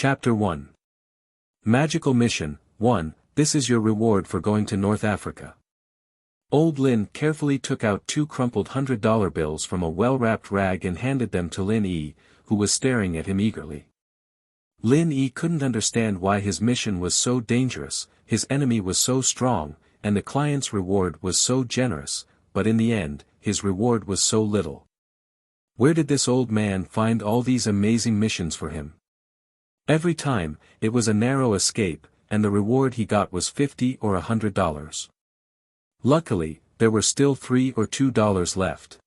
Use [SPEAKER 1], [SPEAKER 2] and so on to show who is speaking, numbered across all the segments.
[SPEAKER 1] Chapter 1. Magical Mission 1. This is your reward for going to North Africa. Old Lin carefully took out 2 crumpled $100 bills from a well-wrapped rag and handed them to Lin Yi, who was staring at him eagerly. Lin Yi couldn't understand why his mission was so dangerous, his enemy was so strong, and the client's reward was so generous, but in the end, his reward was so little. Where did this old man find all these amazing missions for him? Every time, it was a narrow escape, and the reward he got was $50 or $100. Luckily, there were still $3 or $2 left.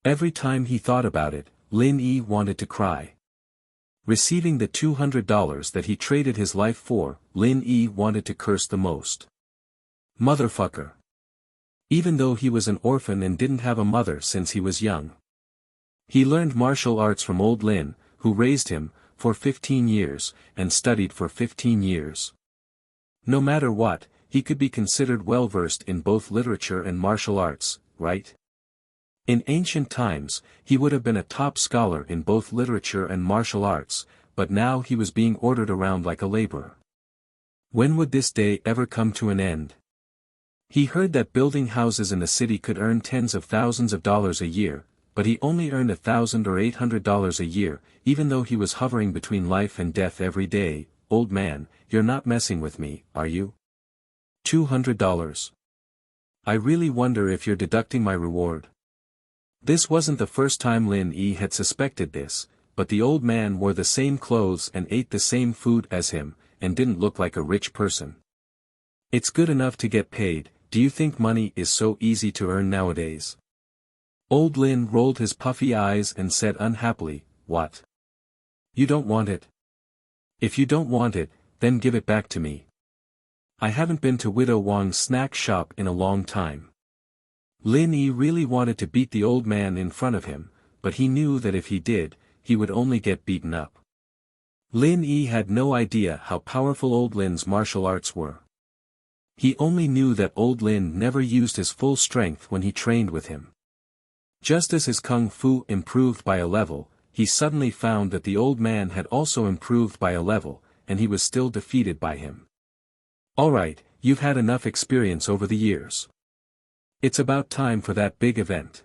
[SPEAKER 1] Every time he thought about it, Lin Yi wanted to cry. Receiving the $200 that he traded his life for, Lin Yi wanted to curse the most. Motherfucker. Even though he was an orphan and didn't have a mother since he was young. He learned martial arts from old Lin, who raised him, for 15 years, and studied for 15 years. No matter what, he could be considered well-versed in both literature and martial arts, right? In ancient times, he would have been a top scholar in both literature and martial arts, but now he was being ordered around like a laborer. When would this day ever come to an end? He heard that building houses in the city could earn tens of thousands of dollars a year, but he only earned $1,000 or $800 a year, even though he was hovering between life and death every day. Old man, you're not messing with me, are you? $200. I really wonder if you're deducting my reward. This wasn't the first time Lin Yi had suspected this, but the old man wore the same clothes and ate the same food as him, and didn't look like a rich person. It's good enough to get paid. Do you think money is so easy to earn nowadays? Old Lin rolled his puffy eyes and said unhappily, What? You don't want it? If you don't want it, then give it back to me. I haven't been to Widow Wang's snack shop in a long time. Lin Yi really wanted to beat the old man in front of him, but he knew that if he did, he would only get beaten up. Lin Yi had no idea how powerful old Lin's martial arts were. He only knew that old Lin never used his full strength when he trained with him. Just as his kung fu improved by a level, he suddenly found that the old man had also improved by a level, and he was still defeated by him. Alright, you've had enough experience over the years. It's about time for that big event.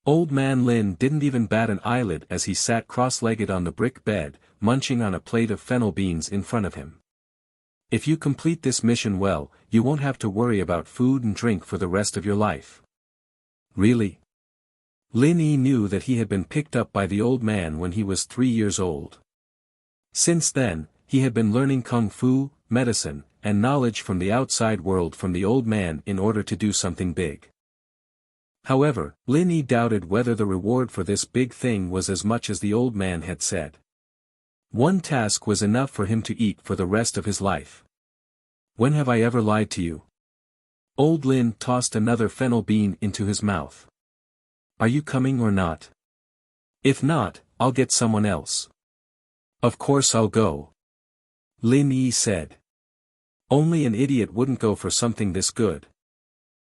[SPEAKER 1] Old man Lin didn't even bat an eyelid as he sat cross-legged on the brick bed, munching on a plate of fennel beans in front of him. If you complete this mission well, you won't have to worry about food and drink for the rest of your life. Really? Lin Yi knew that he had been picked up by the old man when he was 3 years old. Since then, he had been learning kung fu, medicine, and knowledge from the outside world from the old man in order to do something big. However, Lin Yi doubted whether the reward for this big thing was as much as the old man had said. One task was enough for him to eat for the rest of his life. When have I ever lied to you? Old Lin tossed another fennel bean into his mouth. Are you coming or not? If not, I'll get someone else. Of course I'll go. Lin Yi said. Only an idiot wouldn't go for something this good.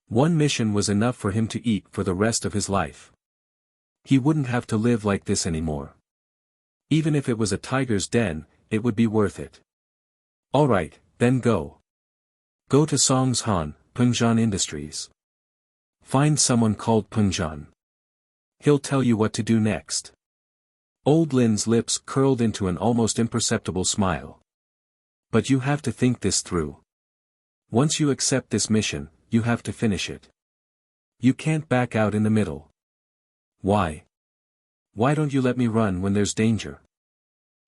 [SPEAKER 1] One mission was enough for him to eat for the rest of his life. He wouldn't have to live like this anymore. Even if it was a tiger's den, it would be worth it. Alright, then go. Go to Songshan, Pengzhan Industries. Find someone called Pengzhan. He'll tell you what to do next. Old Lin's lips curled into an almost imperceptible smile. But you have to think this through. Once you accept this mission, you have to finish it. You can't back out in the middle. Why? Why don't you let me run when there's danger?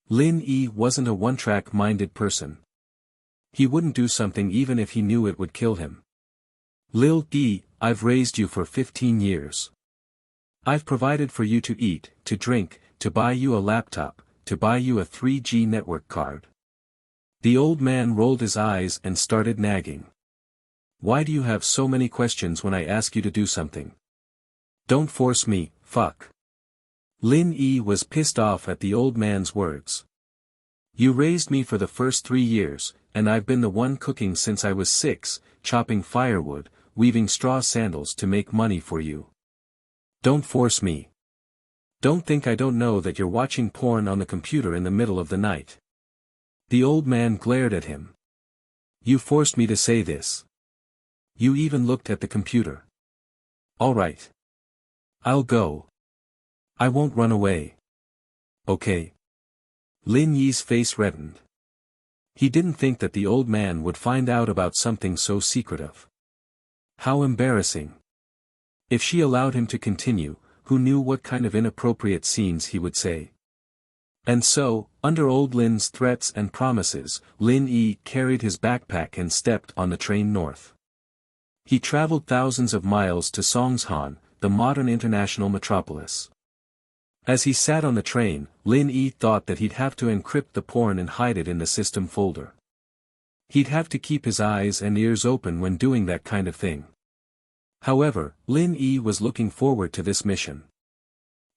[SPEAKER 1] Lin Yi wasn't a one-track-minded person. He wouldn't do something even if he knew it would kill him. Lil Yi, I've raised you for 15 years. I've provided for you to eat, to drink, to buy you a laptop, to buy you a 3G network card. The old man rolled his eyes and started nagging. Why do you have so many questions when I ask you to do something? Don't force me, fuck. Lin Yi was pissed off at the old man's words. You raised me for the first 3 years, and I've been the one cooking since I was 6, chopping firewood, weaving straw sandals to make money for you. Don't force me. Don't think I don't know that you're watching porn on the computer in the middle of the night. The old man glared at him. You forced me to say this. You even looked at the computer. All right. I'll go. I won't run away. Okay. Lin Yi's face reddened. He didn't think that the old man would find out about something so secretive. How embarrassing. If she allowed him to continue, who knew what kind of inappropriate scenes he would say. And so, under old Lin's threats and promises, Lin Yi carried his backpack and stepped on the train north. He traveled thousands of miles to Songshan, the modern international metropolis. As he sat on the train, Lin Yi thought that he'd have to encrypt the porn and hide it in the system folder. He'd have to keep his eyes and ears open when doing that kind of thing. However, Lin Yi was looking forward to this mission.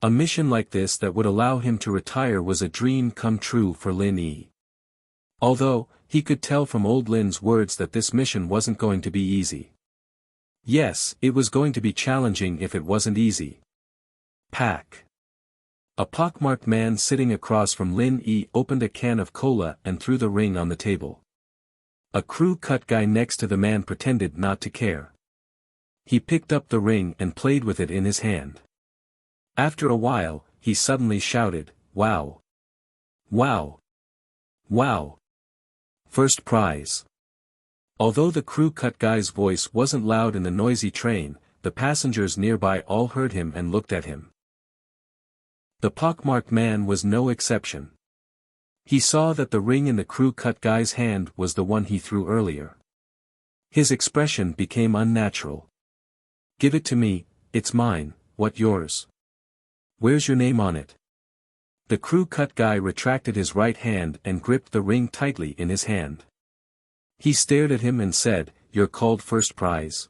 [SPEAKER 1] A mission like this that would allow him to retire was a dream come true for Lin Yi. Although, he could tell from old Lin's words that this mission wasn't going to be easy. Yes, it was going to be challenging if it wasn't easy. Pack. A pockmarked man sitting across from Lin Yi opened a can of cola and threw the ring on the table. A crew-cut guy next to the man pretended not to care. He picked up the ring and played with it in his hand. After a while, he suddenly shouted, "Wow! Wow! Wow! First prize!" Although the crew-cut guy's voice wasn't loud in the noisy train, the passengers nearby all heard him and looked at him. The pockmarked man was no exception. He saw that the ring in the crew-cut guy's hand was the one he threw earlier. His expression became unnatural. "Give it to me, it's mine, what yours? Where's your name on it?" The crew-cut guy retracted his right hand and gripped the ring tightly in his hand. He stared at him and said, "You're called first prize?"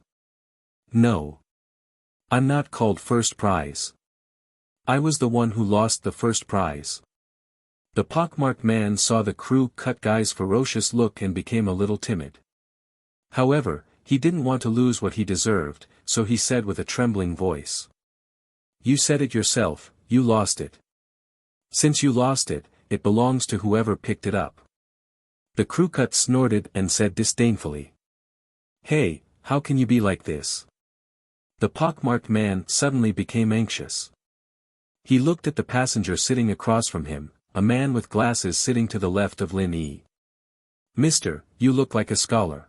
[SPEAKER 1] "No. I'm not called first prize. I was the one who lost the first prize." The pockmarked man saw the crew-cut guy's ferocious look and became a little timid. However, he didn't want to lose what he deserved, so he said with a trembling voice. "You said it yourself, you lost it. Since you lost it, it belongs to whoever picked it up." The crew-cut snorted and said disdainfully. "Hey, how can you be like this?" The pockmarked man suddenly became anxious. He looked at the passenger sitting across from him, a man with glasses sitting to the left of Lin Yi. "Mister, you look like a scholar.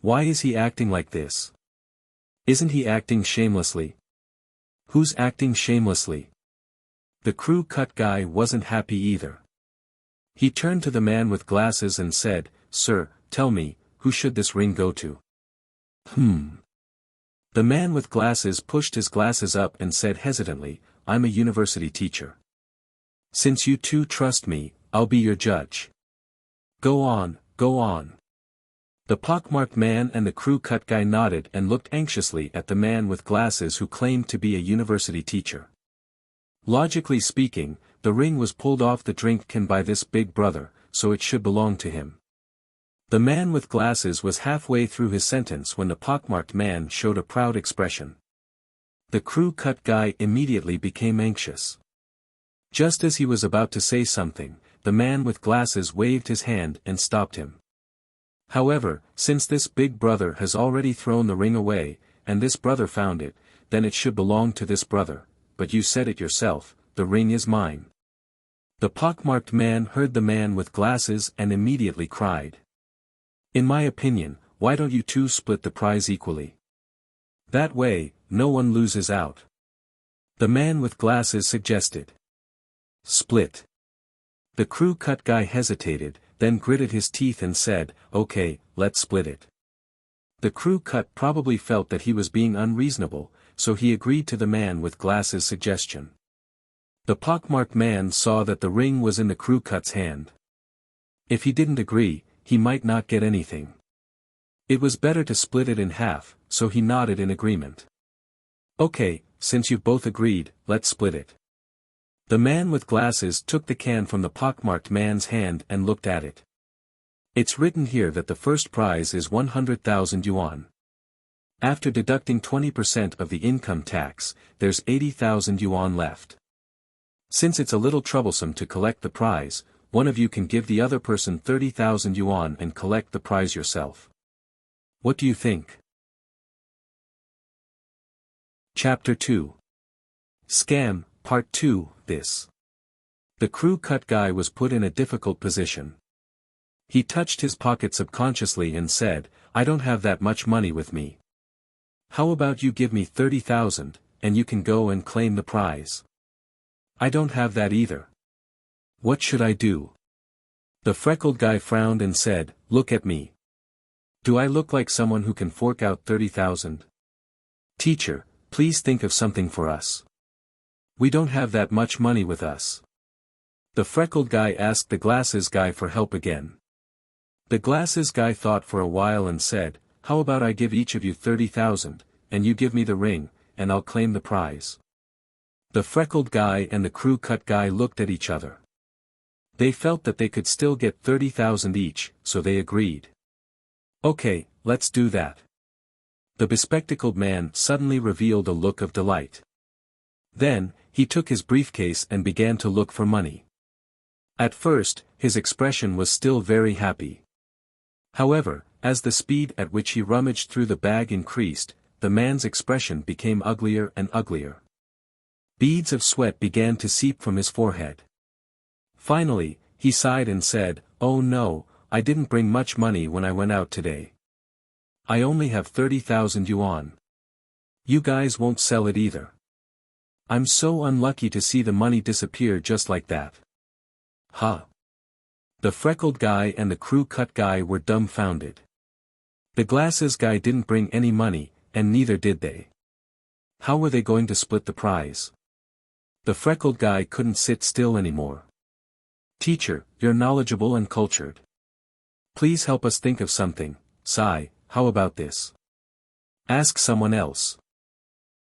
[SPEAKER 1] Why is he acting like this? Isn't he acting shamelessly?" "Who's acting shamelessly?" The crew-cut guy wasn't happy either. He turned to the man with glasses and said, "Sir, tell me, who should this ring go to?" The man with glasses pushed his glasses up and said hesitantly, "I'm a university teacher. Since you two trust me, I'll be your judge." Go on, go on." The pockmarked man and the crew-cut guy nodded and looked anxiously at the man with glasses who claimed to be a university teacher. Logically speaking, the ring was pulled off the drink can by this big brother, so it should belong to him. The man with glasses was halfway through his sentence when the pockmarked man showed a proud expression. The crew-cut guy immediately became anxious. Just as he was about to say something, the man with glasses waved his hand and stopped him. However, since this big brother has already thrown the ring away, and this brother found it, then it should belong to this brother, but you said it yourself, the ring is mine. The pockmarked man heard the man with glasses and immediately cried. "In my opinion, why don't you two split the prize equally? That way, no one loses out." The man with glasses suggested. "Split." The crew-cut guy hesitated, then gritted his teeth and said, "Okay, let's split it." The crew-cut probably felt that he was being unreasonable, so he agreed to the man with glasses' suggestion. The pockmarked man saw that the ring was in the crew-cut's hand. If he didn't agree, he might not get anything. It was better to split it in half, so he nodded in agreement. "Okay, since you've both agreed, let's split it." The man with glasses took the can from the pockmarked man's hand and looked at it. "It's written here that the first prize is 100,000 yuan. After deducting 20% of the income tax, there's 80,000 yuan left. Since it's a little troublesome to collect the prize, one of you can give the other person 30,000 yuan and collect the prize yourself. What do you think? Chapter 2. Scam, Part 2, This. The crew cut guy was put in a difficult position. He touched his pocket subconsciously and said, I don't have that much money with me. How about you give me 30,000, and you can go and claim the prize? I don't have that either. What should I do? The freckled guy frowned and said, Look at me. Do I look like someone who can fork out 30,000? Teacher, please think of something for us. We don't have that much money with us. The freckled guy asked the glasses guy for help again. The glasses guy thought for a while and said, How about I give each of you 30,000, and you give me the ring, and I'll claim the prize. The freckled guy and the crew cut guy looked at each other. They felt that they could still get 30,000 each, so they agreed. Okay, let's do that. The bespectacled man suddenly revealed a look of delight. Then, he took his briefcase and began to look for money. At first, his expression was still very happy. However, as the speed at which he rummaged through the bag increased, the man's expression became uglier and uglier. Beads of sweat began to seep from his forehead. Finally, he sighed and said, Oh no, I didn't bring much money when I went out today. I only have 30,000 yuan. You guys won't sell it either. I'm so unlucky to see the money disappear just like that. Huh. The freckled guy and the crew cut guy were dumbfounded. The glasses guy didn't bring any money, and neither did they. How were they going to split the prize? The freckled guy couldn't sit still anymore. Teacher, you're knowledgeable and cultured. Please help us think of something. Sai, how about this? Ask someone else.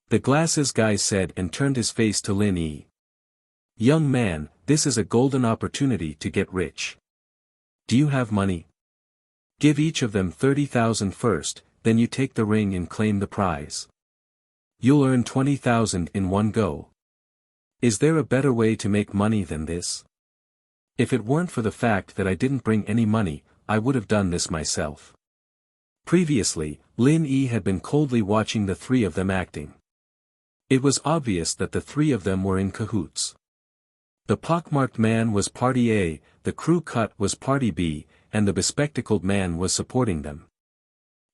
[SPEAKER 1] The glasses guy said and turned his face to Lin Yi. Young man, this is a golden opportunity to get rich. Do you have money? Give each of them 30,000 first, then you take the ring and claim the prize. You'll earn 20,000 in one go. Is there a better way to make money than this? If it weren't for the fact that I didn't bring any money, I would have done this myself. Previously, Lin Yi had been coldly watching the three of them acting. It was obvious that the three of them were in cahoots. The pockmarked man was party A, the crew cut was party B, and the bespectacled man was supporting them.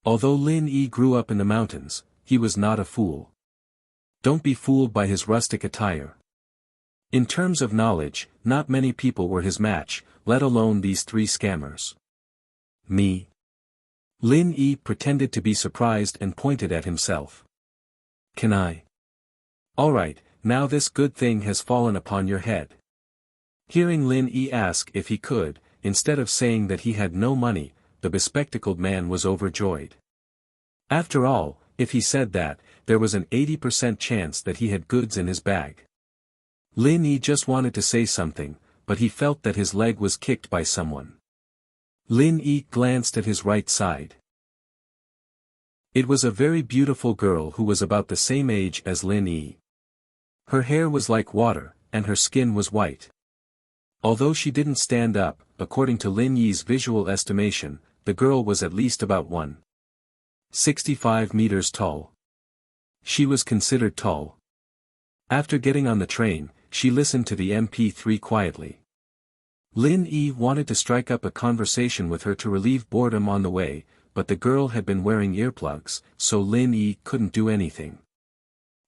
[SPEAKER 1] Although Lin Yi grew up in the mountains, he was not a fool. Don't be fooled by his rustic attire. In terms of knowledge, not many people were his match, let alone these three scammers. Me? Lin Yi pretended to be surprised and pointed at himself. Can I? Alright, now this good thing has fallen upon your head. Hearing Lin Yi ask if he could, instead of saying that he had no money, the bespectacled man was overjoyed. After all, if he said that, there was an 80% chance that he had goods in his bag. Lin Yi just wanted to say something, but he felt that his leg was kicked by someone. Lin Yi glanced at his right side. It was a very beautiful girl who was about the same age as Lin Yi. Her hair was like water, and her skin was white. Although she didn't stand up, according to Lin Yi's visual estimation, the girl was at least about 1.65 meters tall. She was considered tall. After getting on the train, she listened to the MP3 quietly. Lin Yi wanted to strike up a conversation with her to relieve boredom on the way, but the girl had been wearing earplugs, so Lin Yi couldn't do anything.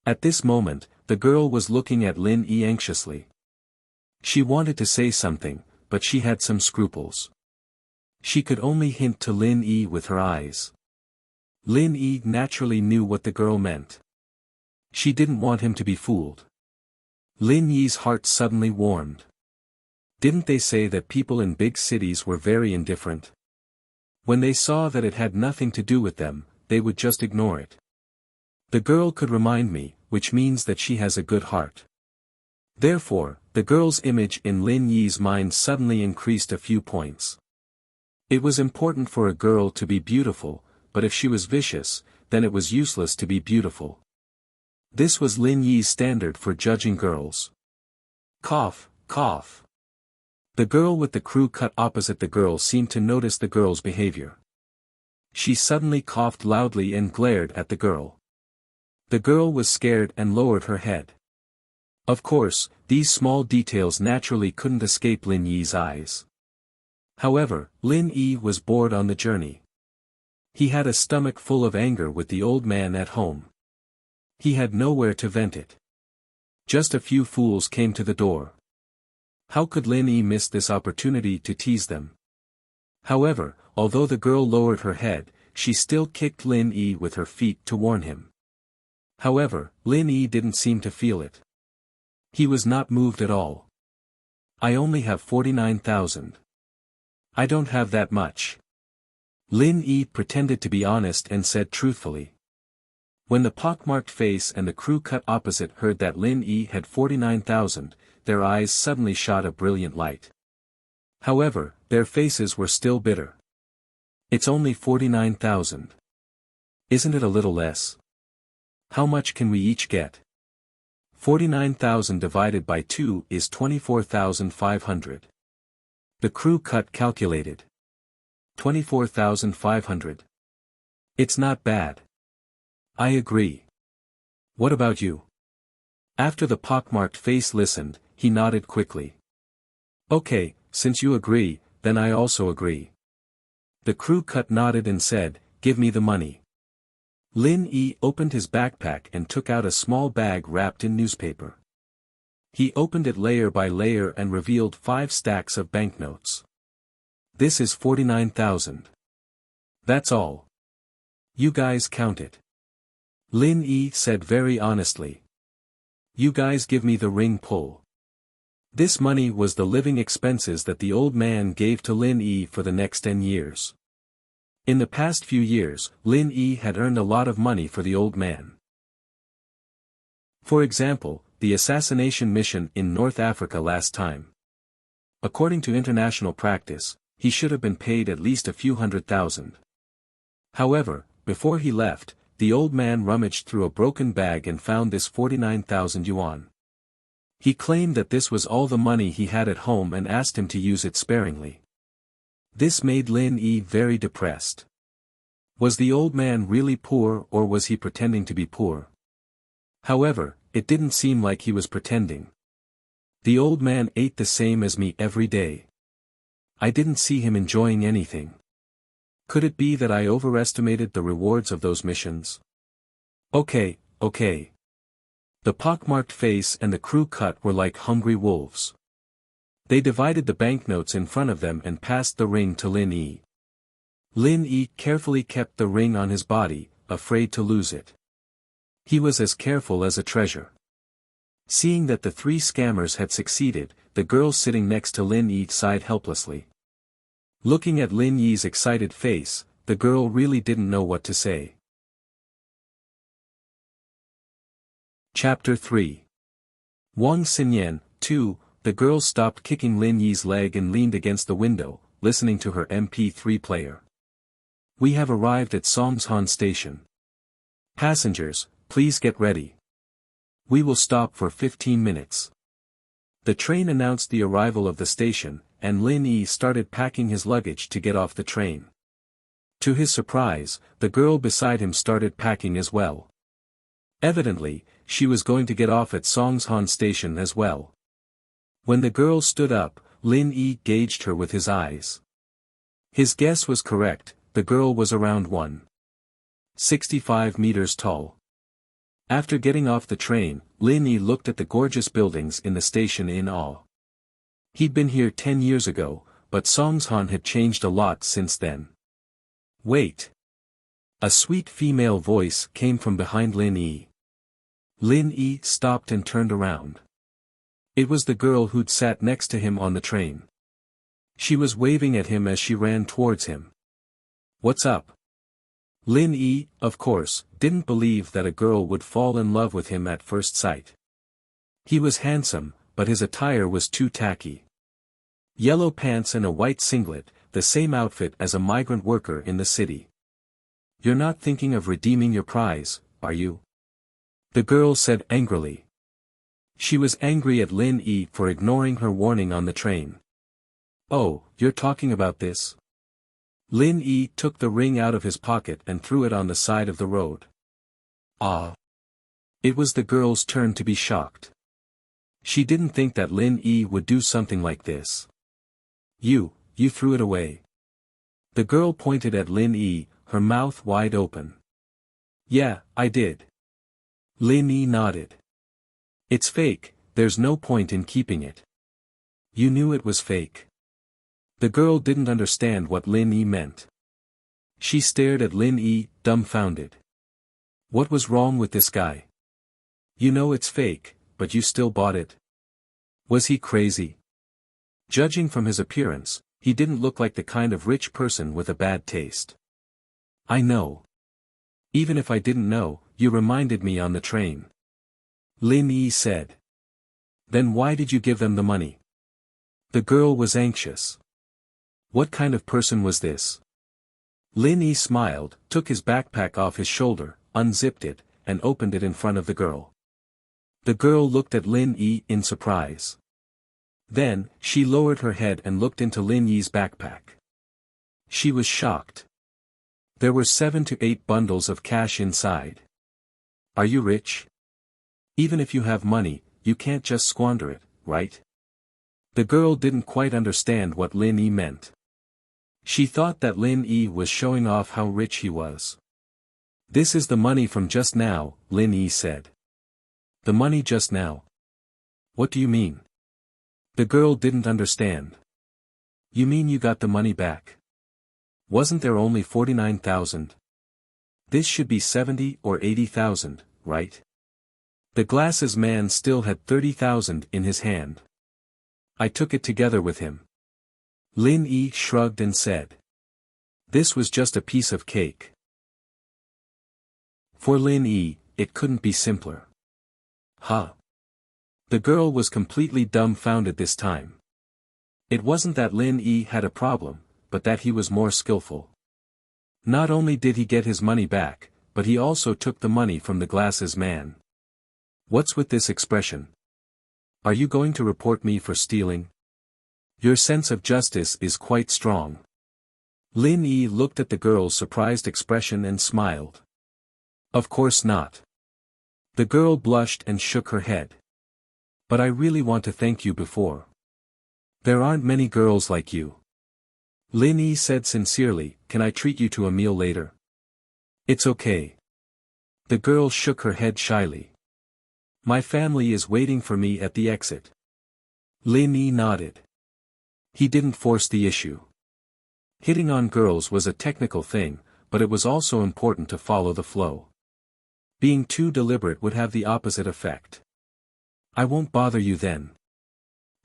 [SPEAKER 1] At this moment, the girl was looking at Lin Yi anxiously. She wanted to say something, but she had some scruples. She could only hint to Lin Yi with her eyes. Lin Yi naturally knew what the girl meant. She didn't want him to be fooled. Lin Yi's heart suddenly warmed. Didn't they say that people in big cities were very indifferent? When they saw that it had nothing to do with them, they would just ignore it. The girl could remind me, which means that she has a good heart. Therefore, the girl's image in Lin Yi's mind suddenly increased a few points. It was important for a girl to be beautiful, but if she was vicious, then it was useless to be beautiful. This was Lin Yi's standard for judging girls. Cough, cough. The girl with the crew cut opposite the girl seemed to notice the girl's behavior. She suddenly coughed loudly and glared at the girl. The girl was scared and lowered her head. Of course, these small details naturally couldn't escape Lin Yi's eyes. However, Lin Yi was bored on the journey. He had a stomach full of anger with the old man at home. He had nowhere to vent it. Just a few fools came to the door. How could Lin Yi miss this opportunity to tease them? However, although the girl lowered her head, she still kicked Lin Yi with her feet to warn him. However, Lin Yi didn't seem to feel it. He was not moved at all. I only have 49,000. I don't have that much. Lin Yi pretended to be honest and said truthfully. When the pockmarked face and the crew cut opposite heard that Lin Yi had 49,000, their eyes suddenly shot a brilliant light. However, their faces were still bitter. It's only 49,000. Isn't it a little less? How much can we each get? 49,000 divided by 2 is 24,500. The crew cut calculated. 24,500. It's not bad. I agree. What about you? After the pockmarked face listened, he nodded quickly. Okay, since you agree, then I also agree. The crew cut nodded and said, give me the money. Lin Yi opened his backpack and took out a small bag wrapped in newspaper. He opened it layer by layer and revealed 5 stacks of banknotes. This is 49,000. That's all. You guys count it. Lin Yi said very honestly. You guys give me the ring pull. This money was the living expenses that the old man gave to Lin Yi for the next 10 years. In the past few years, Lin Yi had earned a lot of money for the old man. For example, the assassination mission in North Africa last time. According to international practice, he should have been paid at least a few $100,000. However, before he left, the old man rummaged through a broken bag and found this 49,000 yuan. He claimed that this was all the money he had at home and asked him to use it sparingly. This made Lin Yi very depressed. Was the old man really poor or was he pretending to be poor? However, it didn't seem like he was pretending. The old man ate the same as me every day. I didn't see him enjoying anything. Could it be that I overestimated the rewards of those missions? Okay. The pockmarked face and the crew cut were like hungry wolves. They divided the banknotes in front of them and passed the ring to Lin Yi. Lin Yi carefully kept the ring on his body, afraid to lose it. He was as careful as a treasure. Seeing that the 3 scammers had succeeded, the girl sitting next to Lin Yi sighed helplessly. Looking at Lin Yi's excited face, the girl really didn't know what to say. Chapter 3. Wang Xinyan, 2. The girl stopped kicking Lin Yi's leg and leaned against the window, listening to her MP3 player. We have arrived at Songshan Station. Passengers, please get ready. We will stop for 15 minutes. The train announced the arrival of the station, and Lin Yi started packing his luggage to get off the train. To his surprise, the girl beside him started packing as well. Evidently, she was going to get off at Songshan Station as well. When the girl stood up, Lin Yi gauged her with his eyes. His guess was correct, the girl was around 1.65 meters tall. After getting off the train, Lin Yi looked at the gorgeous buildings in the station in awe. He'd been here 10 years ago, but Songshan had changed a lot since then. Wait! A sweet female voice came from behind Lin Yi. Lin Yi stopped and turned around. It was the girl who'd sat next to him on the train. She was waving at him as she ran towards him. What's up? Lin Yi, of course, didn't believe that a girl would fall in love with him at first sight. He was handsome, but his attire was too tacky. Yellow pants and a white singlet, the same outfit as a migrant worker in the city. You're not thinking of redeeming your prize, are you? The girl said angrily. She was angry at Lin Yi for ignoring her warning on the train. Oh, you're talking about this? Lin Yi took the ring out of his pocket and threw it on the side of the road. Ah! It was the girl's turn to be shocked. She didn't think that Lin Yi would do something like this. You threw it away. The girl pointed at Lin Yi, her mouth wide open. Yeah, I did. Lin Yi nodded. It's fake, there's no point in keeping it. You knew it was fake. The girl didn't understand what Lin Yi meant. She stared at Lin Yi, dumbfounded. What was wrong with this guy? You know it's fake, but you still bought it. Was he crazy? Judging from his appearance, he didn't look like the kind of rich person with a bad taste. I know. Even if I didn't know, you reminded me on the train. Lin Yi said. Then why did you give them the money? The girl was anxious. What kind of person was this? Lin Yi smiled, took his backpack off his shoulder, unzipped it, and opened it in front of the girl. The girl looked at Lin Yi in surprise. Then, she lowered her head and looked into Lin Yi's backpack. She was shocked. There were 7 to 8 bundles of cash inside. Are you rich? Even if you have money, you can't just squander it, right? The girl didn't quite understand what Lin Yi meant. She thought that Lin Yi was showing off how rich he was. This is the money from just now, Lin Yi said. The money just now? What do you mean? The girl didn't understand. You mean you got the money back? Wasn't there only 49,000? This should be 70 or 80,000, right? The glasses man still had 30,000 in his hand. I took it together with him. Lin Yi shrugged and said. This was just a piece of cake. For Lin Yi, it couldn't be simpler. Huh? The girl was completely dumbfounded this time. It wasn't that Lin Yi had a problem, but that he was more skillful. Not only did he get his money back, but he also took the money from the glasses man. What's with this expression? Are you going to report me for stealing? Your sense of justice is quite strong. Lin Yi looked at the girl's surprised expression and smiled. Of course not. The girl blushed and shook her head. But I really want to thank you before. There aren't many girls like you. Lin Yi said sincerely, can I treat you to a meal later? It's okay. The girl shook her head shyly. My family is waiting for me at the exit. Lin Yi nodded. He didn't force the issue. Hitting on girls was a technical thing, but it was also important to follow the flow. Being too deliberate would have the opposite effect. I won't bother you then.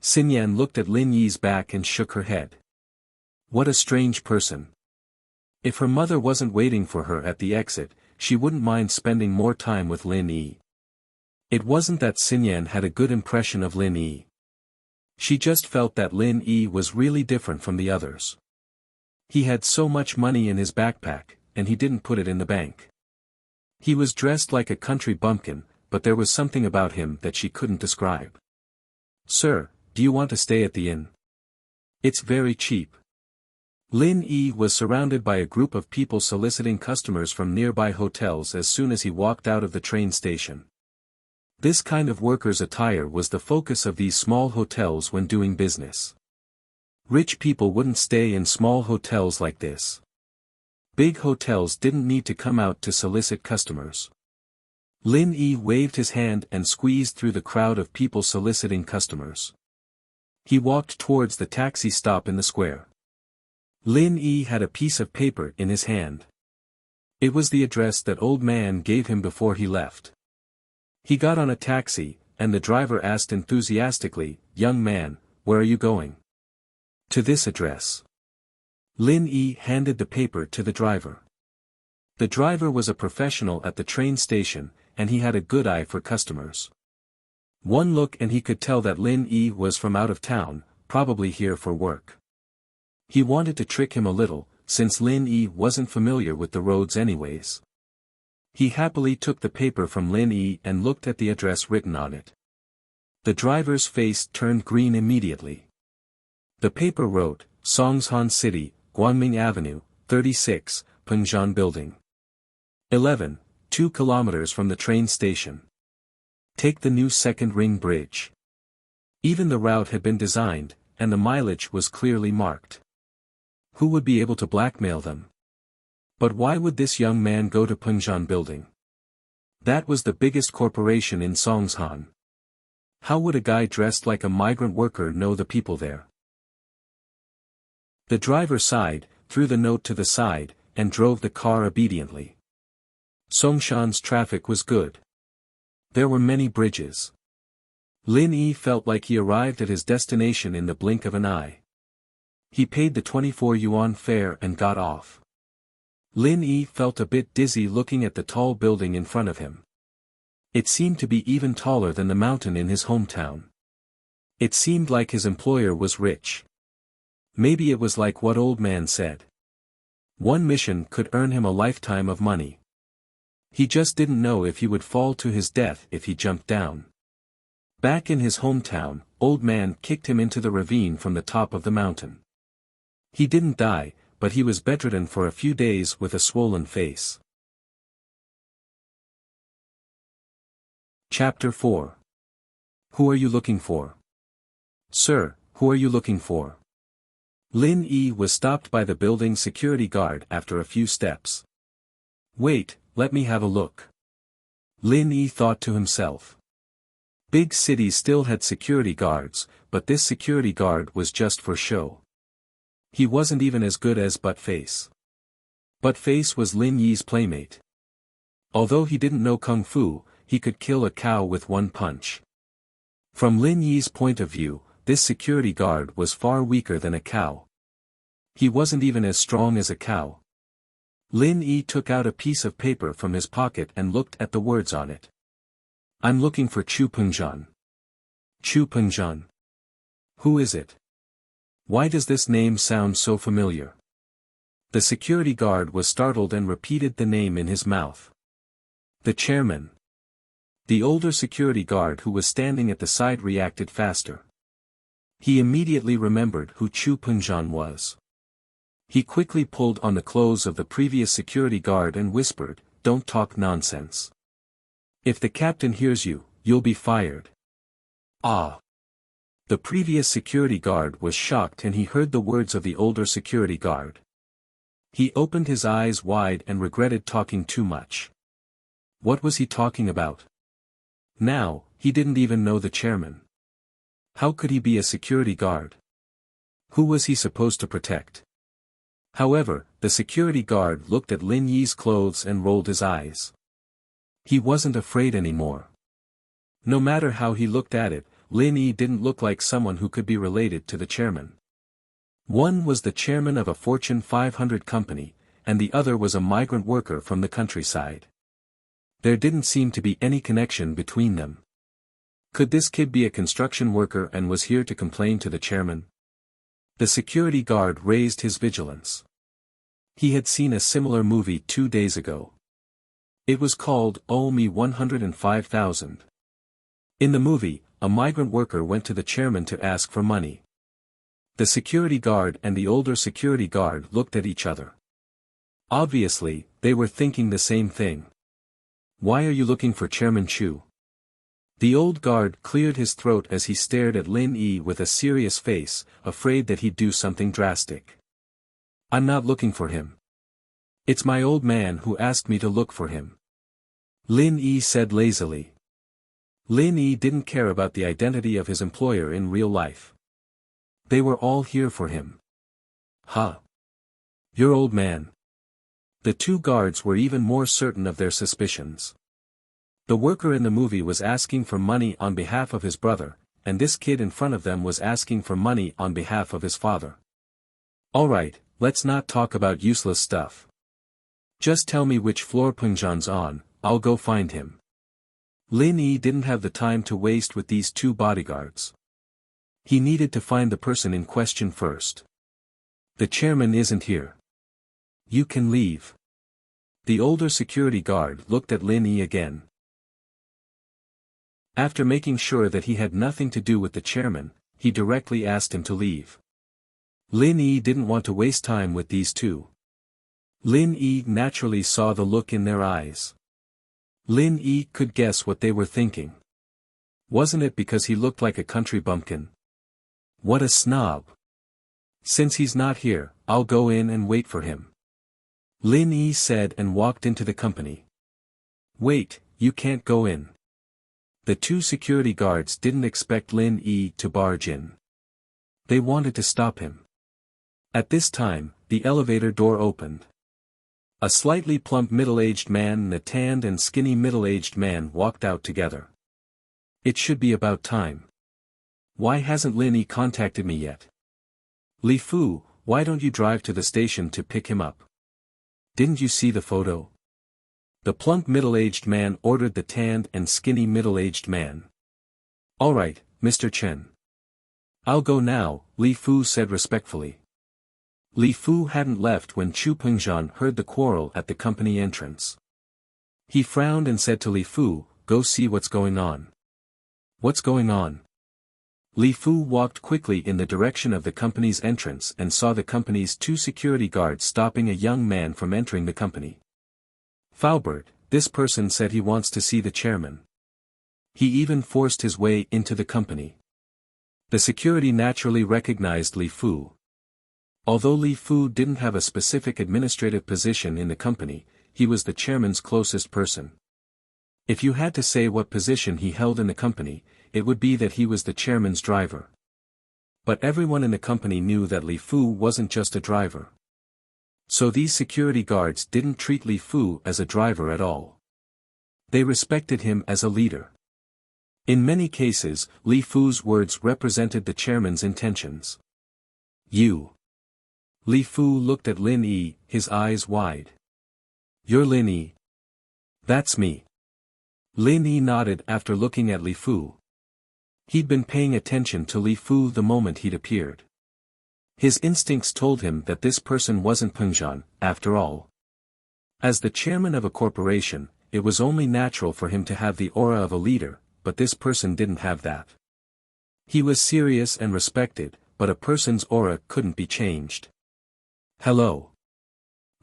[SPEAKER 1] Xinyan looked at Lin Yi's back and shook her head. What a strange person. If her mother wasn't waiting for her at the exit, she wouldn't mind spending more time with Lin Yi. It wasn't that Xinyan had a good impression of Lin Yi. She just felt that Lin Yi was really different from the others. He had so much money in his backpack, and he didn't put it in the bank. He was dressed like a country bumpkin, but there was something about him that she couldn't describe. Sir, do you want to stay at the inn? It's very cheap. Lin Yi was surrounded by a group of people soliciting customers from nearby hotels as soon as he walked out of the train station. This kind of worker's attire was the focus of these small hotels when doing business. Rich people wouldn't stay in small hotels like this. Big hotels didn't need to come out to solicit customers. Lin Yi waved his hand and squeezed through the crowd of people soliciting customers. He walked towards the taxi stop in the square. Lin Yi had a piece of paper in his hand. It was the address that old man gave him before he left. He got on a taxi, and the driver asked enthusiastically, "Young man, where are you going?" "To this address." Lin Yi handed the paper to the driver. The driver was a professional at the train station, and he had a good eye for customers. One look and he could tell that Lin Yi was from out of town, probably here for work. He wanted to trick him a little, since Lin Yi wasn't familiar with the roads anyways. He happily took the paper from Lin Yi and looked at the address written on it. The driver's face turned green immediately. The paper wrote, Songshan City, Guangming Avenue, 36, Punjan Building. 11, 2 kilometers from the train station. Take the new second ring bridge. Even the route had been designed, and the mileage was clearly marked. Who would be able to blackmail them? But why would this young man go to Punjan Building? That was the biggest corporation in Songshan. How would a guy dressed like a migrant worker know the people there? The driver sighed, threw the note to the side, and drove the car obediently. Songshan's traffic was good. There were many bridges. Lin Yi felt like he arrived at his destination in the blink of an eye. He paid the 24 yuan fare and got off. Lin Yi felt a bit dizzy looking at the tall building in front of him. It seemed to be even taller than the mountain in his hometown. It seemed like his employer was rich. Maybe it was like what old man said. One mission could earn him a lifetime of money. He just didn't know if he would fall to his death if he jumped down. Back in his hometown, old man kicked him into the ravine from the top of the mountain. He didn't die, but he was bedridden for a few days with a swollen face. Chapter 4. Who are you looking for? Sir, who are you looking for? Lin Yi was stopped by the building security guard after a few steps. Wait, let me have a look. Lin Yi thought to himself. Big cities still had security guards, but this security guard was just for show. He wasn't even as good as Buttface. Buttface was Lin Yi's playmate. Although he didn't know kung fu, he could kill a cow with one punch. From Lin Yi's point of view, this security guard was far weaker than a cow. He wasn't even as strong as a cow. Lin Yi took out a piece of paper from his pocket and looked at the words on it. I'm looking for Chu Pengjan. Chu Pengjan. Who is it? Why does this name sound so familiar? The security guard was startled and repeated the name in his mouth. The chairman. The older security guard who was standing at the side reacted faster. He immediately remembered who Chu Pengjan was. He quickly pulled on the clothes of the previous security guard and whispered, "Don't talk nonsense. If the captain hears you, you'll be fired." Ah! The previous security guard was shocked and he heard the words of the older security guard. He opened his eyes wide and regretted talking too much. What was he talking about? Now, he didn't even know the chairman. How could he be a security guard? Who was he supposed to protect? However, the security guard looked at Lin Yi's clothes and rolled his eyes. He wasn't afraid anymore. No matter how he looked at it, Lin Yi didn't look like someone who could be related to the chairman. One was the chairman of a Fortune 500 company, and the other was a migrant worker from the countryside. There didn't seem to be any connection between them. Could this kid be a construction worker and was here to complain to the chairman? The security guard raised his vigilance. He had seen a similar movie 2 days ago. It was called "Owe Me 105,000. In the movie, a migrant worker went to the chairman to ask for money. The security guard and the older security guard looked at each other. Obviously, they were thinking the same thing. Why are you looking for Chairman Chu? The old guard cleared his throat as he stared at Lin Yi with a serious face, afraid that he'd do something drastic. I'm not looking for him. It's my old man who asked me to look for him. Lin Yi said lazily. Lin Yi didn't care about the identity of his employer in real life. They were all here for him. Huh. Your old man. The two guards were even more certain of their suspicions. The worker in the movie was asking for money on behalf of his brother, and this kid in front of them was asking for money on behalf of his father. Alright, let's not talk about useless stuff. Just tell me which floor Pengjan's on, I'll go find him. Lin Yi didn't have the time to waste with these two bodyguards. He needed to find the person in question first. The chairman isn't here. You can leave. The older security guard looked at Lin Yi again. After making sure that he had nothing to do with the chairman, he directly asked him to leave. Lin Yi didn't want to waste time with these two. Lin Yi naturally saw the look in their eyes. Lin Yi could guess what they were thinking. Wasn't it because he looked like a country bumpkin? What a snob. Since he's not here, I'll go in and wait for him. Lin Yi said and walked into the company. Wait, you can't go in. The two security guards didn't expect Lin Yi to barge in. They wanted to stop him. At this time, the elevator door opened. A slightly plump middle-aged man and a tanned and skinny middle-aged man walked out together. It should be about time. Why hasn't Lin Yi contacted me yet? Li Fu, why don't you drive to the station to pick him up? Didn't you see the photo? The plump middle-aged man ordered the tanned and skinny middle-aged man. All right, Mr. Chen. I'll go now, Li Fu said respectfully. Li Fu hadn't left when Chu Pengzhan heard the quarrel at the company entrance. He frowned and said to Li Fu, go see what's going on. What's going on? Li Fu walked quickly in the direction of the company's entrance and saw the company's two security guards stopping a young man from entering the company. Faubert, this person said he wants to see the chairman. He even forced his way into the company. The security naturally recognized Li Fu. Although Li Fu didn't have a specific administrative position in the company, he was the chairman's closest person. If you had to say what position he held in the company, it would be that he was the chairman's driver. But everyone in the company knew that Li Fu wasn't just a driver. So these security guards didn't treat Li Fu as a driver at all. They respected him as a leader. In many cases, Li Fu's words represented the chairman's intentions. You. Li Fu looked at Lin Yi, his eyes wide. You're Lin Yi. That's me. Lin Yi nodded after looking at Li Fu. He'd been paying attention to Li Fu the moment he'd appeared. His instincts told him that this person wasn't Pengzhan, after all. As the chairman of a corporation, it was only natural for him to have the aura of a leader, but this person didn't have that. He was serious and respected, but a person's aura couldn't be changed. Hello.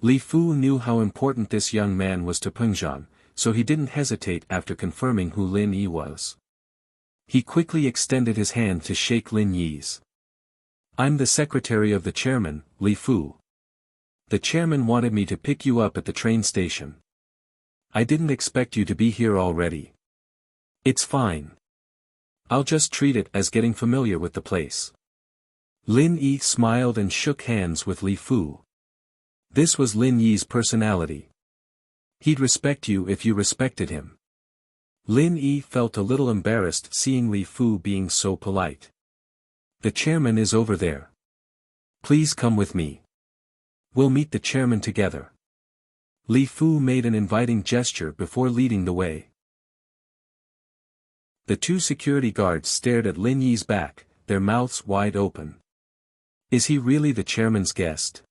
[SPEAKER 1] Li Fu knew how important this young man was to Pengzhan, so he didn't hesitate after confirming who Lin Yi was. He quickly extended his hand to shake Lin Yi's. I'm the secretary of the chairman, Li Fu. The chairman wanted me to pick you up at the train station. I didn't expect you to be here already. It's fine. I'll just treat it as getting familiar with the place. Lin Yi smiled and shook hands with Li Fu. This was Lin Yi's personality. He'd respect you if you respected him. Lin Yi felt a little embarrassed seeing Li Fu being so polite. The chairman is over there. Please come with me. We'll meet the chairman together. Li Fu made an inviting gesture before leading the way. The two security guards stared at Lin Yi's back, their mouths wide open. Is he really the chairman's guest?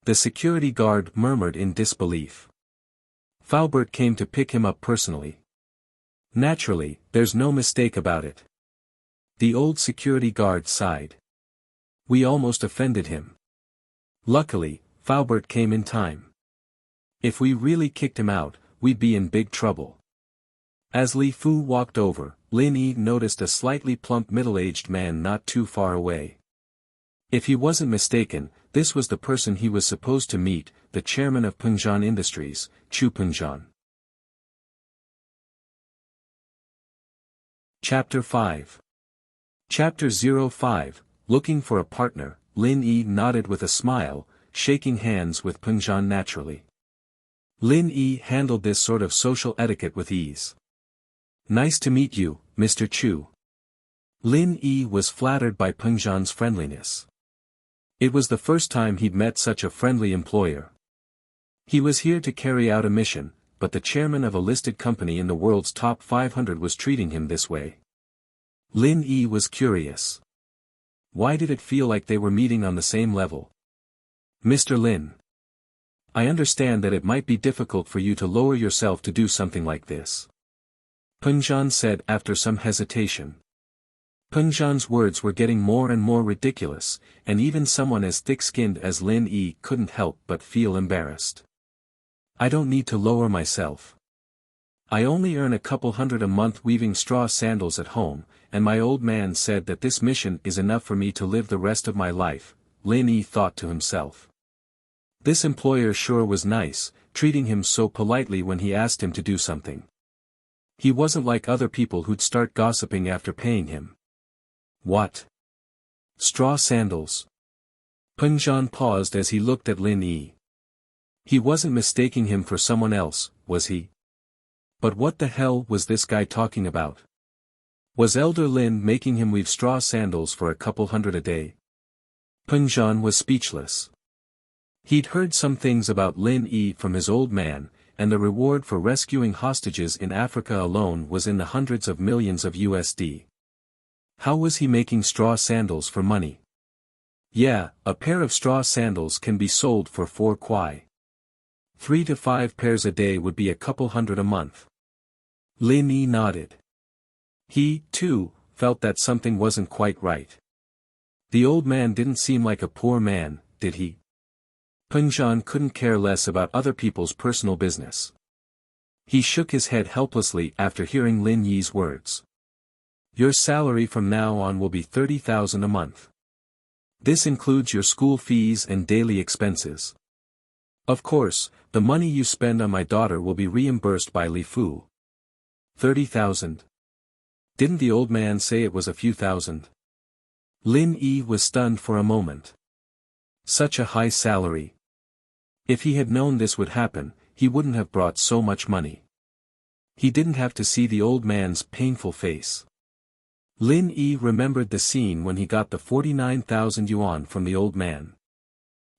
[SPEAKER 1] The security guard murmured in disbelief. Faubert came to pick him up personally. Naturally, there's no mistake about it. The old security guard sighed. We almost offended him. Luckily, Faubert came in time. If we really kicked him out, we'd be in big trouble. As Li Fu walked over, Lin Yi noticed a slightly plump middle-aged man not too far away. If he wasn't mistaken, this was the person he was supposed to meet, the chairman of Pengzhan Industries, Chu Pengzhan. Chapter 5. Chapter 05, Looking for a partner. Lin Yi nodded with a smile, shaking hands with Pengzhan naturally. Lin Yi handled this sort of social etiquette with ease. Nice to meet you, Mr. Chu. Lin Yi was flattered by Pengzhan's friendliness. It was the first time he'd met such a friendly employer. He was here to carry out a mission, but the chairman of a listed company in the world's top 500 was treating him this way. Lin Yi was curious. Why did it feel like they were meeting on the same level? Mr. Lin. I understand that it might be difficult for you to lower yourself to do something like this. Pengzhan said after some hesitation. Peng words were getting more and more ridiculous, and even someone as thick-skinned as Lin Yi couldn't help but feel embarrassed. I don't need to lower myself. I only earn a couple hundred a month weaving straw sandals at home, and my old man said that this mission is enough for me to live the rest of my life, Lin Yi thought to himself. This employer sure was nice, treating him so politely when he asked him to do something. He wasn't like other people who'd start gossiping after paying him. What? Straw sandals? Peng paused as he looked at Lin Yi. He wasn't mistaking him for someone else, was he? But what the hell was this guy talking about? Was Elder Lin making him weave straw sandals for a couple hundred a day? Peng was speechless. He'd heard some things about Lin Yi from his old man, and the reward for rescuing hostages in Africa alone was in the hundreds of millions of USD. How was he making straw sandals for money? Yeah, a pair of straw sandals can be sold for 4 kwai. 3 to 5 pairs a day would be a couple hundred a month. Lin Yi nodded. He, too, felt that something wasn't quite right. The old man didn't seem like a poor man, did he? Peng couldn't care less about other people's personal business. He shook his head helplessly after hearing Lin Yi's words. Your salary from now on will be 30,000 a month. This includes your school fees and daily expenses. Of course, the money you spend on my daughter will be reimbursed by Li Fu. 30,000. Didn't the old man say it was a few thousand? Lin Yi was stunned for a moment. Such a high salary. If he had known this would happen, he wouldn't have brought so much money. He didn't have to see the old man's painful face. Lin Yi remembered the scene when he got the 49,000 yuan from the old man.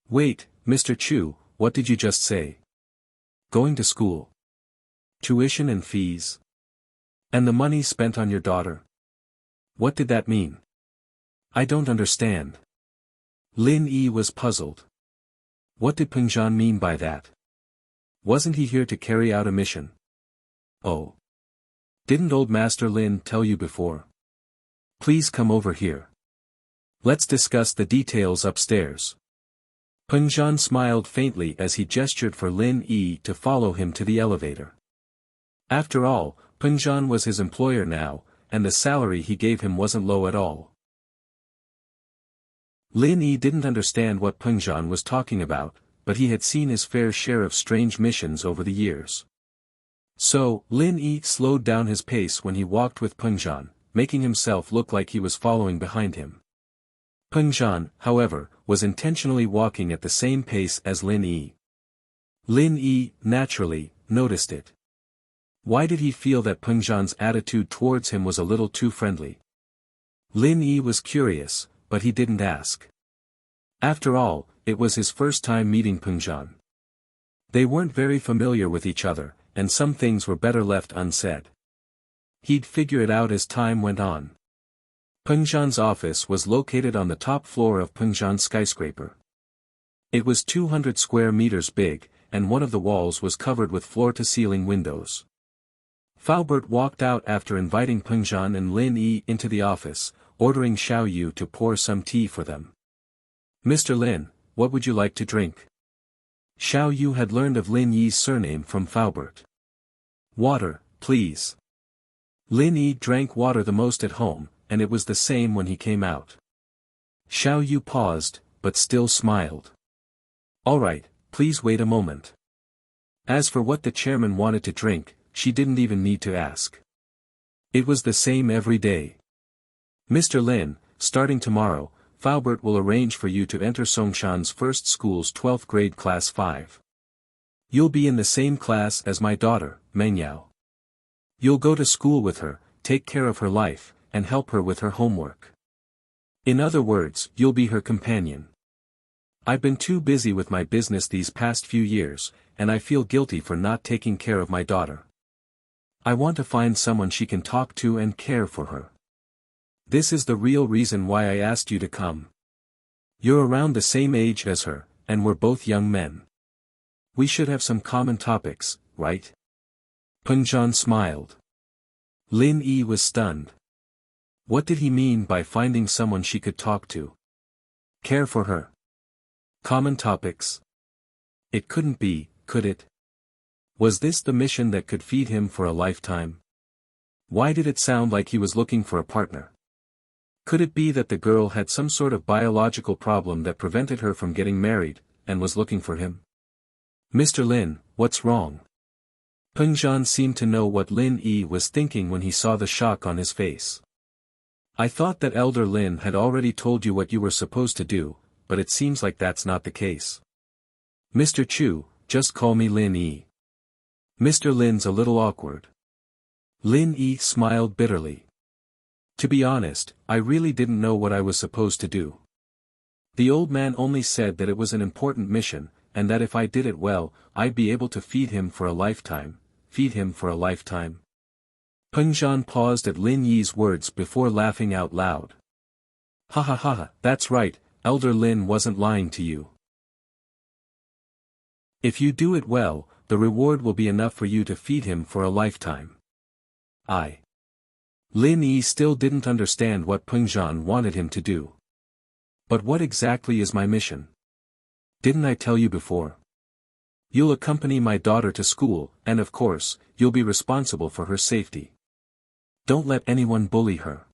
[SPEAKER 1] Wait, Mr. Chu, what did you just say? Going to school? Tuition and fees? And the money spent on your daughter? What did that mean? I don't understand. Lin Yi was puzzled. What did Peng mean by that? Wasn't he here to carry out a mission? Oh. Didn't old Master Lin tell you before? Please come over here. Let's discuss the details upstairs. Peng smiled faintly as he gestured for Lin Yi to follow him to the elevator. After all, Peng was his employer now, and the salary he gave him wasn't low at all. Lin Yi didn't understand what Peng was talking about, but he had seen his fair share of strange missions over the years. So, Lin Yi slowed down his pace when he walked with Peng making himself look like he was following behind him. Peng however, was intentionally walking at the same pace as Lin Yi. Lin Yi, naturally, noticed it. Why did he feel that Peng attitude towards him was a little too friendly? Lin Yi was curious, but he didn't ask. After all, it was his first time meeting Peng They weren't very familiar with each other, and some things were better left unsaid. He'd figure it out as time went on. Peng office was located on the top floor of Peng skyscraper. It was 200 square meters big, and one of the walls was covered with floor-to-ceiling windows. Faubert walked out after inviting Peng and Lin Yi into the office, ordering Xiao Yu to pour some tea for them. Mr. Lin, what would you like to drink? Xiao Yu had learned of Lin Yi's surname from Faubert. Water, please. Lin Yi drank water the most at home, and it was the same when he came out. Xiao Yu paused, but still smiled. All right, please wait a moment. As for what the chairman wanted to drink, she didn't even need to ask. It was the same every day. Mr. Lin, starting tomorrow, Faubert will arrange for you to enter Songshan's first school's 12th grade class 5. You'll be in the same class as my daughter, Mengyao. You'll go to school with her, take care of her life, and help her with her homework. In other words, you'll be her companion. I've been too busy with my business these past few years, and I feel guilty for not taking care of my daughter. I want to find someone she can talk to and care for her. This is the real reason why I asked you to come. You're around the same age as her, and we're both young men. We should have some common topics, right? Peng smiled. Lin Yi was stunned. What did he mean by finding someone she could talk to? Care for her. Common topics. It couldn't be, could it? Was this the mission that could feed him for a lifetime? Why did it sound like he was looking for a partner? Could it be that the girl had some sort of biological problem that prevented her from getting married, and was looking for him? Mr. Lin, what's wrong? Peng Zhan seemed to know what Lin Yi was thinking when he saw the shock on his face. I thought that Elder Lin had already told you what you were supposed to do, but it seems like that's not the case. Mr. Chu, just call me Lin Yi. Mr. Lin's a little awkward. Lin Yi smiled bitterly. To be honest, I really didn't know what I was supposed to do. The old man only said that it was an important mission, and that if I did it well, I'd be able to feed him for a lifetime. Feed him for a lifetime. Peng Zhan paused at Lin Yi's words before laughing out loud. Ha ha ha, that's right, Elder Lin wasn't lying to you. If you do it well, the reward will be enough for you to feed him for a lifetime. Lin Yi still didn't understand what Peng Zhan wanted him to do. But what exactly is my mission? Didn't I tell you before? You'll accompany my daughter to school, and of course, you'll be responsible for her safety. Don't let anyone bully her.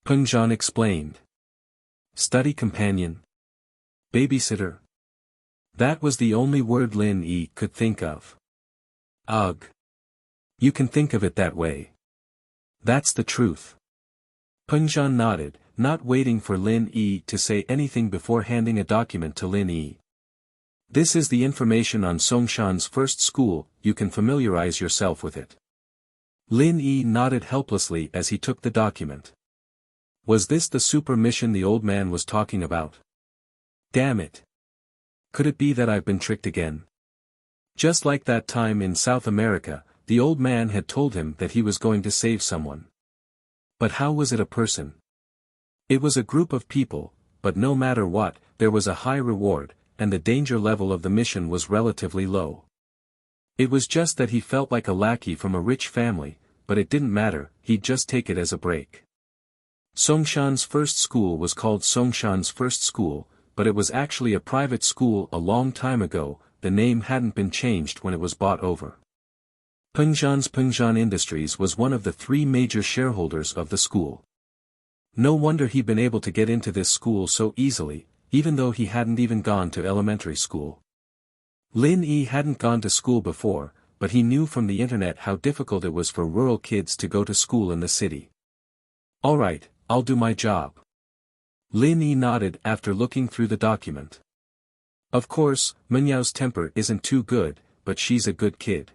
[SPEAKER 1] Peng Zhan explained. Study companion? Babysitter? That was the only word Lin Yi could think of. Ugh. You can think of it that way. That's the truth. Peng Zhan nodded, not waiting for Lin Yi to say anything before handing a document to Lin Yi. This is the information on Songshan's first school, you can familiarize yourself with it. Lin Yi nodded helplessly as he took the document. Was this the super mission the old man was talking about? Damn it. Could it be that I've been tricked again? Just like that time in South America, the old man had told him that he was going to save someone. But how was it a person? It was a group of people, but no matter what, there was a high reward, and the danger level of the mission was relatively low. It was just that he felt like a lackey from a rich family, but it didn't matter, he'd just take it as a break. Songshan's first school was called Songshan's first school, but it was actually a private school a long time ago, the name hadn't been changed when it was bought over. Peng Zhan's Peng Zhan Industries was one of the 3 major shareholders of the school. No wonder he'd been able to get into this school so easily, even though he hadn't even gone to elementary school. Lin Yi hadn't gone to school before, but he knew from the internet how difficult it was for rural kids to go to school in the city. Alright, I'll do my job. Lin Yi nodded after looking through the document. Of course, Menyao's temper isn't too good, but she's a good kid.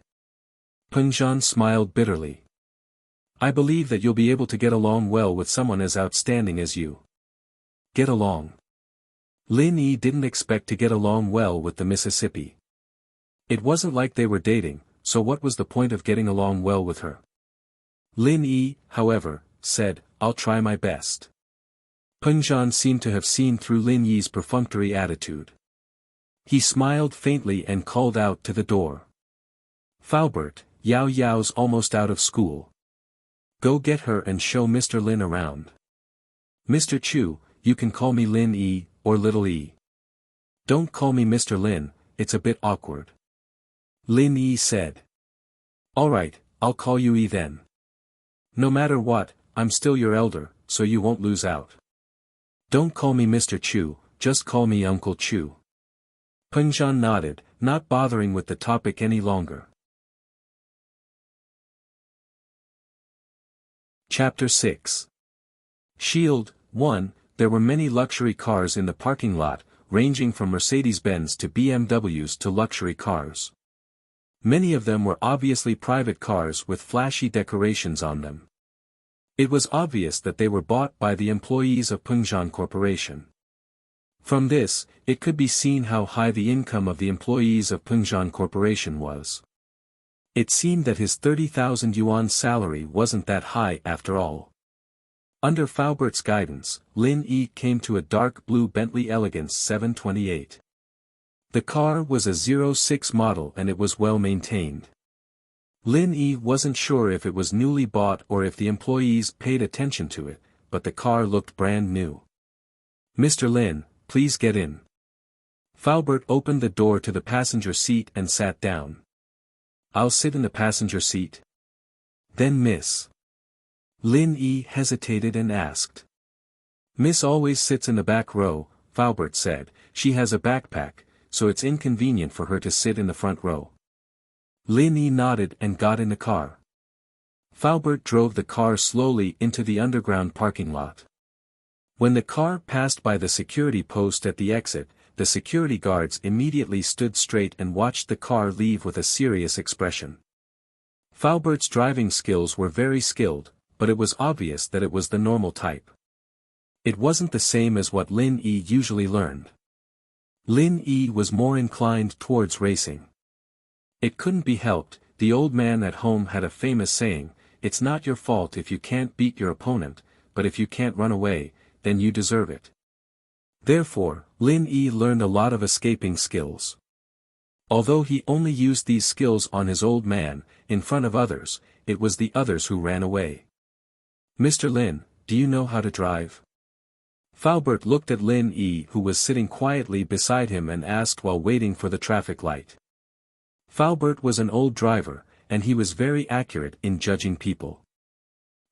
[SPEAKER 1] Peng Zhan smiled bitterly. I believe that you'll be able to get along well with someone as outstanding as you. Get along. Lin Yi didn't expect to get along well with the Mississippi. It wasn't like they were dating, so what was the point of getting along well with her? Lin Yi, however, said, I'll try my best. Peng Zhan seemed to have seen through Lin Yi's perfunctory attitude. He smiled faintly and called out to the door. Faubert, Yao Yao's almost out of school. Go get her and show Mr. Lin around. Mr. Chu, you can call me Lin Yi, or Little E. Don't call me Mr. Lin, it's a bit awkward. Lin Yi said. Alright, I'll call you E then. No matter what, I'm still your elder, so you won't lose out. Don't call me Mr. Chu, just call me Uncle Chu. Peng Zhan nodded, not bothering with the topic any longer. Chapter 6. Shield 1. There were many luxury cars in the parking lot, ranging from Mercedes-Benz to BMWs to luxury cars. Many of them were obviously private cars with flashy decorations on them. It was obvious that they were bought by the employees of Peng Zhan Corporation. From this, it could be seen how high the income of the employees of Peng Zhan Corporation was. It seemed that his 30,000 yuan salary wasn't that high after all. Under Faubert's guidance, Lin Yi came to a dark blue Bentley Elegance 728. The car was a '06 model and it was well maintained. Lin Yi wasn't sure if it was newly bought or if the employees paid attention to it, but the car looked brand new. "Mr. Lin, please get in." Faubert opened the door to the passenger seat and sat down. "I'll sit in the passenger seat." "Then Miss." Lin Yi hesitated and asked. "Miss always sits in the back row," Faubert said. "She has a backpack, so it's inconvenient for her to sit in the front row." Lin Yi nodded and got in the car. Faubert drove the car slowly into the underground parking lot. When the car passed by the security post at the exit, the security guards immediately stood straight and watched the car leave with a serious expression. Faubert's driving skills were very skilled, but it was obvious that it was the normal type. It wasn't the same as what Lin Yi usually learned. Lin Yi was more inclined towards racing. It couldn't be helped, the old man at home had a famous saying, "It's not your fault if you can't beat your opponent, but if you can't run away, then you deserve it." Therefore, Lin Yi learned a lot of escaping skills. Although he only used these skills on his old man, in front of others, it was the others who ran away. "Mr. Lin, do you know how to drive?" Faubert looked at Lin Yi, who was sitting quietly beside him, and asked while waiting for the traffic light. Faubert was an old driver, and he was very accurate in judging people.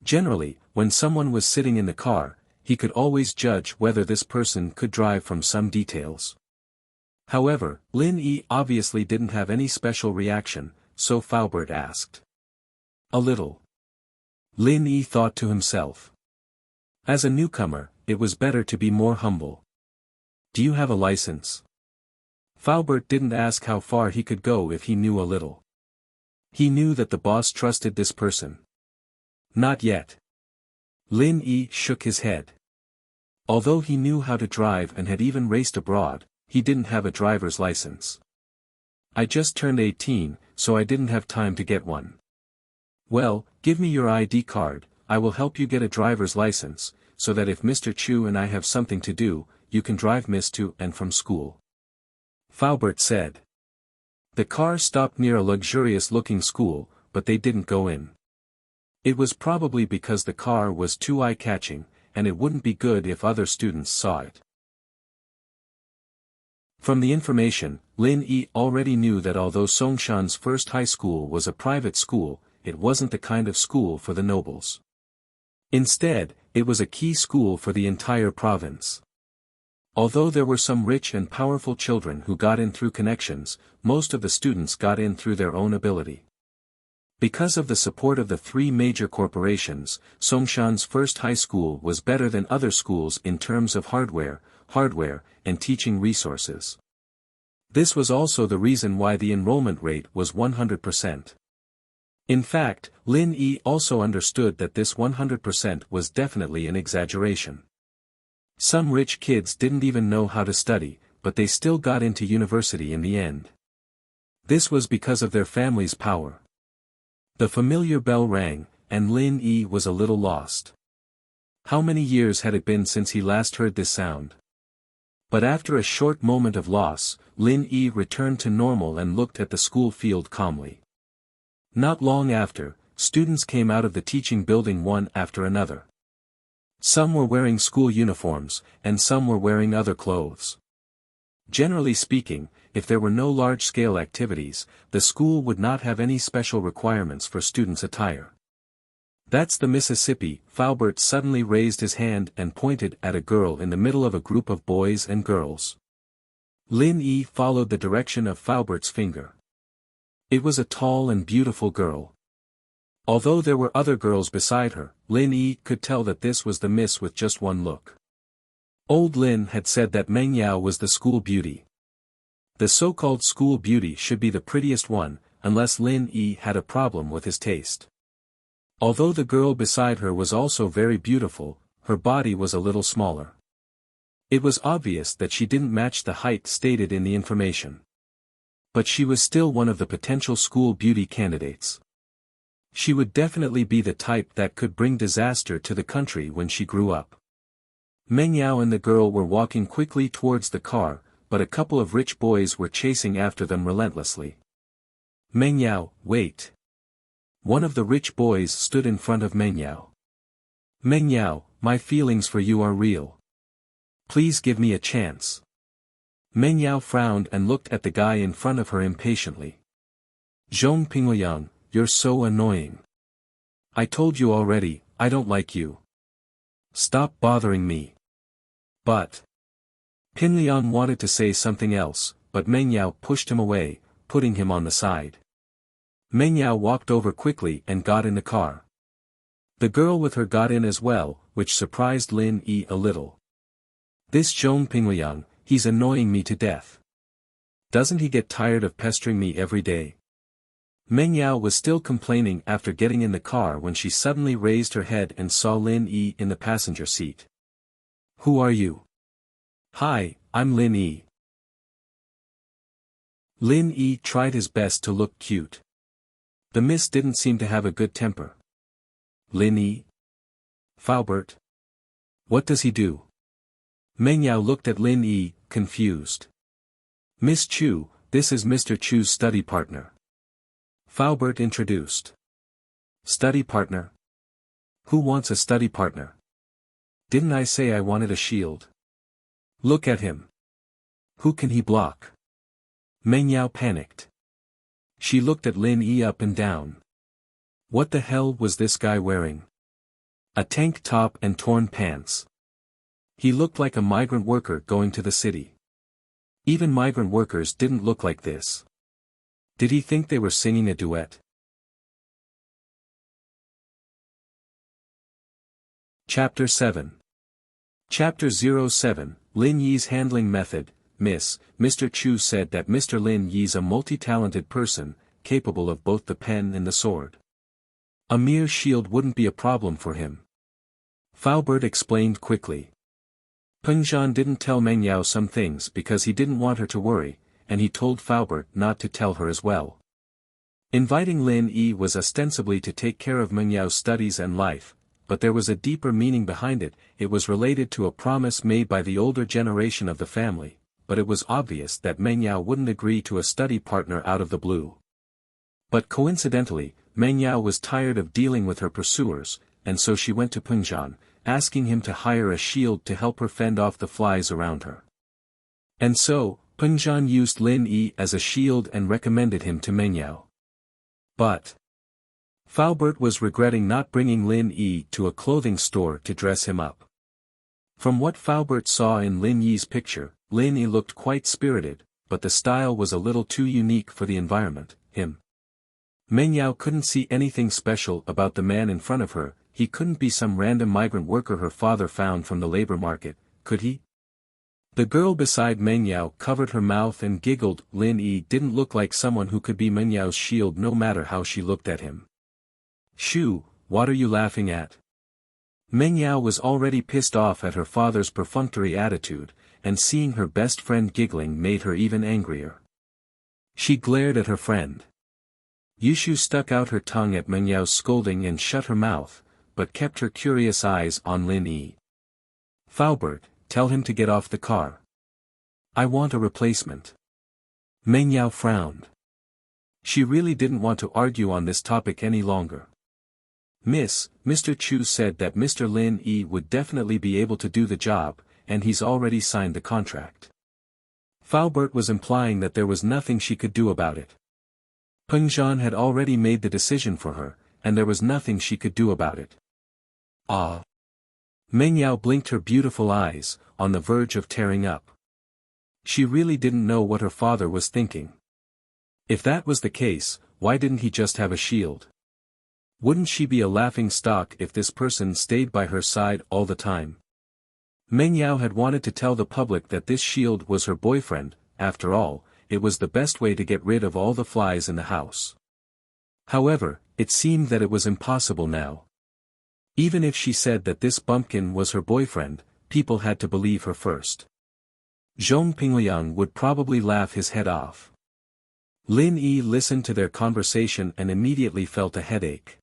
[SPEAKER 1] Generally, when someone was sitting in the car, he could always judge whether this person could drive from some details. However, Lin Yi obviously didn't have any special reaction, so Faubert asked. "A little." Lin Yi thought to himself. As a newcomer, it was better to be more humble. "Do you have a license?" Faubert didn't ask how far he could go if he knew a little. He knew that the boss trusted this person. "Not yet." Lin Yi shook his head. Although he knew how to drive and had even raced abroad, he didn't have a driver's license. "I just turned 18, so I didn't have time to get one." "Well, give me your ID card, I will help you get a driver's license, so that if Mr. Chu and I have something to do, you can drive Miss to and from school," Faubert said. The car stopped near a luxurious-looking school, but they didn't go in. It was probably because the car was too eye-catching, and it wouldn't be good if other students saw it. From the information, Lin Yi already knew that although Songshan's first high school was a private school, it wasn't the kind of school for the nobles. Instead, it was a key school for the entire province. Although there were some rich and powerful children who got in through connections, most of the students got in through their own ability. Because of the support of the three major corporations, Songshan's first high school was better than other schools in terms of hardware, and teaching resources. This was also the reason why the enrollment rate was 100%. In fact, Lin Yi also understood that this 100% was definitely an exaggeration. Some rich kids didn't even know how to study, but they still got into university in the end. This was because of their family's power. The familiar bell rang, and Lin Yi was a little lost. How many years had it been since he last heard this sound? But after a short moment of loss, Lin Yi returned to normal and looked at the school field calmly. Not long after, students came out of the teaching building one after another. Some were wearing school uniforms, and some were wearing other clothes. Generally speaking, if there were no large-scale activities, the school would not have any special requirements for students' attire. "That's the Mississippi." Faubert suddenly raised his hand and pointed at a girl in the middle of a group of boys and girls. Lin Yi followed the direction of Faubert's finger. It was a tall and beautiful girl. Although there were other girls beside her, Lin Yi could tell that this was the miss with just one look. Old Lin had said that Meng Yao was the school beauty. The so-called school beauty should be the prettiest one, unless Lin Yi had a problem with his taste. Although the girl beside her was also very beautiful, her body was a little smaller. It was obvious that she didn't match the height stated in the information. But she was still one of the potential school beauty candidates. She would definitely be the type that could bring disaster to the country when she grew up. Meng Yao and the girl were walking quickly towards the car, but a couple of rich boys were chasing after them relentlessly. "Meng Yao, wait. One of the rich boys stood in front of Meng Yao. Meng Yao, my feelings for you are real. Please give me a chance. Meng Yao frowned and looked at the guy in front of her impatiently. Zhong Pingliang, you're so annoying. I told you already, I don't like you. Stop bothering me. But. Pingliang wanted to say something else, but Meng Yao pushed him away, putting him on the side. Meng Yao walked over quickly and got in the car. The girl with her got in as well, which surprised Lin Yi a little. This Zhong Pingliang, he's annoying me to death. Doesn't he get tired of pestering me every day? Meng Yao was still complaining after getting in the car when she suddenly raised her head and saw Lin Yi in the passenger seat. Who are you? Hi, I'm Lin Yi. Lin Yi tried his best to look cute. The miss didn't seem to have a good temper. Lin Yi? Faubert? What does he do? Meng Yao looked at Lin Yi, confused. Miss Chu, this is Mr. Chu's study partner. Faubert introduced. Study partner? Who wants a study partner? Didn't I say I wanted a shield? Look at him. Who can he block? Meng Yao panicked. She looked at Lin Yi up and down. What the hell was this guy wearing? A tank top and torn pants. He looked like a migrant worker going to the city. Even migrant workers didn't look like this. Did he think they were singing a duet? Chapter 7. Chapter 07, Lin Yi's handling method. Mr. Chu said that Mr. Lin Yi's a multi-talented person, capable of both the pen and the sword. A mere shield wouldn't be a problem for him. Faubert explained quickly. Peng Zhan didn't tell Meng Yao some things because he didn't want her to worry, and he told Faubert not to tell her as well. Inviting Lin Yi was ostensibly to take care of Meng Yao's studies and life, but there was a deeper meaning behind it. It was related to a promise made by the older generation of the family, but it was obvious that Meng Yao wouldn't agree to a study partner out of the blue. But coincidentally, Meng Yao was tired of dealing with her pursuers, and so she went to Peng Zhan, asking him to hire a shield to help her fend off the flies around her. And so, Peng Zhan used Lin Yi as a shield and recommended him to Meng Yao. But Faubert was regretting not bringing Lin Yi to a clothing store to dress him up. From what Faubert saw in Lin Yi's picture, Lin Yi looked quite spirited, but the style was a little too unique for the environment, him. Meng Yao couldn't see anything special about the man in front of her. He couldn't be some random migrant worker her father found from the labor market, could he? The girl beside Meng Yao covered her mouth and giggled. Lin Yi didn't look like someone who could be Meng Yao's shield no matter how she looked at him. Shoo, what are you laughing at? Meng Yao was already pissed off at her father's perfunctory attitude, and seeing her best friend giggling made her even angrier. She glared at her friend. Yushu stuck out her tongue at Meng Yao's scolding and shut her mouth, but kept her curious eyes on Lin Yi. Faubert, tell him to get off the car. I want a replacement. Meng Yao frowned. She really didn't want to argue on this topic any longer. Mr. Chu said that Mr. Lin Yi would definitely be able to do the job, and he's already signed the contract. Faubert was implying that there was nothing she could do about it. Peng Zhan had already made the decision for her, and there was nothing she could do about it. Ah! Meng Yao blinked her beautiful eyes, on the verge of tearing up. She really didn't know what her father was thinking. If that was the case, why didn't he just have a shield? Wouldn't she be a laughing stock if this person stayed by her side all the time? Meng Yao had wanted to tell the public that this shield was her boyfriend. After all, it was the best way to get rid of all the flies in the house. However, it seemed that it was impossible now. Even if she said that this bumpkin was her boyfriend, people had to believe her first. Zhong Pingliang would probably laugh his head off. Lin Yi listened to their conversation and immediately felt a headache.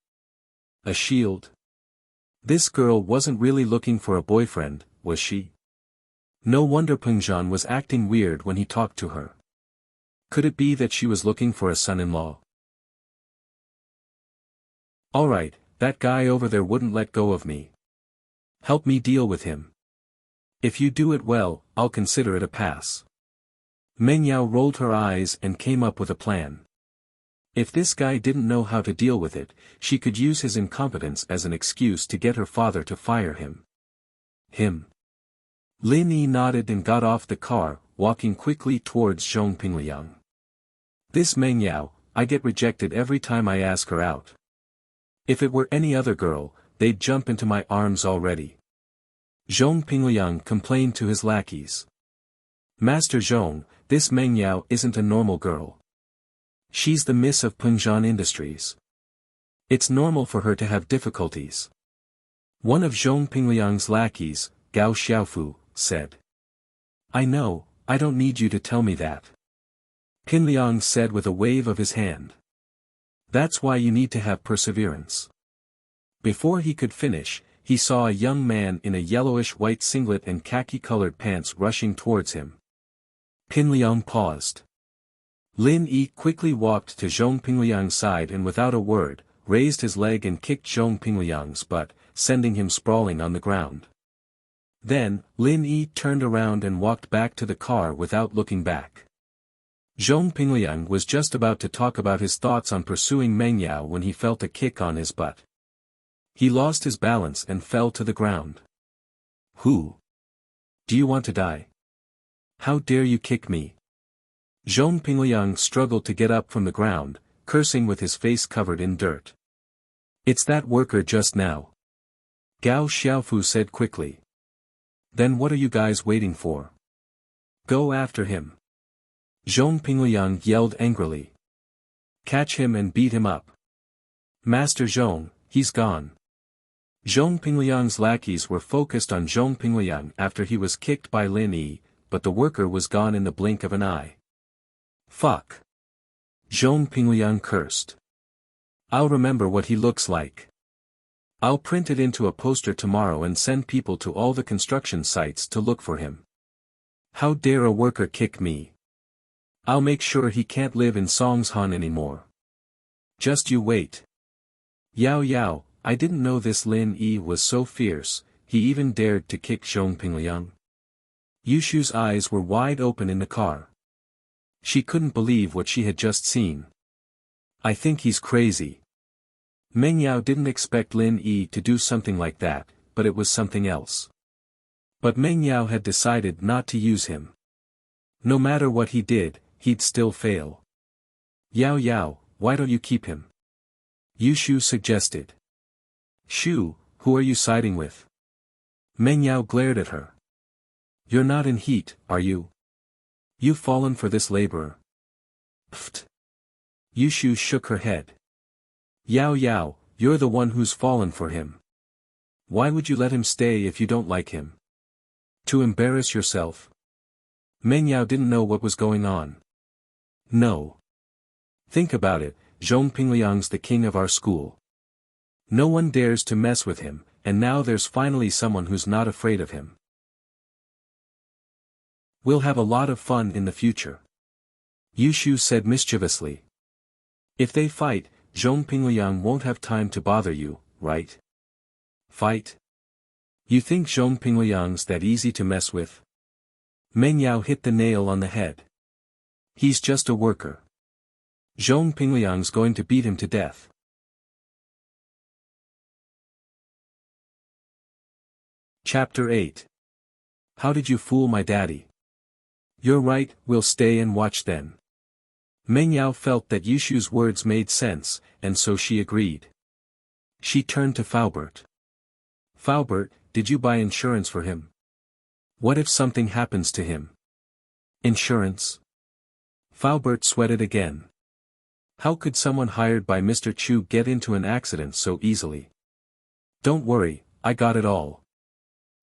[SPEAKER 1] A shield? This girl wasn't really looking for a boyfriend, was she? No wonder Peng Zhan was acting weird when he talked to her. Could it be that she was looking for a son-in-law? Alright, that guy over there wouldn't let go of me. Help me deal with him. If you do it well, I'll consider it a pass. Meng Yao rolled her eyes and came up with a plan. If this guy didn't know how to deal with it, she could use his incompetence as an excuse to get her father to fire him. Lin Yi nodded and got off the car, walking quickly towards Zhong Pingliang. This Meng Yao, I get rejected every time I ask her out. If it were any other girl, they'd jump into my arms already. Zhong Pingliang complained to his lackeys. Master Zhong, this Meng Yao isn't a normal girl. She's the miss of Pengzhan Industries. It's normal for her to have difficulties. One of Zhong Pingliang's lackeys, Gao Xiaofu, said. I know, I don't need you to tell me that. Pingliang said with a wave of his hand. That's why you need to have perseverance. Before he could finish, he saw a young man in a yellowish-white singlet and khaki-colored pants rushing towards him. Pingliang paused. Lin Yi quickly walked to Zhong Pingliang's side and without a word, raised his leg and kicked Zhong Pingliang's butt, sending him sprawling on the ground. Then, Lin Yi turned around and walked back to the car without looking back. Zhong Pingliang was just about to talk about his thoughts on pursuing Meng Yao when he felt a kick on his butt. He lost his balance and fell to the ground. Who? Do you want to die? How dare you kick me? Zhong Pingliang struggled to get up from the ground, cursing with his face covered in dirt. It's that worker just now. Gao Xiaofu said quickly. Then what are you guys waiting for? Go after him. Zhong Pingliang yelled angrily. Catch him and beat him up. Master Zhong, he's gone. Zhong Pingliang's lackeys were focused on Zhong Pingliang after he was kicked by Lin Yi, but the worker was gone in the blink of an eye. Fuck. Zhong Pingliang cursed. I'll remember what he looks like. I'll print it into a poster tomorrow and send people to all the construction sites to look for him. How dare a worker kick me? I'll make sure he can't live in Songshan anymore. Just you wait. Yao Yao, I didn't know this Lin Yi was so fierce, he even dared to kick Zhong Pingliang. Yushu's eyes were wide open in the car. She couldn't believe what she had just seen. I think he's crazy. Meng Yao didn't expect Lin Yi to do something like that, but it was something else. But Meng Yao had decided not to use him. No matter what he did, he'd still fail. Yao Yao, why don't you keep him? Yushu suggested. Shu, who are you siding with? Meng Yao glared at her. You're not in heat, are you? You've fallen for this laborer. Pfft. Yushu shook her head. Yao Yao, you're the one who's fallen for him. Why would you let him stay if you don't like him? To embarrass yourself? Meng Yao didn't know what was going on. No. Think about it, Zhong Pingliang's the king of our school. No one dares to mess with him, and now there's finally someone who's not afraid of him. We'll have a lot of fun in the future. Yushu said mischievously. If they fight, Zhong Pingliang won't have time to bother you, right? Fight? You think Zhong Pingliang's that easy to mess with? Meng Yao hit the nail on the head. He's just a worker. Zhong Pingliang's going to beat him to death. Chapter 8. How did you fool my daddy? You're right, we'll stay and watch then. Meng Yao felt that Yushu's words made sense, and so she agreed. She turned to Faubert. Faubert, did you buy insurance for him? What if something happens to him? Insurance? Faubert sweated again. How could someone hired by Mr. Chu get into an accident so easily? Don't worry, I got it all.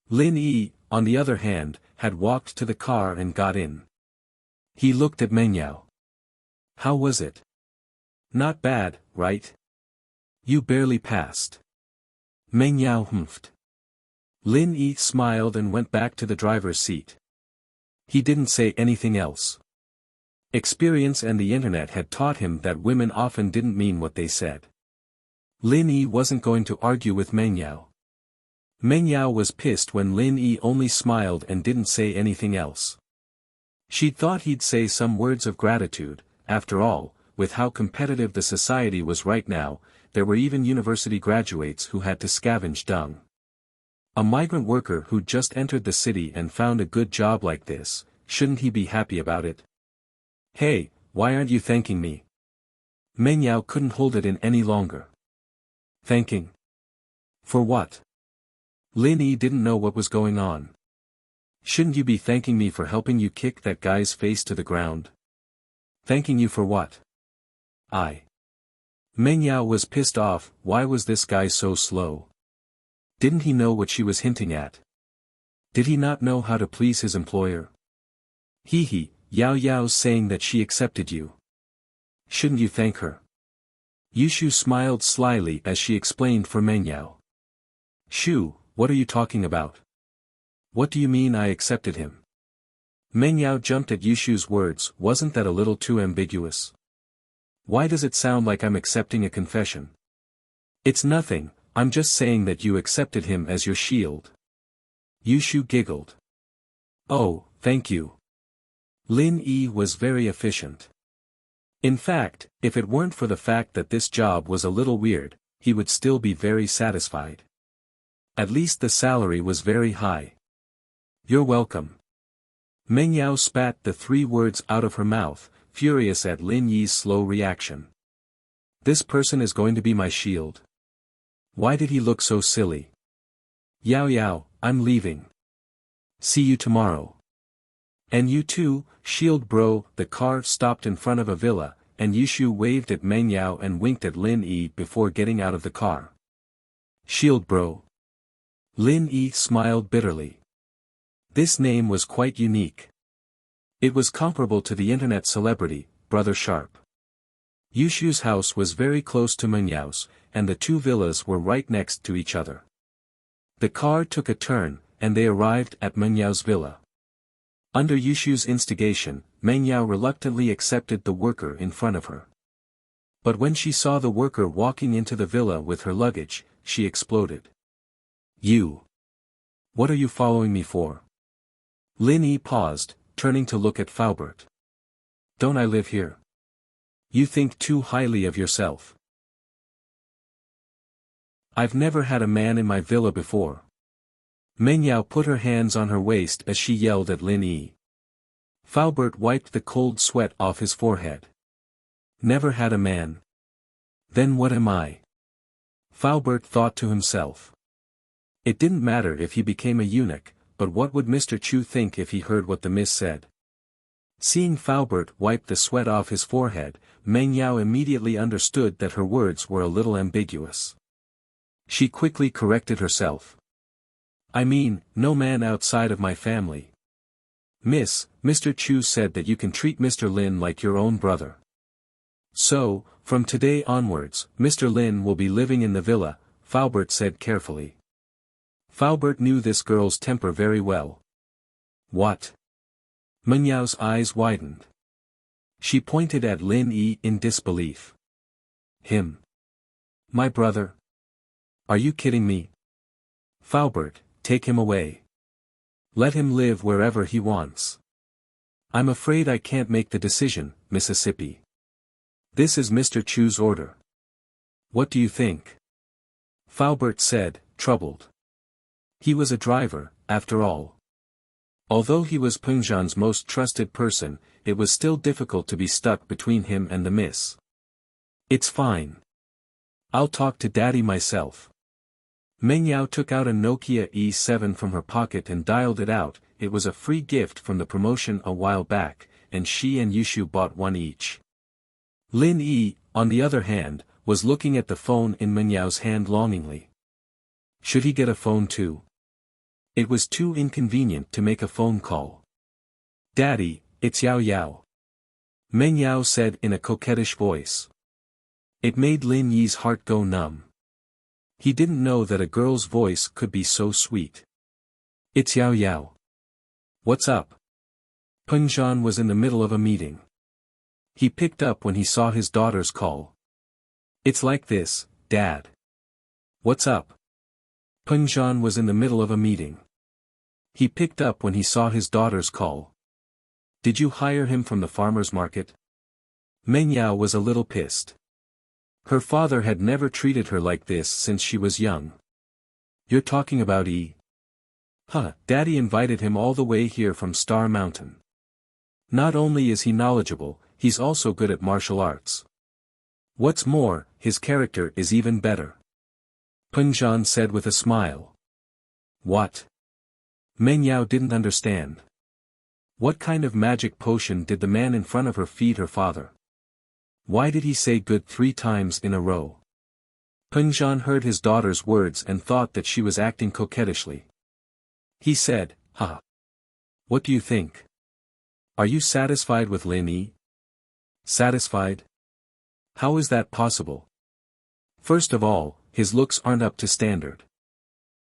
[SPEAKER 1] Lin Yi, on the other hand, had walked to the car and got in. He looked at Meng Yao. How was it? Not bad, right? You barely passed. Meng Yao humphed. Lin Yi smiled and went back to the driver's seat. He didn't say anything else. Experience and the internet had taught him that women often didn't mean what they said. Lin Yi wasn't going to argue with Meng Yao. Meng Yao was pissed when Lin Yi only smiled and didn't say anything else. She'd thought he'd say some words of gratitude. After all, with how competitive the society was right now, there were even university graduates who had to scavenge dung. A migrant worker who'd just entered the city and found a good job like this, shouldn't he be happy about it? Hey, why aren't you thanking me? Meng Yao couldn't hold it in any longer. Thanking? For what? Lin Yi didn't know what was going on. Shouldn't you be thanking me for helping you kick that guy's face to the ground? Thanking you for what? Meng Yao was pissed off. Why was this guy so slow? Didn't he know what she was hinting at? Did he not know how to please his employer? Yao Yao's saying that she accepted you. Shouldn't you thank her? Yushu smiled slyly as she explained for Meng Yao. Shu, what are you talking about? What do you mean I accepted him? Meng Yao jumped at Yushu's words. Wasn't that a little too ambiguous? Why does it sound like I'm accepting a confession? It's nothing, I'm just saying that you accepted him as your shield. Yushu giggled. Oh, thank you. Lin Yi was very efficient. In fact, if it weren't for the fact that this job was a little weird, he would still be very satisfied. At least the salary was very high. You're welcome. Meng Yao spat the 3 words out of her mouth, furious at Lin Yi's slow reaction. This person is going to be my shield. Why did he look so silly? Yao Yao, I'm leaving. See you tomorrow. And you too, shield bro. The car stopped in front of a villa, and Yushu waved at Meng Yao and winked at Lin Yi before getting out of the car. Shield bro. Lin Yi smiled bitterly. This name was quite unique. It was comparable to the internet celebrity, Brother Sharp. Yushu's house was very close to Meng Yao's, and the 2 villas were right next to each other. The car took a turn, and they arrived at Meng Yao's villa. Under Yushu's instigation, Meng Yao reluctantly accepted the worker in front of her. But when she saw the worker walking into the villa with her luggage, she exploded. You! What are you following me for? Lin Yi paused, turning to look at Faubert. Don't I live here? You think too highly of yourself. I've never had a man in my villa before. Meng Yao put her hands on her waist as she yelled at Lin Yi. Faubert wiped the cold sweat off his forehead. Never had a man. Then what am I? Faubert thought to himself. It didn't matter if he became a eunuch, but what would Mr. Chu think if he heard what the miss said? Seeing Faubert wipe the sweat off his forehead, Meng Yao immediately understood that her words were a little ambiguous. She quickly corrected herself. I mean, no man outside of my family. Miss, Mr. Chu said that you can treat Mr. Lin like your own brother. So, from today onwards, Mr. Lin will be living in the villa, Faubert said carefully. Faubert knew this girl's temper very well. What? Meng Yao's eyes widened. She pointed at Lin Yi in disbelief. Him? My brother? Are you kidding me? Faubert, take him away. Let him live wherever he wants. I'm afraid I can't make the decision, Mississippi. This is Mr. Chu's order. What do you think? Faubert said, troubled. He was a driver, after all. Although he was Pengzhan's most trusted person, it was still difficult to be stuck between him and the miss. It's fine. I'll talk to Daddy myself. Meng Yao took out a Nokia E7 from her pocket and dialed it out. It was a free gift from the promotion a while back, and she and Yushu bought one each. Lin Yi, on the other hand, was looking at the phone in Meng Yao's hand longingly. Should he get a phone too? It was too inconvenient to make a phone call. Daddy, it's Yao Yao. Meng Yao said in a coquettish voice. It made Lin Yi's heart go numb. He didn't know that a girl's voice could be so sweet. It's Yao Yao. What's up? Pengzhan was in the middle of a meeting. He picked up when he saw his daughter's call. It's like this, Dad. What's up? Peng Zhan was in the middle of a meeting. He picked up when he saw his daughter's call. Did you hire him from the farmer's market? Meng Yao was a little pissed. Her father had never treated her like this since she was young. You're talking about E? Huh, Daddy invited him all the way here from Star Mountain. Not only is he knowledgeable, he's also good at martial arts. What's more, his character is even better. Peng Zhan said with a smile. What? Meng Yao didn't understand. What kind of magic potion did the man in front of her feed her father? Why did he say good 3 times in a row? Peng Zhan heard his daughter's words and thought that she was acting coquettishly. He said, "Ha. What do you think? Are you satisfied with Lin Yi?" Satisfied? How is that possible? First of all, his looks aren't up to standard.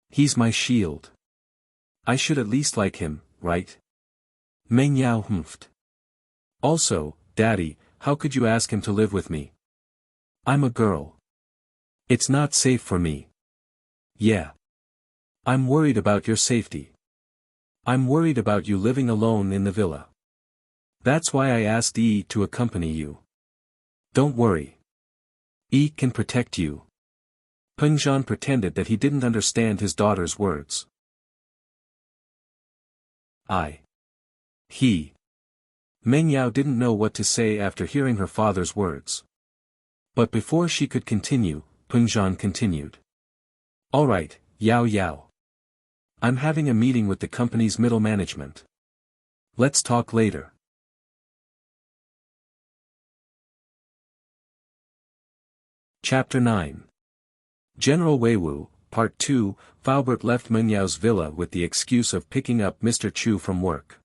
[SPEAKER 1] He's my shield. I should at least like him, right? Meng Yao humphed. Also, Daddy, how could you ask him to live with me? I'm a girl. It's not safe for me. Yeah. I'm worried about your safety. I'm worried about you living alone in the villa. That's why I asked Yi to accompany you. Don't worry. Yi can protect you. Peng Zhan pretended that he didn't understand his daughter's words. He. Meng Yao didn't know what to say after hearing her father's words. But before she could continue, Peng Zhan continued. All right, Yao Yao. I'm having a meeting with the company's middle management. Let's talk later. Chapter 9. General Weiwu, Part 2. Faubert left Meng Yao's villa with the excuse of picking up Mr. Chu from work.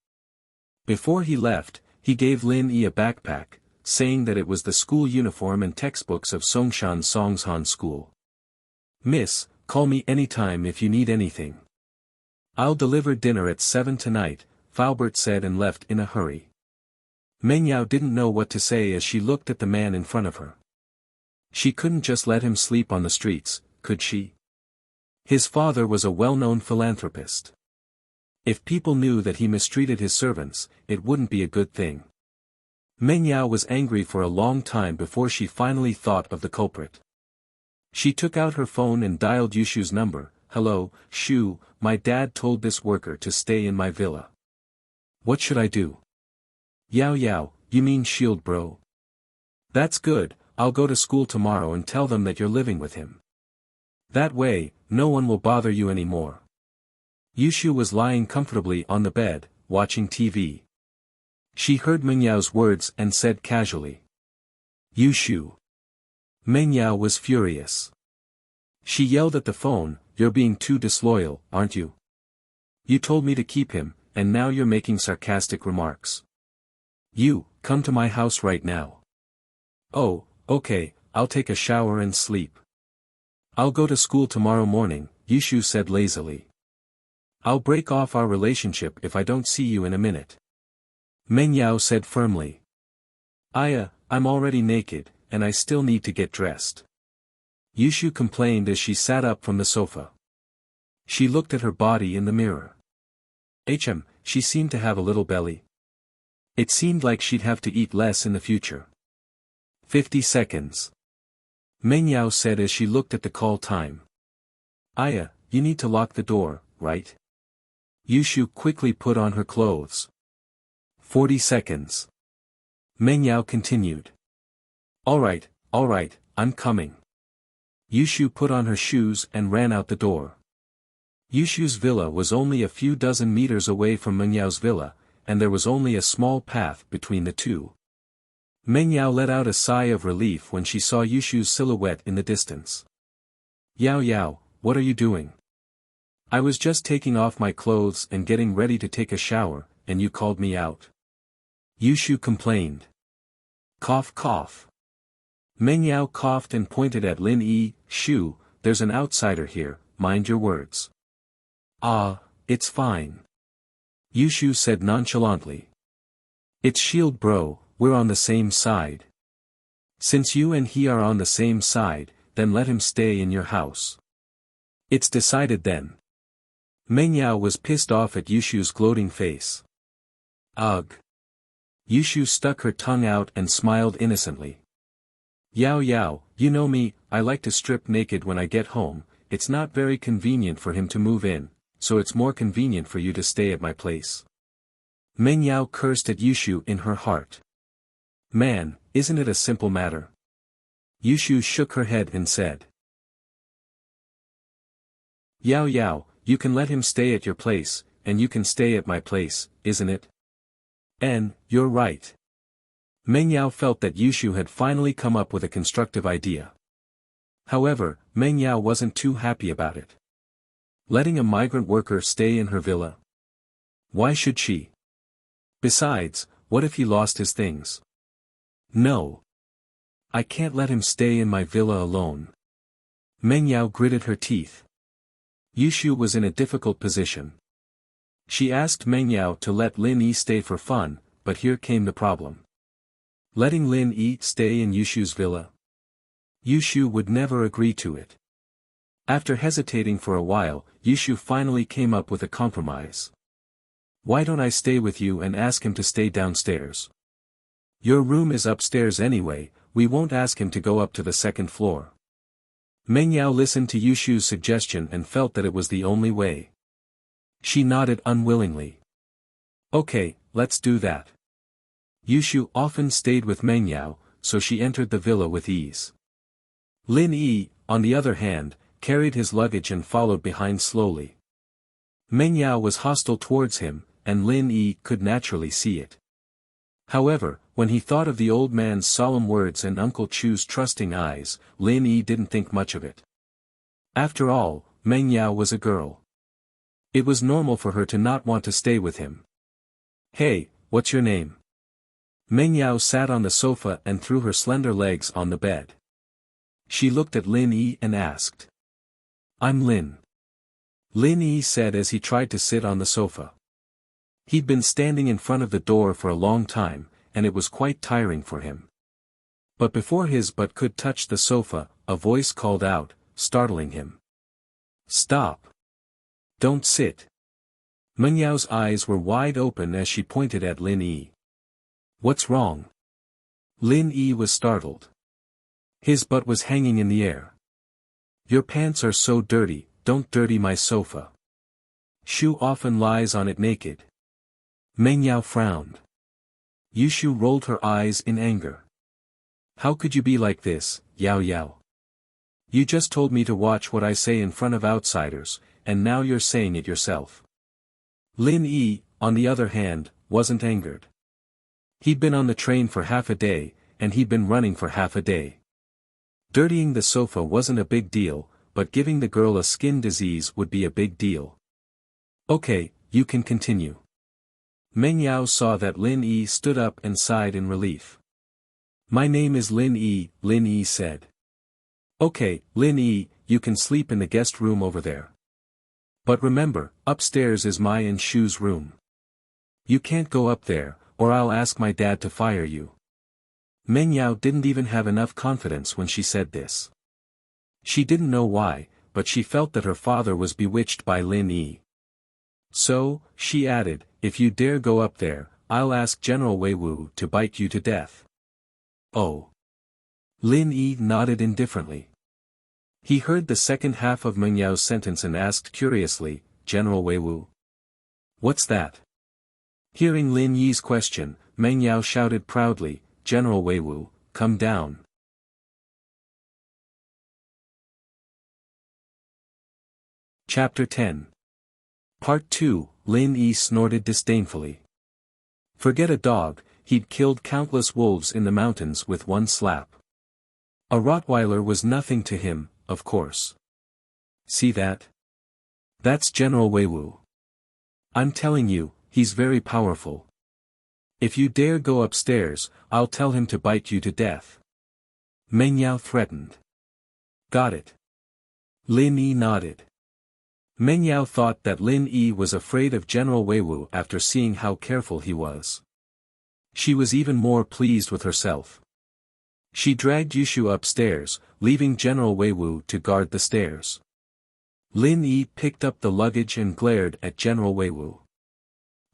[SPEAKER 1] Before he left, he gave Lin Yi a backpack, saying that it was the school uniform and textbooks of Songshan Songshan School. Miss, call me anytime if you need anything. I'll deliver dinner at 7 tonight, Faubert said and left in a hurry. Meng Yao didn't know what to say as she looked at the man in front of her. She couldn't just let him sleep on the streets, could she? His father was a well-known philanthropist. If people knew that he mistreated his servants, it wouldn't be a good thing. Meng Yao was angry for a long time before she finally thought of the culprit. She took out her phone and dialed Yushu's number. Hello, Shu, my dad told this worker to stay in my villa. What should I do? Yao Yao, you mean Shield Bro? That's good, I'll go to school tomorrow and tell them that you're living with him. That way, no one will bother you anymore. Yushu was lying comfortably on the bed, watching TV. She heard Meng Yao's words and said casually. Yushu. Meng Yao was furious. She yelled at the phone, you're being too disloyal, aren't you? You told me to keep him, and now you're making sarcastic remarks. You, come to my house right now. Oh, okay, I'll take a shower and sleep. I'll go to school tomorrow morning, Yushu said lazily. I'll break off our relationship if I don't see you in a minute. Meng Yao said firmly. I'm already naked, and I still need to get dressed. Yushu complained as she sat up from the sofa. She looked at her body in the mirror. She seemed to have a little belly. It seemed like she'd have to eat less in the future. 50 seconds. Meng Yao said as she looked at the call time. You need to lock the door, right? Yushu quickly put on her clothes. 40 seconds. Meng Yao continued. All right, I'm coming. Yushu put on her shoes and ran out the door. Yushu's villa was only a few dozen meters away from Meng Yao's villa, and there was only a small path between the two. Meng Yao let out a sigh of relief when she saw Yushu's silhouette in the distance. Yao Yao, what are you doing? I was just taking off my clothes and getting ready to take a shower, and you called me out. Yushu complained. Cough cough. Meng Yao coughed and pointed at Lin Yi. Shu, there's an outsider here, mind your words. It's fine. Yushu said nonchalantly. It's Shield Bro, we're on the same side. Since you and he are on the same side, then let him stay in your house. It's decided then. Meng Yao was pissed off at Yushu's gloating face. Ugh. Yushu stuck her tongue out and smiled innocently. Yao Yao, you know me, I like to strip naked when I get home. It's not very convenient for him to move in, so it's more convenient for you to stay at my place. Meng Yao cursed at Yushu in her heart. Man, isn't it a simple matter? Yushu shook her head and said. Yao Yao, you can let him stay at your place, and you can stay at my place, isn't it? You're right. Meng Yao felt that Yushu had finally come up with a constructive idea. However, Meng Yao wasn't too happy about it. Letting a migrant worker stay in her villa? Why should she? Besides, what if he lost his things? No. I can't let him stay in my villa alone. Meng Yao gritted her teeth. Yushu was in a difficult position. She asked Meng Yao to let Lin Yi stay for fun, but here came the problem. Letting Lin Yi stay in Yushu's villa? Yushu would never agree to it. After hesitating for a while, Yushu finally came up with a compromise. Why don't I stay with you and ask him to stay downstairs? Your room is upstairs anyway, we won't ask him to go up to the second floor. Meng Yao listened to Yushu's suggestion and felt that it was the only way. She nodded unwillingly. Okay, let's do that. Yushu often stayed with Meng Yao, so she entered the villa with ease. Lin Yi, on the other hand, carried his luggage and followed behind slowly. Meng Yao was hostile towards him, and Lin Yi could naturally see it. However, when he thought of the old man's solemn words and Uncle Chu's trusting eyes, Lin Yi didn't think much of it. After all, Meng Yao was a girl. It was normal for her to not want to stay with him. Hey, what's your name? Meng Yao sat on the sofa and threw her slender legs on the bed. She looked at Lin Yi and asked. I'm Lin. Lin Yi said as he tried to sit on the sofa. He'd been standing in front of the door for a long time, and it was quite tiring for him. But before his butt could touch the sofa, a voice called out, startling him. Stop. Don't sit. Meng Yao's eyes were wide open as she pointed at Lin Yi. What's wrong? Lin Yi was startled. His butt was hanging in the air. Your pants are so dirty, don't dirty my sofa. Shu often lies on it naked. Meng Yao frowned. Yushu rolled her eyes in anger. How could you be like this, Yao Yao? You just told me to watch what I say in front of outsiders, and now you're saying it yourself. Lin Yi, on the other hand, wasn't angered. He'd been on the train for half a day, and he'd been running for half a day. Dirtying the sofa wasn't a big deal, but giving the girl a skin disease would be a big deal. Okay, you can continue. Meng Yao saw that Lin Yi stood up and sighed in relief. My name is Lin Yi said. Okay, Lin Yi, you can sleep in the guest room over there. But remember, upstairs is my and Shu's room. You can't go up there, or I'll ask my dad to fire you. Meng Yao didn't even have enough confidence when she said this. She didn't know why, but she felt that her father was bewitched by Lin Yi. So, she added, if you dare go up there, I'll ask General Wei Wu to bite you to death. Oh. Lin Yi nodded indifferently. He heard the second half of Meng Yao's sentence and asked curiously, General Wei Wu? What's that? Hearing Lin Yi's question, Meng Yao shouted proudly, General Wei Wu, come down. Chapter 10. Part 2, Lin Yi snorted disdainfully. Forget a dog, he'd killed countless wolves in the mountains with one slap. A Rottweiler was nothing to him, of course. See that? That's General Wei Wu. I'm telling you, he's very powerful. If you dare go upstairs, I'll tell him to bite you to death. Meng Yao threatened. Got it. Lin Yi nodded. Meng Yao thought that Lin Yi was afraid of General Wei Wu after seeing how careful he was. She was even more pleased with herself. She dragged Yushu upstairs, leaving General Weiwu to guard the stairs. Lin Yi picked up the luggage and glared at General Weiwu.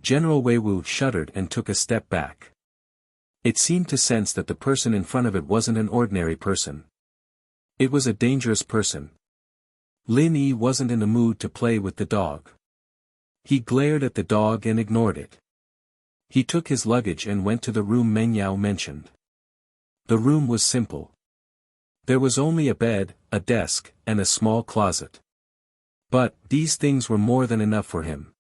[SPEAKER 1] General Weiwu shuddered and took a step back. It seemed to sense that the person in front of it wasn't an ordinary person. It was a dangerous person. Lin Yi wasn't in the mood to play with the dog. He glared at the dog and ignored it. He took his luggage and went to the room Meng Yao mentioned. The room was simple. There was only a bed, a desk, and a small closet. But, these things were more than enough for him.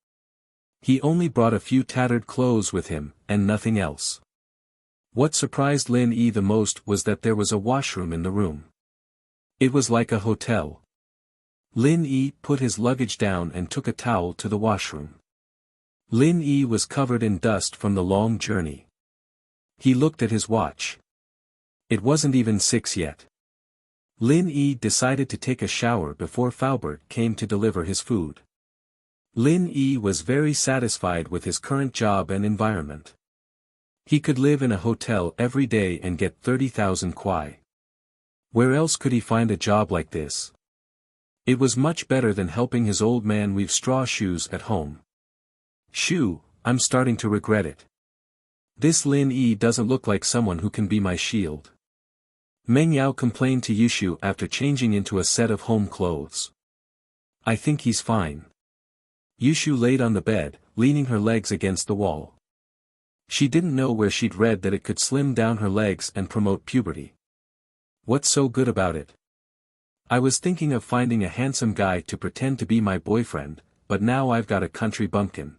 [SPEAKER 1] He only brought a few tattered clothes with him, and nothing else. What surprised Lin Yi the most was that there was a washroom in the room. It was like a hotel. Lin Yi put his luggage down and took a towel to the washroom. Lin Yi was covered in dust from the long journey. He looked at his watch. It wasn't even 6 yet. Lin Yi decided to take a shower before Faubert came to deliver his food. Lin Yi was very satisfied with his current job and environment. He could live in a hotel every day and get 30,000 kwai. Where else could he find a job like this? It was much better than helping his old man weave straw shoes at home. Shoo, I'm starting to regret it. This Lin Yi doesn't look like someone who can be my shield. Meng Yao complained to Yushu after changing into a set of home clothes. I think he's fine. Yushu laid on the bed, leaning her legs against the wall. She didn't know where she'd read that it could slim down her legs and promote puberty. What's so good about it? I was thinking of finding a handsome guy to pretend to be my boyfriend, but now I've got a country bumpkin.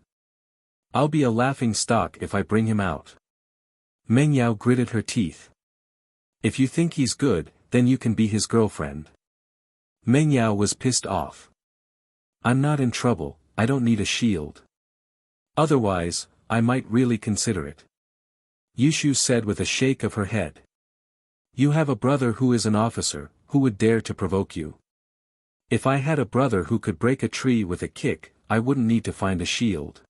[SPEAKER 1] I'll be a laughing stock if I bring him out. Meng Yao gritted her teeth. If you think he's good, then you can be his girlfriend. Meng Yao was pissed off. I'm not in trouble, I don't need a shield. Otherwise, I might really consider it. Yushu said with a shake of her head. You have a brother who is an officer, who would dare to provoke you. If I had a brother who could break a tree with a kick, I wouldn't need to find a shield.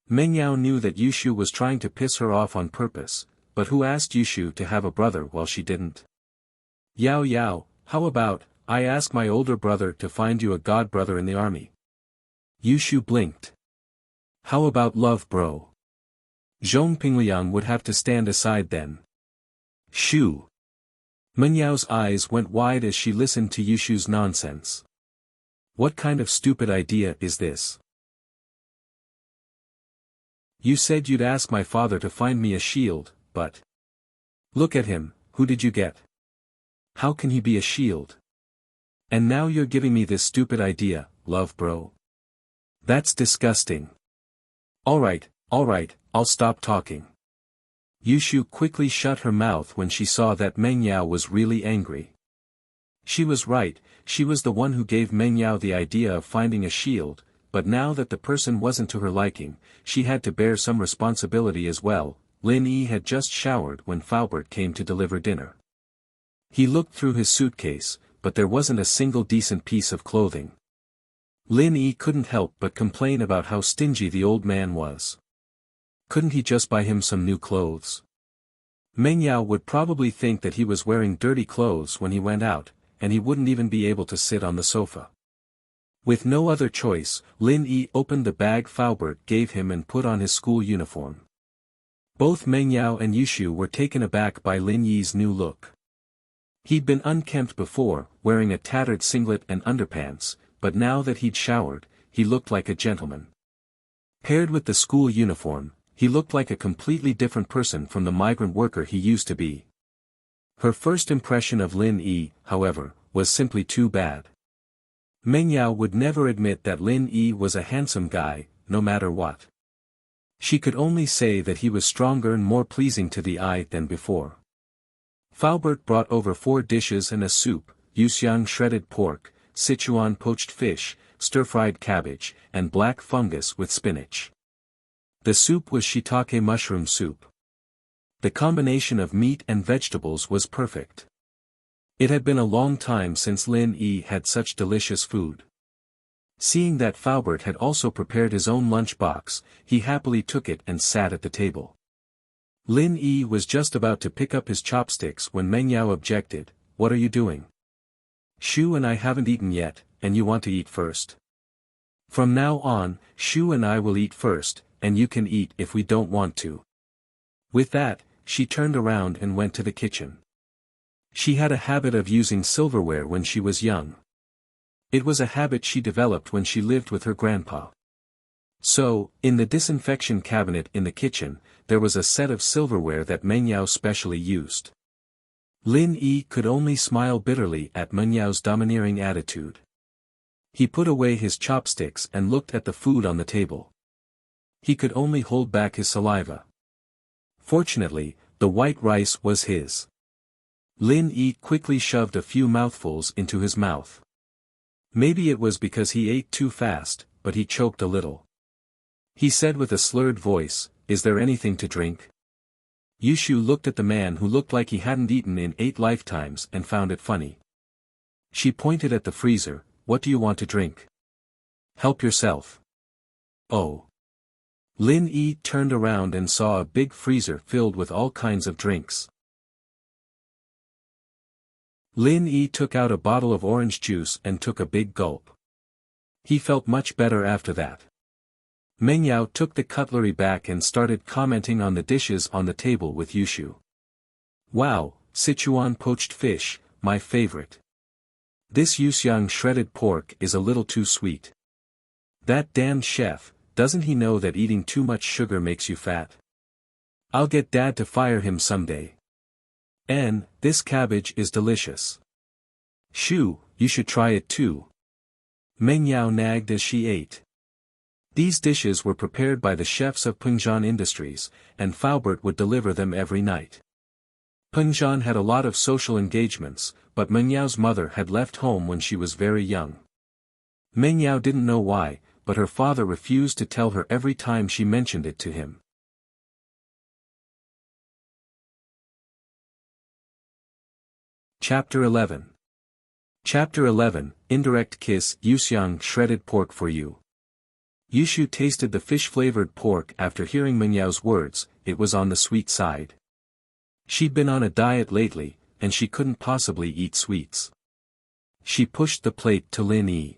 [SPEAKER 1] Meng Yao knew that Yushu was trying to piss her off on purpose, but who asked Yushu to have a brother while she didn't? Yao Yao, how about, I ask my older brother to find you a god brother in the army? Yushu blinked. How about love bro? Zhong Pingliang would have to stand aside then. Shoo. Meng Yao's eyes went wide as she listened to Yushu's nonsense. What kind of stupid idea is this? You said you'd ask my father to find me a shield, but... Look at him, who did you get? How can he be a shield? And now you're giving me this stupid idea, love bro. That's disgusting. Alright, I'll stop talking. Yushu quickly shut her mouth when she saw that Meng Yao was really angry. She was right, she was the one who gave Meng Yao the idea of finding a shield, but now that the person wasn't to her liking, she had to bear some responsibility as well. Lin Yi had just showered when Faubert came to deliver dinner. He looked through his suitcase, but there wasn't a single decent piece of clothing. Lin Yi couldn't help but complain about how stingy the old man was. Couldn't he just buy him some new clothes? Meng Yao would probably think that he was wearing dirty clothes when he went out, and he wouldn't even be able to sit on the sofa. With no other choice, Lin Yi opened the bag Faubert gave him and put on his school uniform. Both Meng Yao and Yushu were taken aback by Lin Yi's new look. He'd been unkempt before, wearing a tattered singlet and underpants, but now that he'd showered, he looked like a gentleman. Paired with the school uniform, he looked like a completely different person from the migrant worker he used to be. Her first impression of Lin Yi, however, was simply too bad. Meng Yao would never admit that Lin Yi was a handsome guy, no matter what. She could only say that he was stronger and more pleasing to the eye than before. Faubert brought over 4 dishes and a soup, Yuxiang shredded pork, Sichuan poached fish, stir-fried cabbage, and black fungus with spinach. The soup was shiitake mushroom soup. The combination of meat and vegetables was perfect. It had been a long time since Lin Yi had such delicious food. Seeing that Faubert had also prepared his own lunch box, he happily took it and sat at the table. Lin Yi was just about to pick up his chopsticks when Meng Yao objected, "What are you doing? Shu and I haven't eaten yet, and you want to eat first. From now on, Shu and I will eat first, and you can eat if we don't want to." With that, she turned around and went to the kitchen. She had a habit of using silverware when she was young. It was a habit she developed when she lived with her grandpa. So, in the disinfection cabinet in the kitchen, there was a set of silverware that Meng Yao specially used. Lin Yi could only smile bitterly at Meng Yao's domineering attitude. He put away his chopsticks and looked at the food on the table. He could only hold back his saliva. Fortunately, the white rice was his. Lin Yi quickly shoved a few mouthfuls into his mouth. Maybe it was because he ate too fast, but he choked a little. He said with a slurred voice, "Is there anything to drink?" Yushu looked at the man who looked like he hadn't eaten in 8 lifetimes and found it funny. She pointed at the freezer, "What do you want to drink? Help yourself." Oh. Lin Yi turned around and saw a big freezer filled with all kinds of drinks. Lin Yi took out a bottle of orange juice and took a big gulp. He felt much better after that. Meng Yao took the cutlery back and started commenting on the dishes on the table with Yushu. "Wow, Sichuan poached fish, my favorite. This Yuxiang shredded pork is a little too sweet. That damned chef, doesn't he know that eating too much sugar makes you fat? I'll get Dad to fire him someday. And, this cabbage is delicious. Shu, you should try it too." Meng Yao nagged as she ate. These dishes were prepared by the chefs of Pengzhan Industries, and Faubert would deliver them every night. Pengzhan had a lot of social engagements, but Meng Yao's mother had left home when she was very young. Meng Yao didn't know why, but her father refused to tell her every time she mentioned it to him. Chapter 11. Chapter 11, Indirect Kiss. Yuxiang shredded pork for you. Yushu tasted the fish-flavored pork after hearing Meng Yao's words. It was on the sweet side. She'd been on a diet lately, and she couldn't possibly eat sweets. She pushed the plate to Lin Yi.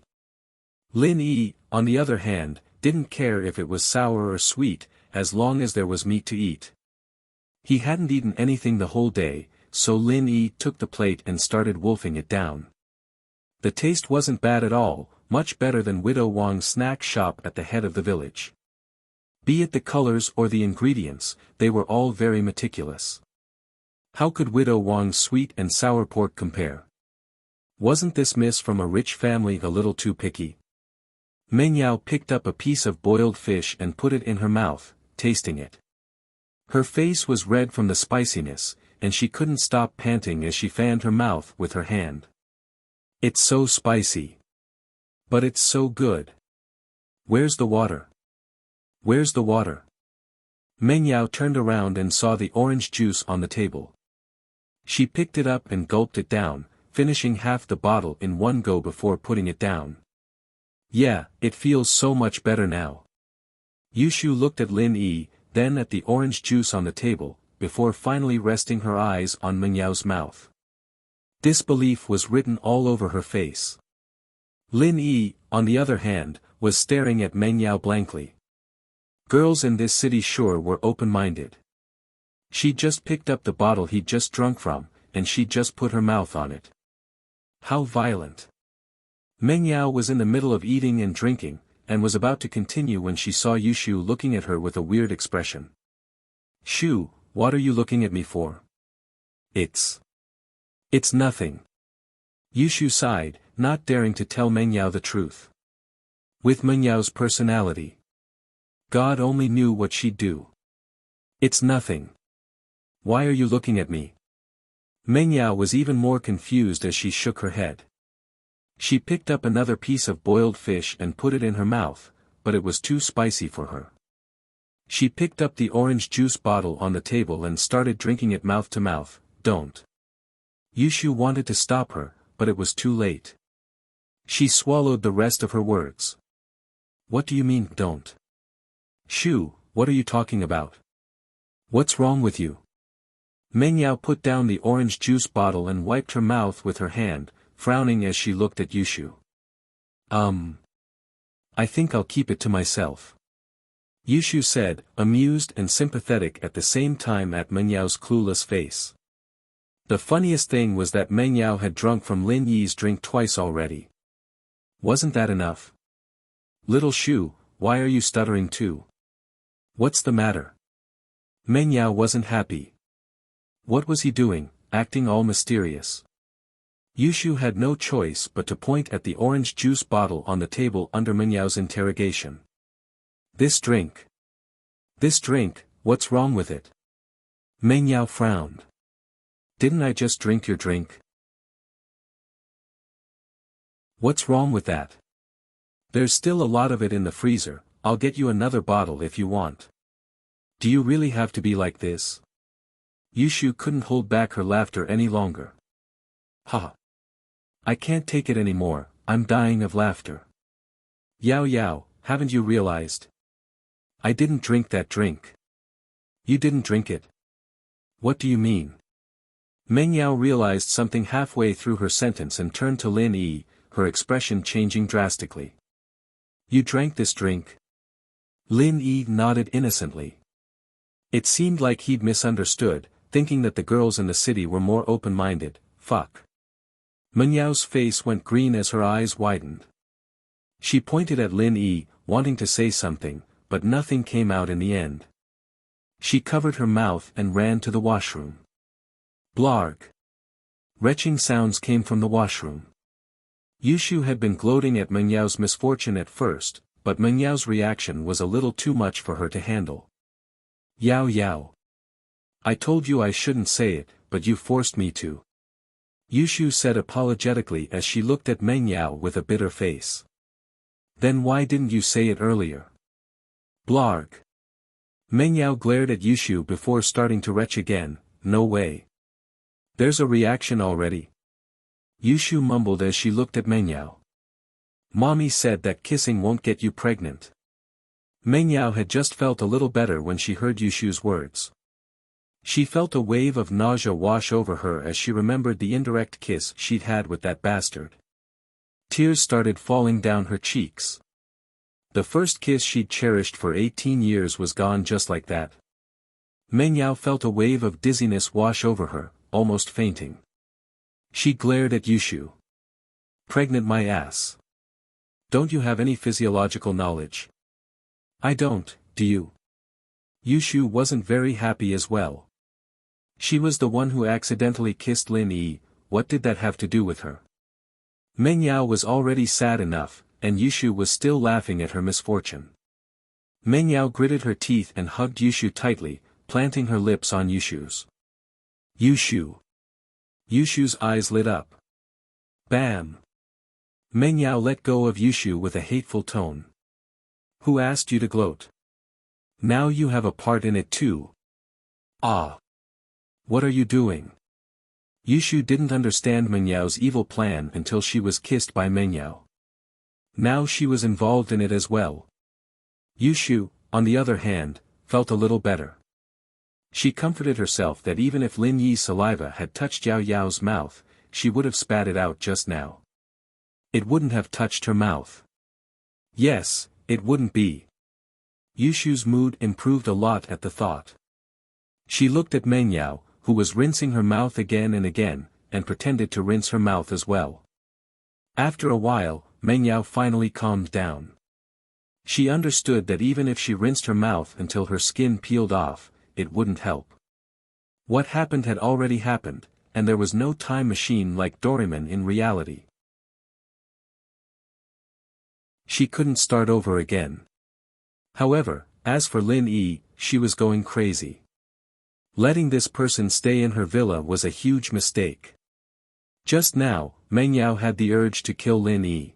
[SPEAKER 1] Lin Yi, on the other hand, didn't care if it was sour or sweet, as long as there was meat to eat. He hadn't eaten anything the whole day, so Lin Yi took the plate and started wolfing it down. The taste wasn't bad at all, much better than Widow Wang's snack shop at the head of the village. Be it the colors or the ingredients, they were all very meticulous. How could Widow Wang's sweet and sour pork compare? Wasn't this miss from a rich family a little too picky? Meng Yao picked up a piece of boiled fish and put it in her mouth, tasting it. Her face was red from the spiciness, and she couldn't stop panting as she fanned her mouth with her hand. "It's so spicy. But it's so good. Where's the water? Where's the water?" Meng Yao turned around and saw the orange juice on the table. She picked it up and gulped it down, finishing half the bottle in one go before putting it down. "Yeah, it feels so much better now." Yushu looked at Lin Yi, then at the orange juice on the table, before finally resting her eyes on Meng Yao's mouth. Disbelief was written all over her face. Lin Yi, on the other hand, was staring at Meng Yao blankly. Girls in this city sure were open-minded. She'd just picked up the bottle he'd just drunk from, and she'd just put her mouth on it. How violent. Meng Yao was in the middle of eating and drinking, and was about to continue when she saw Yushu looking at her with a weird expression. "Shu, what are you looking at me for?" It's nothing." Yushu sighed, not daring to tell Meng Yao the truth. With Meng Yao's personality, God only knew what she'd do. "It's nothing. Why are you looking at me?" Meng Yao was even more confused as she shook her head. She picked up another piece of boiled fish and put it in her mouth, but it was too spicy for her. She picked up the orange juice bottle on the table and started drinking it mouth to mouth. "Don't." Yushu wanted to stop her, but it was too late. She swallowed the rest of her words. "What do you mean, don't? Shu, what are you talking about?" What's wrong with you? Meng Yao put down the orange juice bottle and wiped her mouth with her hand, frowning as she looked at Yushu. I think I'll keep it to myself. Yushu said, amused and sympathetic at the same time at Meng Yao's clueless face. The funniest thing was that Meng Yao had drunk from Lin Yi's drink twice already. Wasn't that enough? Little Shu, why are you stuttering too? What's the matter? Meng Yao wasn't happy. What was he doing, acting all mysterious? Yushu had no choice but to point at the orange juice bottle on the table under Meng Yao's interrogation. This drink, what's wrong with it? Meng Yao frowned. Didn't I just drink your drink? What's wrong with that? There's still a lot of it in the freezer, I'll get you another bottle if you want. Do you really have to be like this? Yushu couldn't hold back her laughter any longer. Ha! I can't take it anymore, I'm dying of laughter. Yao Yao, haven't you realized? I didn't drink that drink. You didn't drink it? What do you mean? Meng Yao realized something halfway through her sentence and turned to Lin Yi, her expression changing drastically. You drank this drink? Lin Yi nodded innocently. It seemed like he'd misunderstood, thinking that the girls in the city were more open-minded. Fuck. Meng Yao's face went green as her eyes widened. She pointed at Lin Yi, wanting to say something, but nothing came out in the end. She covered her mouth and ran to the washroom. Blarg. Retching sounds came from the washroom. Yushu had been gloating at Meng Yao's misfortune at first, but Meng Yao's reaction was a little too much for her to handle. Yao Yao. I told you I shouldn't say it, but you forced me to. Yushu said apologetically as she looked at Meng Yao with a bitter face. Then why didn't you say it earlier? Blarg. Meng Yao glared at Yushu before starting to retch again. No way. There's a reaction already. Yushu mumbled as she looked at Meng Yao. Mommy said that kissing won't get you pregnant. Meng Yao had just felt a little better when she heard Yushu's words. She felt a wave of nausea wash over her as she remembered the indirect kiss she'd had with that bastard. Tears started falling down her cheeks. The first kiss she'd cherished for 18 years was gone just like that. Meng Yao felt a wave of dizziness wash over her, almost fainting. She glared at Yushu. Pregnant my ass. Don't you have any physiological knowledge? I don't, do you? Yushu wasn't very happy as well. She was the one who accidentally kissed Lin Yi, what did that have to do with her? Meng Yao was already sad enough, and Yushu was still laughing at her misfortune. Meng Yao gritted her teeth and hugged Yushu tightly, planting her lips on Yushu's. Yushu. Yushu's eyes lit up. Bam. Meng Yao let go of Yushu with a hateful tone. Who asked you to gloat? Now you have a part in it too. Ah. What are you doing? Yushu didn't understand Meng Yao's evil plan until she was kissed by Meng Yao. Now she was involved in it as well. Yushu, on the other hand, felt a little better. She comforted herself that even if Lin Yi's saliva had touched Yao Yao's mouth, she would have spat it out just now. It wouldn't have touched her mouth. Yes, it wouldn't be. Yushu's mood improved a lot at the thought. She looked at Meng Yao, who was rinsing her mouth again and again, and pretended to rinse her mouth as well. After a while, Meng Yao finally calmed down. She understood that even if she rinsed her mouth until her skin peeled off, it wouldn't help. What happened had already happened, and there was no time machine like Doraemon in reality. She couldn't start over again. However, as for Lin Yi, she was going crazy. Letting this person stay in her villa was a huge mistake. Just now, Meng Yao had the urge to kill Lin Yi.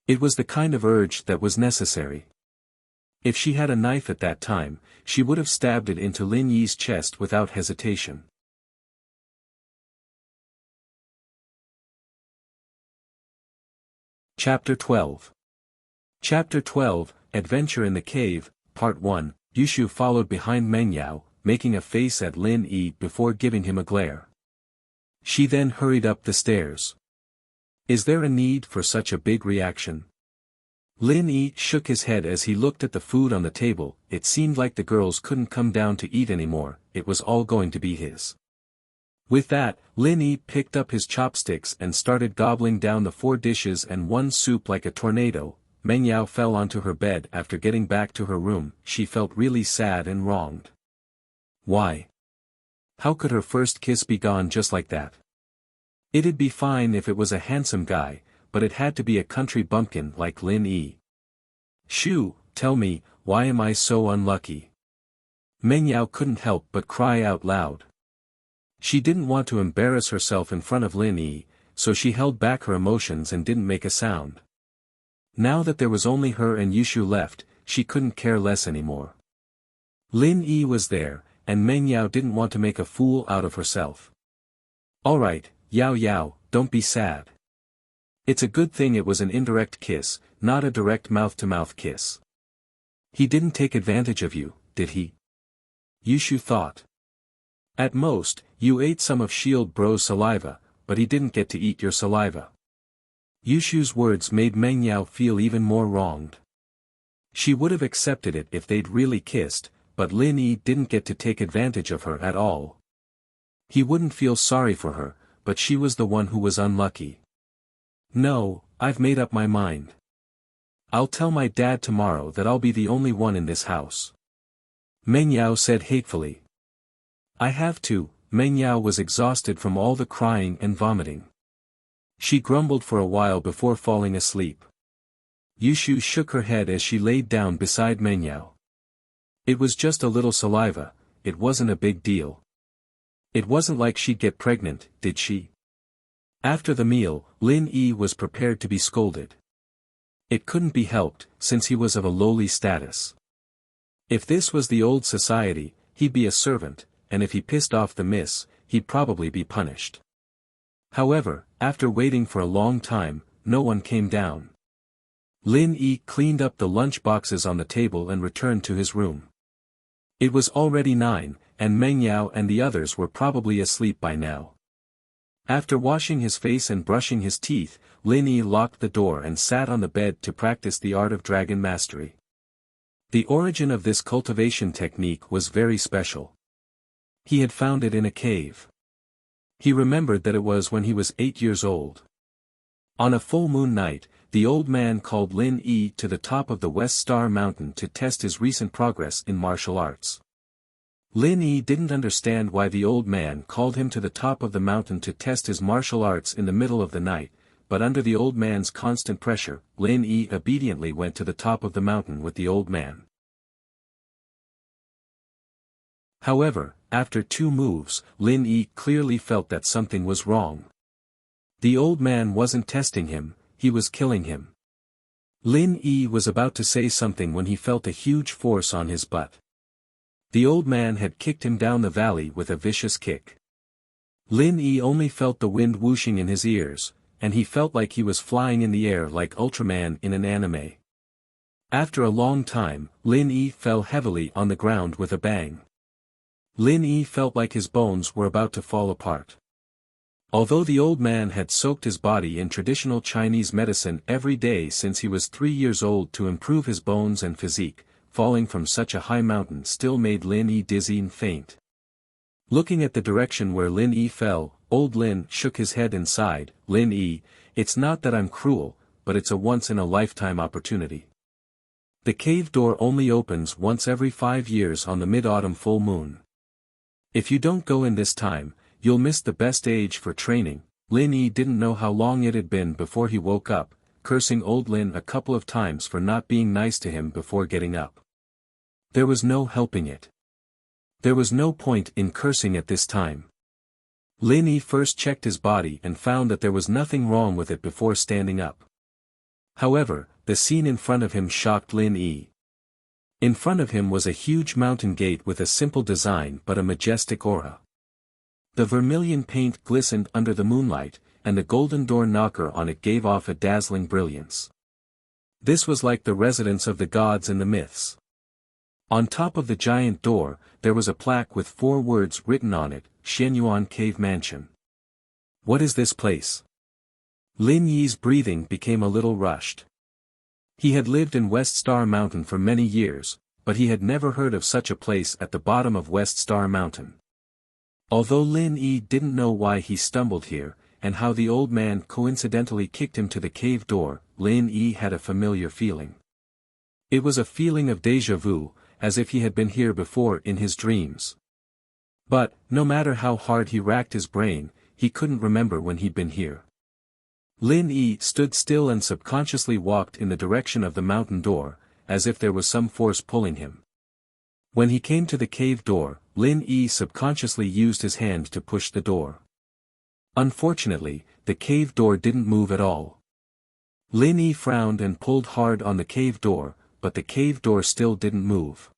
[SPEAKER 1] It was the kind of urge that was necessary. If she had a knife at that time, she would have stabbed it into Lin Yi's chest without hesitation. Chapter 12. Chapter 12, Adventure in the Cave, Part 1. Yushu followed behind Meng Yao, making a face at Lin Yi before giving him a glare. She then hurried up the stairs. Is there a need for such a big reaction? Lin Yi shook his head as he looked at the food on the table. It seemed like the girls couldn't come down to eat anymore, it was all going to be his. With that, Lin Yi picked up his chopsticks and started gobbling down the 4 dishes and 1 soup like a tornado. Meng Yao fell onto her bed after getting back to her room. She felt really sad and wronged. Why? How could her first kiss be gone just like that? It'd be fine if it was a handsome guy, but it had to be a country bumpkin like Lin Yi. Shoo, tell me, why am I so unlucky? Meng Yao couldn't help but cry out loud. She didn't want to embarrass herself in front of Lin Yi, so she held back her emotions and didn't make a sound. Now that there was only her and Yushu left, she couldn't care less anymore. Lin Yi was there, and Meng Yao didn't want to make a fool out of herself. Alright, Yao Yao, don't be sad. It's a good thing it was an indirect kiss, not a direct mouth-to-mouth kiss. He didn't take advantage of you, did he? Yushu thought. At most, you ate some of Shield Bro's saliva, but he didn't get to eat your saliva. Yushu's words made Meng Yao feel even more wronged. She would have accepted it if they'd really kissed, but Lin Yi didn't get to take advantage of her at all. He wouldn't feel sorry for her, but she was the one who was unlucky. No, I've made up my mind. I'll tell my dad tomorrow that I'll be the only one in this house. Meng Yao said hatefully. I have to. Meng Yao was exhausted from all the crying and vomiting. She grumbled for a while before falling asleep. Yushu shook her head as she laid down beside Meng Yao. It was just a little saliva, it wasn't a big deal. It wasn't like she'd get pregnant, did she? After the meal, Lin Yi was prepared to be scolded. It couldn't be helped, since he was of a lowly status. If this was the old society, he'd be a servant, and if he pissed off the miss, he'd probably be punished. However, after waiting for a long time, no one came down. Lin Yi cleaned up the lunch boxes on the table and returned to his room. It was already 9, and Meng Yao and the others were probably asleep by now. After washing his face and brushing his teeth, Lin Yi locked the door and sat on the bed to practice the art of dragon mastery. The origin of this cultivation technique was very special. He had found it in a cave. He remembered that it was when he was 8 years old. On a full moon night, the old man called Lin Yi to the top of the West Star Mountain to test his recent progress in martial arts. Lin Yi didn't understand why the old man called him to the top of the mountain to test his martial arts in the middle of the night, but under the old man's constant pressure, Lin Yi obediently went to the top of the mountain with the old man. However, after 2 moves, Lin Yi clearly felt that something was wrong. The old man wasn't testing him, he was killing him. Lin Yi was about to say something when he felt a huge force on his butt. The old man had kicked him down the valley with a vicious kick. Lin Yi only felt the wind whooshing in his ears, and he felt like he was flying in the air like Ultraman in an anime. After a long time, Lin Yi fell heavily on the ground with a bang. Lin Yi felt like his bones were about to fall apart. Although the old man had soaked his body in traditional Chinese medicine every day since he was 3 years old to improve his bones and physique, falling from such a high mountain still made Lin Yi dizzy and faint. Looking at the direction where Lin Yi fell, old Lin shook his head and sighed. Lin Yi, it's not that I'm cruel, but it's a once-in-a-lifetime opportunity. The cave door only opens once every 5 years on the mid-autumn full moon. If you don't go in this time, you'll miss the best age for training. Lin Yi didn't know how long it had been before he woke up, cursing old Lin a couple of times for not being nice to him before getting up. There was no helping it. There was no point in cursing at this time. Lin Yi first checked his body and found that there was nothing wrong with it before standing up. However, the scene in front of him shocked Lin Yi. In front of him was a huge mountain gate with a simple design but a majestic aura. The vermilion paint glistened under the moonlight, and the golden door knocker on it gave off a dazzling brilliance. This was like the residence of the gods in the myths. On top of the giant door, there was a plaque with 4 words written on it, Xianyuan Cave Mansion. What is this place? Lin Yi's breathing became a little rushed. He had lived in West Star Mountain for many years, but he had never heard of such a place at the bottom of West Star Mountain. Although Lin Yi didn't know why he stumbled here, and how the old man coincidentally kicked him to the cave door, Lin Yi had a familiar feeling. It was a feeling of déjà vu, as if he had been here before in his dreams. But, no matter how hard he racked his brain, he couldn't remember when he'd been here. Lin Yi stood still and subconsciously walked in the direction of the mountain door, as if there was some force pulling him. When he came to the cave door, Lin Yi subconsciously used his hand to push the door. Unfortunately, the cave door didn't move at all. Lin Yi frowned and pulled hard on the cave door, but the cave door still didn't move.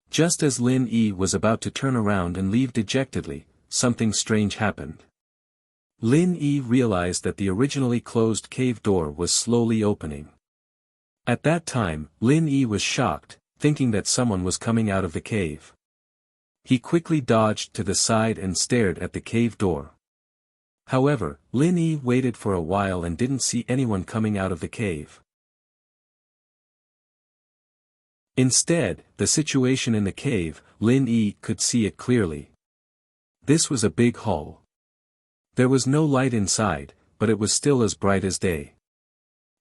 [SPEAKER 1] Just as Lin Yi was about to turn around and leave dejectedly, something strange happened. Lin Yi realized that the originally closed cave door was slowly opening. At that time, Lin Yi was shocked, thinking that someone was coming out of the cave. He quickly dodged to the side and stared at the cave door. However, Lin Yi waited for a while and didn't see anyone coming out of the cave. Instead, the situation in the cave, Lin Yi could see it clearly. This was a big hall. There was no light inside, but it was still as bright as day.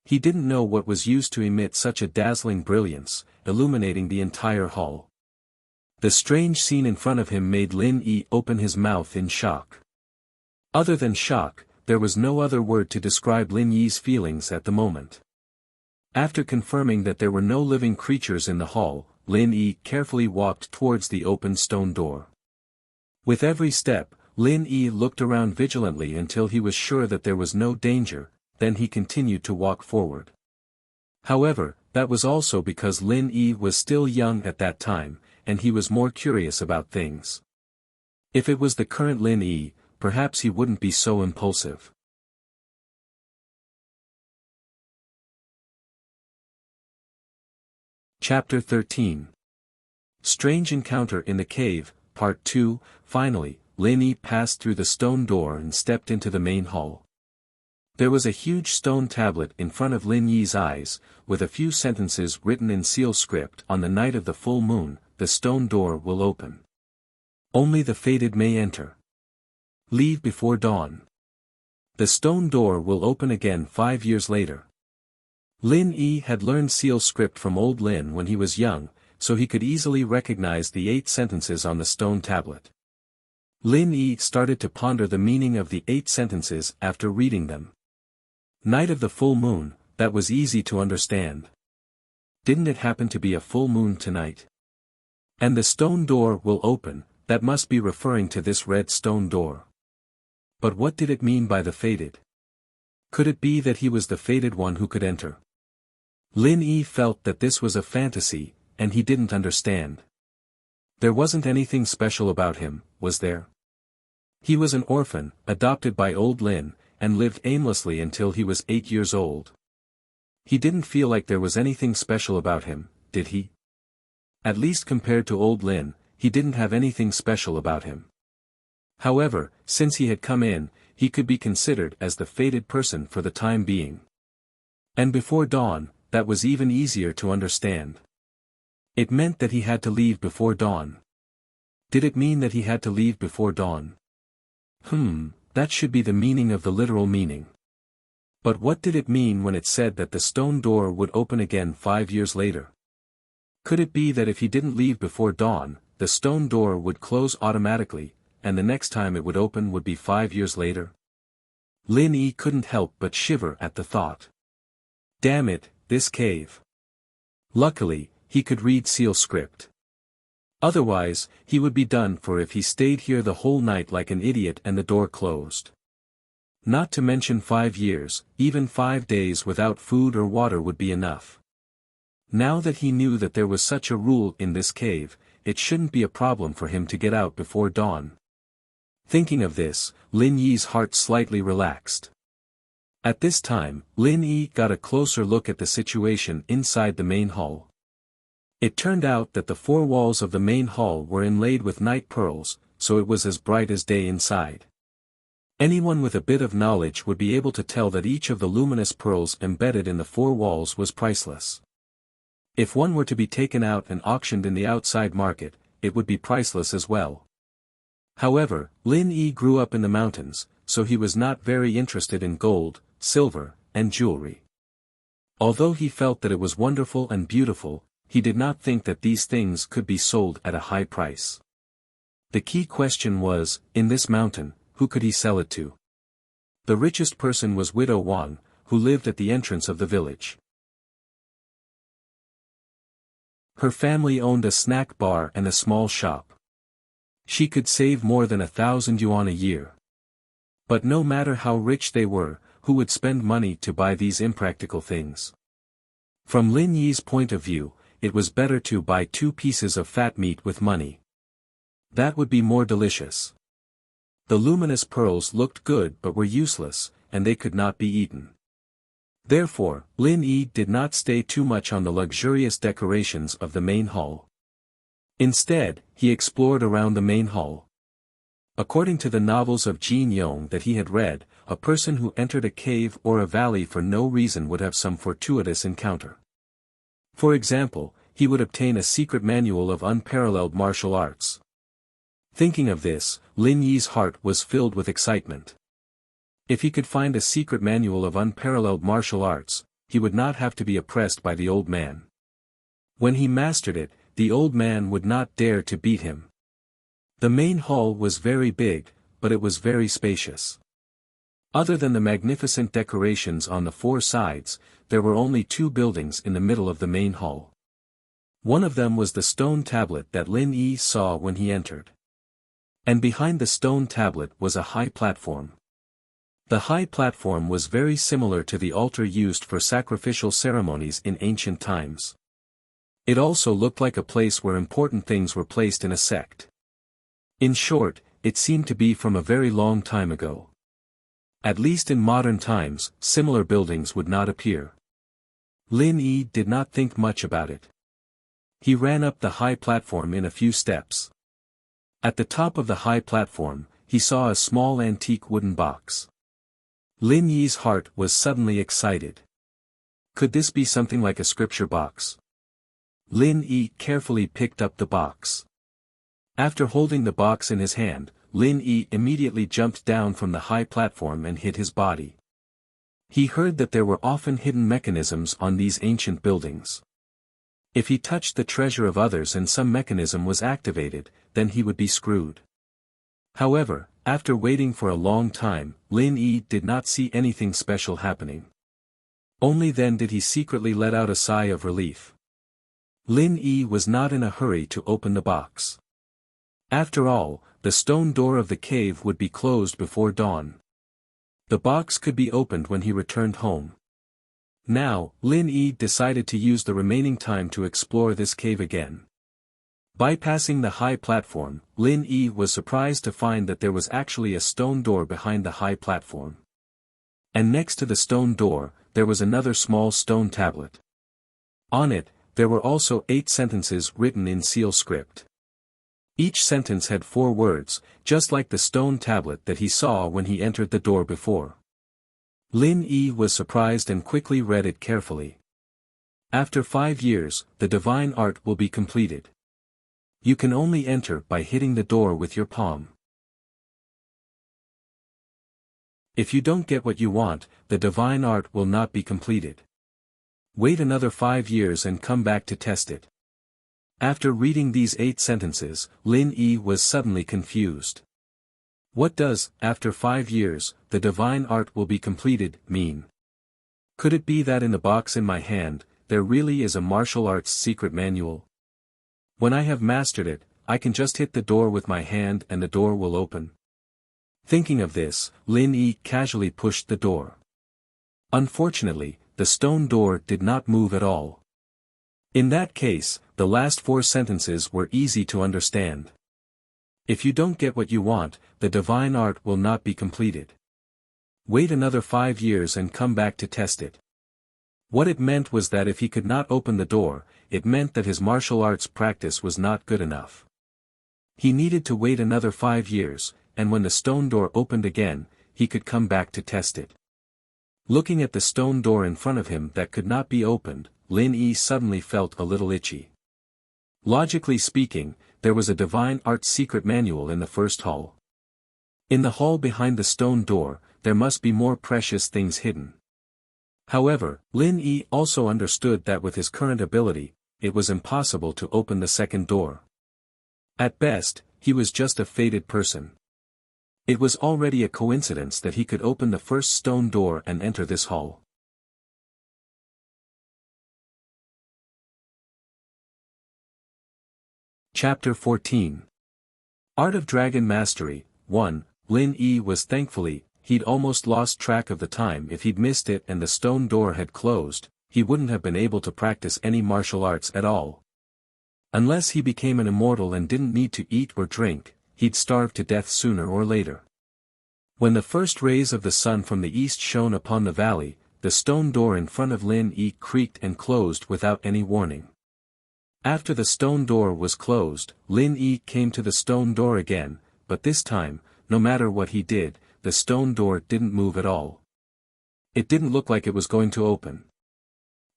[SPEAKER 1] He didn't know what was used to emit such a dazzling brilliance, illuminating the entire hall. The strange scene in front of him made Lin Yi open his mouth in shock. Other than shock, there was no other word to describe Lin Yi's feelings at the moment. After confirming that there were no living creatures in the hall, Lin Yi carefully walked towards the open stone door. With every step, Lin Yi looked around vigilantly until he was sure that there was no danger, then he continued to walk forward. However, that was also because Lin Yi was still young at that time, and he was more curious about things. If it was the current Lin Yi, perhaps he wouldn't be so impulsive. Chapter 13. Strange Encounter in the Cave, Part 2. Finally, Lin Yi passed through the stone door and stepped into the main hall. There was a huge stone tablet in front of Lin Yi's eyes, with a few sentences written in seal script. On the night of the full moon, the stone door will open. Only the fated may enter. Leave before dawn. The stone door will open again 5 years later. Lin Yi had learned seal script from old Lin when he was young, so he could easily recognize the 8 sentences on the stone tablet. Lin Yi started to ponder the meaning of the 8 sentences after reading them. Night of the full moon, that was easy to understand. Didn't it happen to be a full moon tonight? And the stone door will open, that must be referring to this red stone door. But what did it mean by the fated? Could it be that he was the fated one who could enter? Lin Yi felt that this was a fantasy, and he didn't understand. There wasn't anything special about him, was there? He was an orphan, adopted by old Lin, and lived aimlessly until he was 8 years old. He didn't feel like there was anything special about him, did he? At least compared to old Lin, he didn't have anything special about him. However, since he had come in, he could be considered as the fated person for the time being. And before dawn, that was even easier to understand. It meant that he had to leave before dawn. Did it mean that he had to leave before dawn? That should be the meaning of the literal meaning. But what did it mean when it said that the stone door would open again 5 years later? Could it be that if he didn't leave before dawn, the stone door would close automatically, and the next time it would open would be 5 years later? Lin Yi couldn't help but shiver at the thought. Damn it, this cave. Luckily, he could read seal script. Otherwise, he would be done for if he stayed here the whole night like an idiot and the door closed. Not to mention 5 years, even 5 days without food or water would be enough. Now that he knew that there was such a rule in this cave, it shouldn't be a problem for him to get out before dawn. Thinking of this, Lin Yi's heart slightly relaxed. At this time, Lin Yi got a closer look at the situation inside the main hall. It turned out that the four walls of the main hall were inlaid with night pearls, so it was as bright as day inside. Anyone with a bit of knowledge would be able to tell that each of the luminous pearls embedded in the four walls was priceless. If one were to be taken out and auctioned in the outside market, it would be priceless as well. However, Lin Yi grew up in the mountains, so he was not very interested in gold, silver, and jewelry. Although he felt that it was wonderful and beautiful, he did not think that these things could be sold at a high price. The key question was, in this mountain, who could he sell it to? The richest person was Widow Wang, who lived at the entrance of the village. Her family owned a snack bar and a small shop. She could save more than 1,000 yuan a year. But no matter how rich they were, who would spend money to buy these impractical things? From Lin Yi's point of view, it was better to buy 2 pieces of fat meat with money. That would be more delicious. The luminous pearls looked good but were useless, and they could not be eaten. Therefore, Lin Yi did not stay too much on the luxurious decorations of the main hall. Instead, he explored around the main hall. According to the novels of Jin Yong that he had read, a person who entered a cave or a valley for no reason would have some fortuitous encounter. For example, he would obtain a secret manual of unparalleled martial arts. Thinking of this, Lin Yi's heart was filled with excitement. If he could find a secret manual of unparalleled martial arts, he would not have to be oppressed by the old man. When he mastered it, the old man would not dare to beat him. The main hall was very big, but it was very spacious. Other than the magnificent decorations on the 4 sides, there were only 2 buildings in the middle of the main hall. One of them was the stone tablet that Lin Yi saw when he entered. And behind the stone tablet was a high platform. The high platform was very similar to the altar used for sacrificial ceremonies in ancient times. It also looked like a place where important things were placed in a sect. In short, it seemed to be from a very long time ago. At least in modern times, similar buildings would not appear. Lin Yi did not think much about it. He ran up the high platform in a few steps. At the top of the high platform, he saw a small antique wooden box. Lin Yi's heart was suddenly excited. Could this be something like a scripture box? Lin Yi carefully picked up the box. After holding the box in his hand, Lin Yi immediately jumped down from the high platform and hit his body. He heard that there were often hidden mechanisms on these ancient buildings. If he touched the treasure of others and some mechanism was activated, then he would be screwed. However, after waiting for a long time, Lin Yi did not see anything special happening. Only then did he secretly let out a sigh of relief. Lin Yi was not in a hurry to open the box. After all, the stone door of the cave would be closed before dawn. The box could be opened when he returned home. Now, Lin Yi decided to use the remaining time to explore this cave again. Bypassing the high platform, Lin Yi was surprised to find that there was actually a stone door behind the high platform. And next to the stone door, there was another small stone tablet. On it, there were also 8 sentences written in seal script. Each sentence had 4 words, just like the stone tablet that he saw when he entered the door before. Lin Yi was surprised and quickly read it carefully. After 5 years, the divine art will be completed. You can only enter by hitting the door with your palm. If you don't get what you want, the divine art will not be completed. Wait another 5 years and come back to test it. After reading these 8 sentences, Lin Yi was suddenly confused. What does, after 5 years, the divine art will be completed, mean? Could it be that in the box in my hand, there really is a martial arts secret manual? When I have mastered it, I can just hit the door with my hand and the door will open. Thinking of this, Lin Yi casually pushed the door. Unfortunately, the stone door did not move at all. In that case, the last 4 sentences were easy to understand. If you don't get what you want, the divine art will not be completed. Wait another 5 years and come back to test it. What it meant was that if he could not open the door, it meant that his martial arts practice was not good enough. He needed to wait another 5 years, and when the stone door opened again, he could come back to test it. Looking at the stone door in front of him that could not be opened, Lin Yi suddenly felt a little itchy. Logically speaking, there was a divine arts secret manual in the first hall. In the hall behind the stone door, there must be more precious things hidden. However, Lin Yi also understood that with his current ability, it was impossible to open the second door. At best, he was just a fated person. It was already a coincidence that he could open the first stone door and enter this hall. Chapter 14. Art of Dragon Mastery. 1. Lin Yi was thankfully, he'd almost lost track of the time. If he'd missed it and the stone door had closed, he wouldn't have been able to practice any martial arts at all. Unless he became an immortal and didn't need to eat or drink, he'd starve to death sooner or later. When the first rays of the sun from the east shone upon the valley, the stone door in front of Lin Yi creaked and closed without any warning. After the stone door was closed, Lin Yi came to the stone door again, but this time, no matter what he did, the stone door didn't move at all. It didn't look like it was going to open.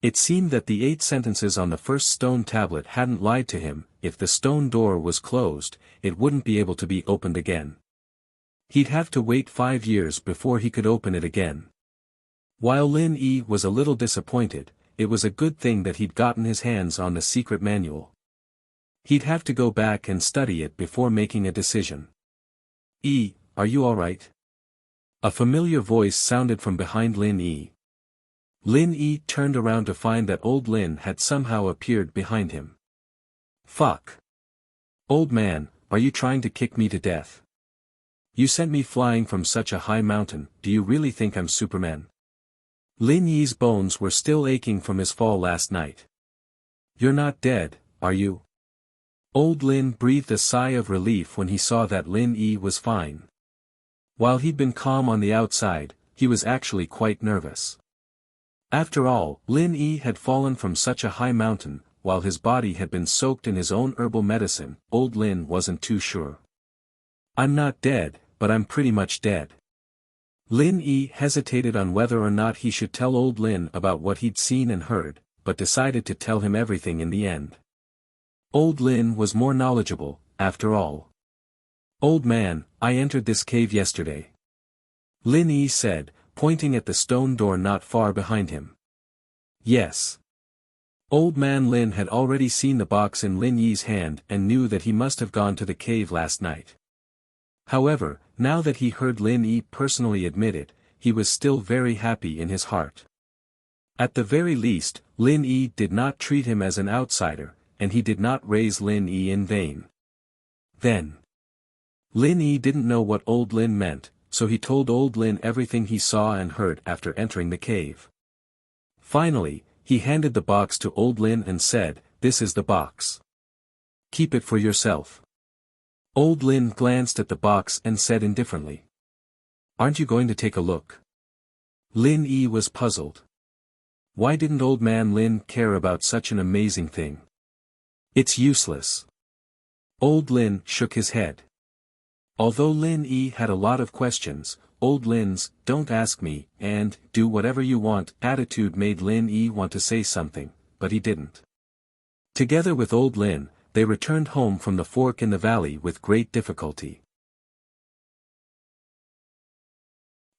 [SPEAKER 1] It seemed that the 8 sentences on the first stone tablet hadn't lied to him. If the stone door was closed, it wouldn't be able to be opened again. He'd have to wait 5 years before he could open it again. While Lin Yi was a little disappointed, it was a good thing that he'd gotten his hands on the secret manual. He'd have to go back and study it before making a decision. "Yi, are you alright?" A familiar voice sounded from behind Lin Yi. Lin Yi turned around to find that old Lin had somehow appeared behind him. "Fuck. Old man, are you trying to kick me to death? You sent me flying from such a high mountain, do you really think I'm Superman?" Lin Yi's bones were still aching from his fall last night. "You're not dead, are you?" Old Lin breathed a sigh of relief when he saw that Lin Yi was fine. While he'd been calm on the outside, he was actually quite nervous. After all, Lin Yi had fallen from such a high mountain, while his body had been soaked in his own herbal medicine. Old Lin wasn't too sure. "I'm not dead, but I'm pretty much dead." Lin Yi hesitated on whether or not he should tell old Lin about what he'd seen and heard, but decided to tell him everything in the end. Old Lin was more knowledgeable, after all. "Old man, I entered this cave yesterday," Lin Yi said, pointing at the stone door not far behind him. "Yes." Old man Lin had already seen the box in Lin Yi's hand and knew that he must have gone to the cave last night. However, now that he heard Lin Yi personally admit it, he was still very happy in his heart. At the very least, Lin Yi did not treat him as an outsider, and he did not raise Lin Yi in vain. Then, Lin Yi didn't know what old Lin meant, so he told old Lin everything he saw and heard after entering the cave. Finally, he handed the box to old Lin and said, "This is the box. Keep it for yourself." Old Lin glanced at the box and said indifferently, "Aren't you going to take a look?" Lin Yi was puzzled. Why didn't old man Lin care about such an amazing thing? "It's useless." Old Lin shook his head. Although Lin Yi had a lot of questions, old Lin's "don't ask me" and "do whatever you want" attitude made Lin Yi want to say something, but he didn't. Together with old Lin, they returned home from the fork in the valley with great difficulty.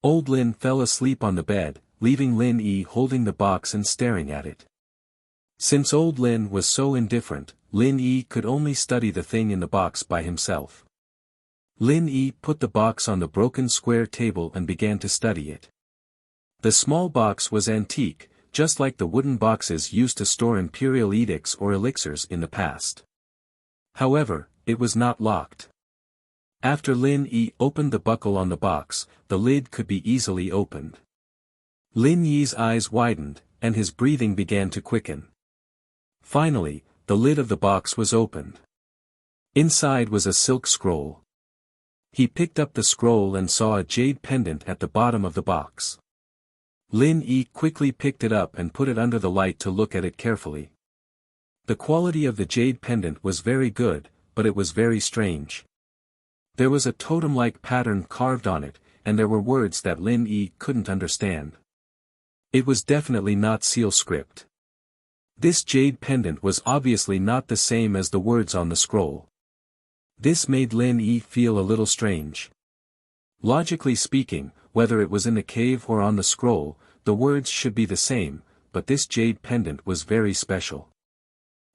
[SPEAKER 1] Old Lin fell asleep on the bed, leaving Lin Yi holding the box and staring at it. Since old Lin was so indifferent, Lin Yi could only study the thing in the box by himself. Lin Yi put the box on the broken square table and began to study it. The small box was antique, just like the wooden boxes used to store imperial edicts or elixirs in the past. However, it was not locked. After Lin Yi opened the buckle on the box, the lid could be easily opened. Lin Yi's eyes widened, and his breathing began to quicken. Finally, the lid of the box was opened. Inside was a silk scroll. He picked up the scroll and saw a jade pendant at the bottom of the box. Lin Yi quickly picked it up and put it under the light to look at it carefully. The quality of the jade pendant was very good, but it was very strange. There was a totem-like pattern carved on it, and there were words that Lin Yi couldn't understand. It was definitely not seal script. This jade pendant was obviously not the same as the words on the scroll. This made Lin Yi feel a little strange. Logically speaking, whether it was in the cave or on the scroll, the words should be the same, but this jade pendant was very special.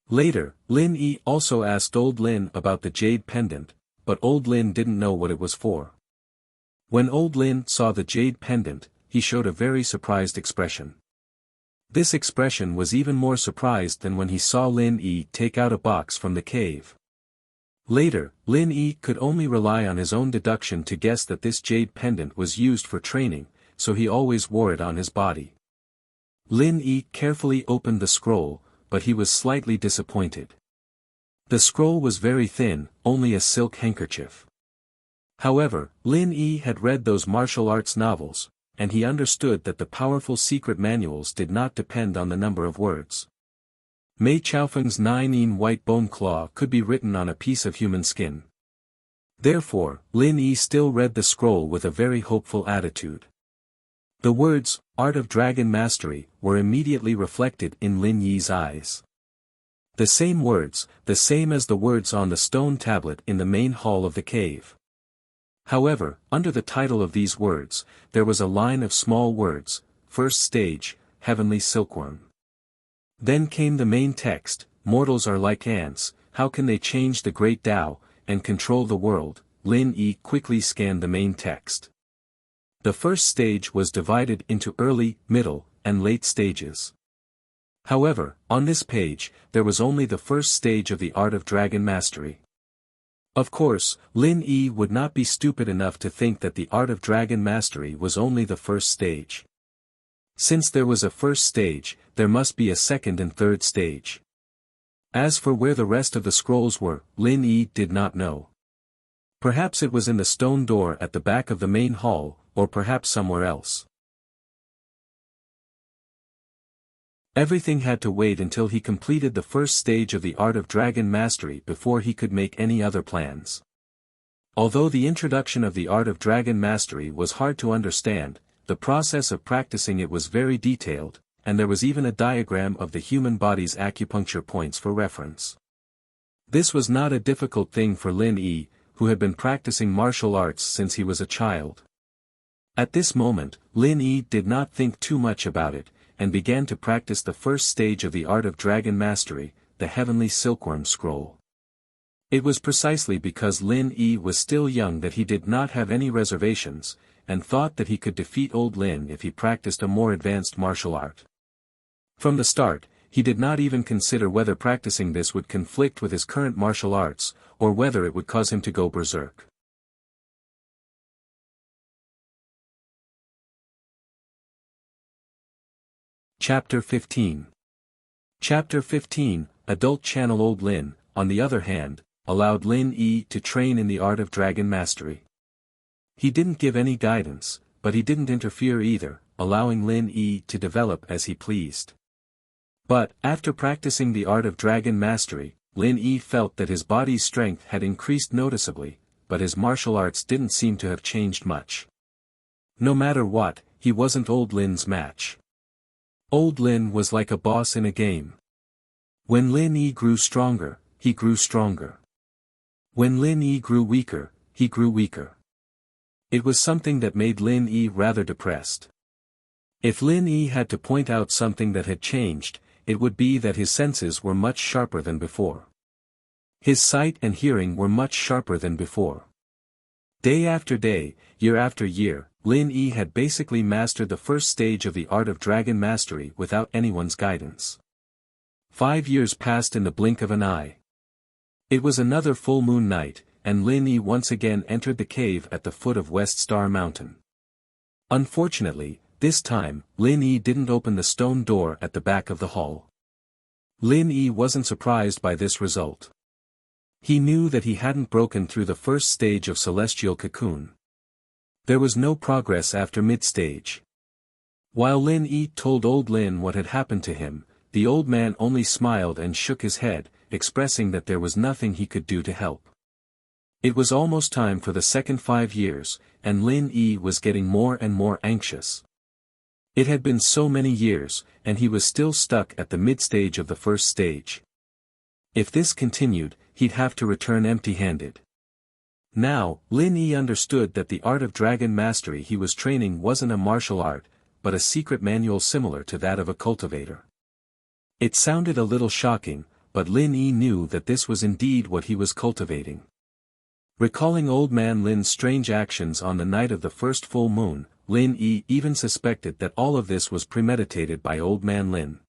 [SPEAKER 1] Later, Lin Yi also asked Old Lin about the jade pendant, but Old Lin didn't know what it was for. When Old Lin saw the jade pendant, he showed a very surprised expression. This expression was even more surprised than when he saw Lin Yi take out a box from the cave. Later, Lin Yi could only rely on his own deduction to guess that this jade pendant was used for training, so he always wore it on his body. Lin Yi carefully opened the scroll, but he was slightly disappointed. The scroll was very thin, only a silk handkerchief. However, Lin Yi had read those martial arts novels, and he understood that the powerful secret manuals did not depend on the number of words. Mei Chaofeng's 9 white bone claw could be written on a piece of human skin. Therefore, Lin Yi still read the scroll with a very hopeful attitude. The words, Art of Dragon Mastery, were immediately reflected in Lin Yi's eyes. The same words, the same as the words on the stone tablet in the main hall of the cave. However, under the title of these words, there was a line of small words, First Stage, Heavenly Silkworm. Then came the main text, Mortals are like ants, how can they change the great Tao, and control the world? Lin Yi quickly scanned the main text. The first stage was divided into early, middle, and late stages. However, on this page, there was only the first stage of the Art of Dragon Mastery. Of course, Lin Yi would not be stupid enough to think that the Art of Dragon Mastery was only the first stage. Since there was a first stage, there must be a second and third stage. As for where the rest of the scrolls were, Lin Yi did not know. Perhaps it was in the stone door at the back of the main hall, or perhaps somewhere else. Everything had to wait until he completed the first stage of the Art of Dragon Mastery before he could make any other plans. Although the introduction of the Art of Dragon Mastery was hard to understand, the process of practicing it was very detailed, and there was even a diagram of the human body's acupuncture points for reference. This was not a difficult thing for Lin Yi, who had been practicing martial arts since he was a child. At this moment, Lin Yi did not think too much about it, and began to practice the first stage of the Art of Dragon Mastery, the Heavenly Silkworm Scroll. It was precisely because Lin Yi was still young that he did not have any reservations, and thought that he could defeat Old Lin if he practiced a more advanced martial art. From the start, he did not even consider whether practicing this would conflict with his current martial arts, or whether it would cause him to go berserk. Chapter 15. Chapter 15, Adult Channel. Old Lin, on the other hand, allowed Lin Yi to train in the Art of Dragon Mastery. He didn't give any guidance, but he didn't interfere either, allowing Lin Yi to develop as he pleased. But, after practicing the Art of Dragon Mastery, Lin Yi felt that his body's strength had increased noticeably, but his martial arts didn't seem to have changed much. No matter what, he wasn't Old Lin's match. Old Lin was like a boss in a game. When Lin Yi grew stronger, he grew stronger. When Lin Yi grew weaker, he grew weaker. It was something that made Lin Yi rather depressed. If Lin Yi had to point out something that had changed, it would be that his senses were much sharper than before. His sight and hearing were much sharper than before. Day after day, year after year, Lin Yi had basically mastered the first stage of the Art of Dragon Mastery without anyone's guidance. 5 years passed in the blink of an eye. It was another full moon night, and Lin Yi once again entered the cave at the foot of West Star Mountain. Unfortunately, this time, Lin Yi didn't open the stone door at the back of the hall. Lin Yi wasn't surprised by this result. He knew that he hadn't broken through the first stage of Celestial Cocoon. There was no progress after mid-stage. While Lin Yi told old Lin what had happened to him, the old man only smiled and shook his head, expressing that there was nothing he could do to help. It was almost time for the second 5 years, and Lin Yi was getting more and more anxious. It had been so many years, and he was still stuck at the mid-stage of the first stage. If this continued, he'd have to return empty-handed. Now, Lin Yi understood that the art of dragon mastery he was training wasn't a martial art, but a secret manual similar to that of a cultivator. It sounded a little shocking, but Lin Yi knew that this was indeed what he was cultivating. Recalling old man Lin's strange actions on the night of the first full moon, Lin Yi even suspected that all of this was premeditated by old man Lin.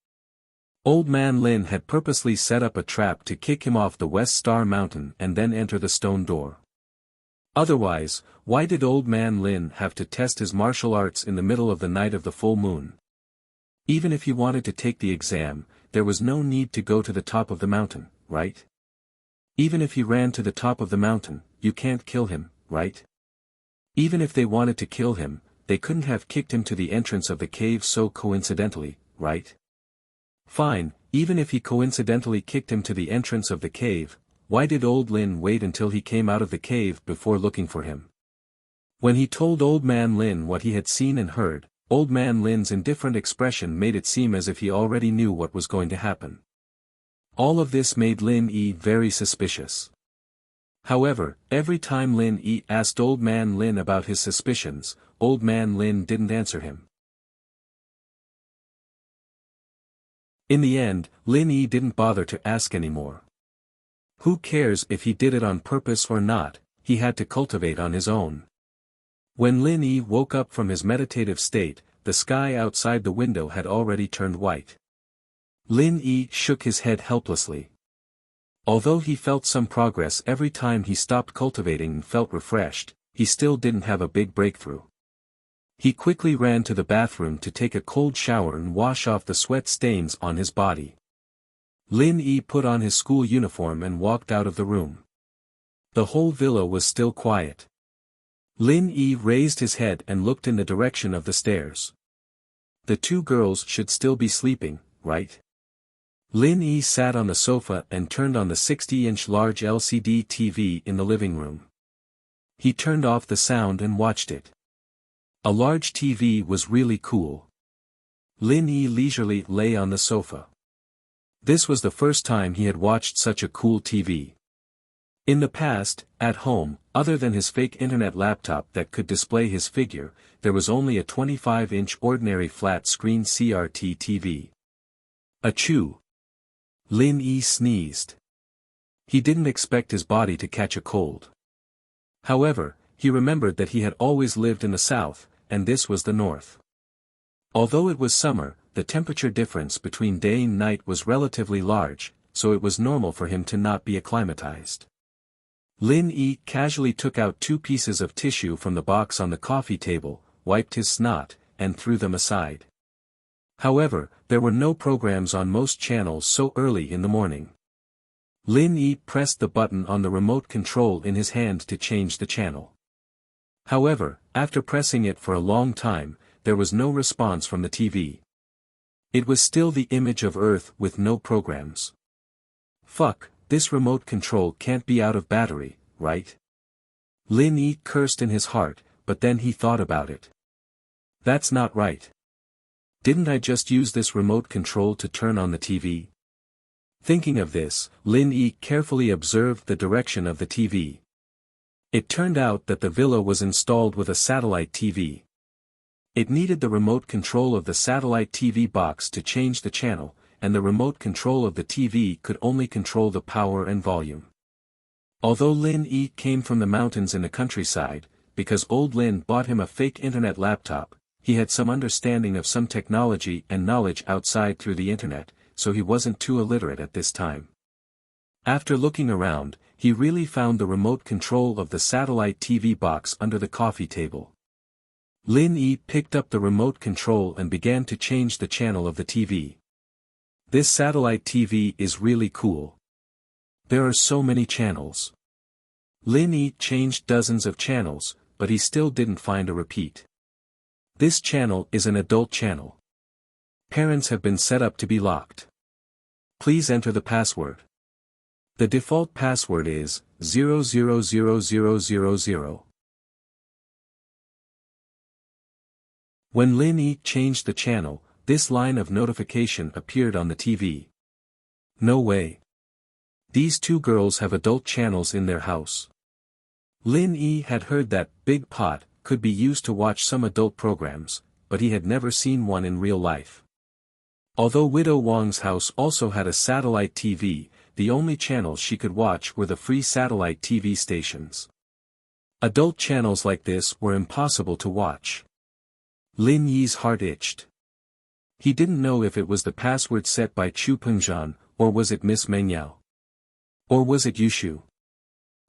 [SPEAKER 1] Old man Lin had purposely set up a trap to kick him off the West Star Mountain and then enter the stone door. Otherwise, why did old man Lin have to test his martial arts in the middle of the night of the full moon? Even if he wanted to take the exam, there was no need to go to the top of the mountain, right? Even if he ran to the top of the mountain, you can't kill him, right? Even if they wanted to kill him, they couldn't have kicked him to the entrance of the cave so coincidentally, right? Fine, even if he coincidentally kicked him to the entrance of the cave, why did old Lin wait until he came out of the cave before looking for him? When he told old man Lin what he had seen and heard, old man Lin's indifferent expression made it seem as if he already knew what was going to happen. All of this made Lin Yi very suspicious. However, every time Lin Yi asked old man Lin about his suspicions, old man Lin didn't answer him. In the end, Lin Yi didn't bother to ask anymore. Who cares if he did it on purpose or not, he had to cultivate on his own. When Lin Yi woke up from his meditative state, the sky outside the window had already turned white. Lin Yi shook his head helplessly. Although he felt some progress every time he stopped cultivating and felt refreshed, he still didn't have a big breakthrough. He quickly ran to the bathroom to take a cold shower and wash off the sweat stains on his body. Lin Yi put on his school uniform and walked out of the room. The whole villa was still quiet. Lin Yi raised his head and looked in the direction of the stairs. The two girls should still be sleeping, right? Lin Yi sat on the sofa and turned on the 60-inch large LCD TV in the living room. He turned off the sound and watched it. A large TV was really cool. Lin Yi leisurely lay on the sofa. This was the first time he had watched such a cool TV. In the past, at home, other than his fake internet laptop that could display his figure, there was only a 25-inch ordinary flat-screen CRT TV. Achoo! Lin Yi sneezed. He didn't expect his body to catch a cold. However, he remembered that he had always lived in the south, and this was the north. Although it was summer, the temperature difference between day and night was relatively large, so it was normal for him to not be acclimatized. Lin Yi casually took out 2 pieces of tissue from the box on the coffee table, wiped his snot, and threw them aside. However, there were no programs on most channels so early in the morning. Lin Yi pressed the button on the remote control in his hand to change the channel. However, after pressing it for a long time, there was no response from the TV. It was still the image of Earth with no programs. Fuck, this remote control can't be out of battery, right? Lin Yi cursed in his heart, but then he thought about it. That's not right. Didn't I just use this remote control to turn on the TV? Thinking of this, Lin Yi carefully observed the direction of the TV. It turned out that the villa was installed with a satellite TV. It needed the remote control of the satellite TV box to change the channel, and the remote control of the TV could only control the power and volume. Although Lin Yi came from the mountains in the countryside, because old Lin bought him a fake internet laptop, he had some understanding of some technology and knowledge outside through the internet, so he wasn't too illiterate at this time. After looking around, he really found the remote control of the satellite TV box under the coffee table. Lin Yi picked up the remote control and began to change the channel of the TV. This satellite TV is really cool. There are so many channels. Lin Yi changed dozens of channels, but he still didn't find a repeat. This channel is an adult channel. Parents have been set up to be locked. Please enter the password. The default password is 000000. When Lin Yi changed the channel, this line of notification appeared on the TV. No way. These two girls have adult channels in their house. Lin Yi had heard that Big Pot could be used to watch some adult programs, but he had never seen one in real life. Although Widow Wang's house also had a satellite TV, the only channels she could watch were the free satellite TV stations. Adult channels like this were impossible to watch. Lin Yi's heart itched. He didn't know if it was the password set by Chu Pengzhan, or was it Miss Meng Yao? Or was it Yushu?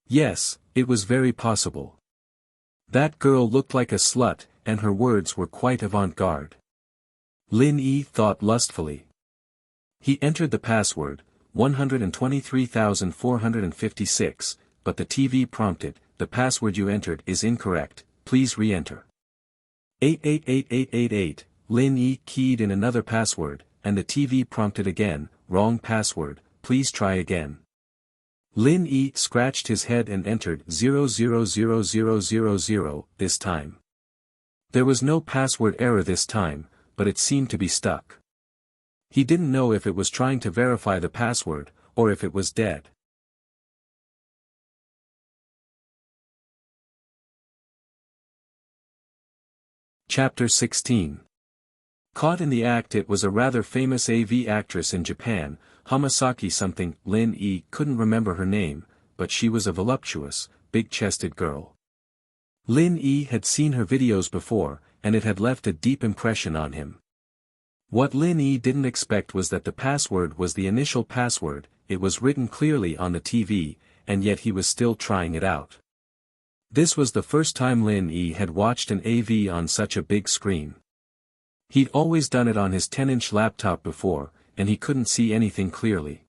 [SPEAKER 1] Yes, it was very possible. That girl looked like a slut, and her words were quite avant-garde. Lin Yi thought lustfully. He entered the password, 123,456, but the TV prompted, "The password you entered is incorrect, please re-enter." 888888, Lin Yi keyed in another password, and the TV prompted again, "Wrong password, please try again." Lin Yi scratched his head and entered 000000 this time. There was no password error this time, but it seemed to be stuck. He didn't know if it was trying to verify the password, or if it was dead. Chapter 16. Caught in the act. It was a rather famous AV actress in Japan, Hamasaki something. Lin Yi couldn't remember her name, but she was a voluptuous, big-chested girl. Lin Yi had seen her videos before, and it had left a deep impression on him. What Lin Yi didn't expect was that the password was the initial password. It was written clearly on the TV, and yet he was still trying it out. This was the first time Lin Yi had watched an AV on such a big screen. He'd always done it on his 10-inch laptop before, and he couldn't see anything clearly.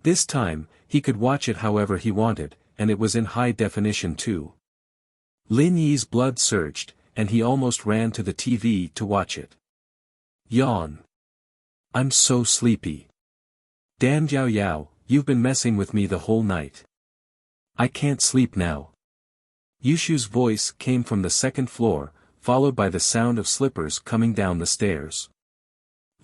[SPEAKER 1] This time, he could watch it however he wanted, and it was in high definition too. Lin Yi's blood surged, and he almost ran to the TV to watch it. Yawn. I'm so sleepy. Damn Yao Yao, you've been messing with me the whole night. I can't sleep now. Yushu's voice came from the second floor, followed by the sound of slippers coming down the stairs.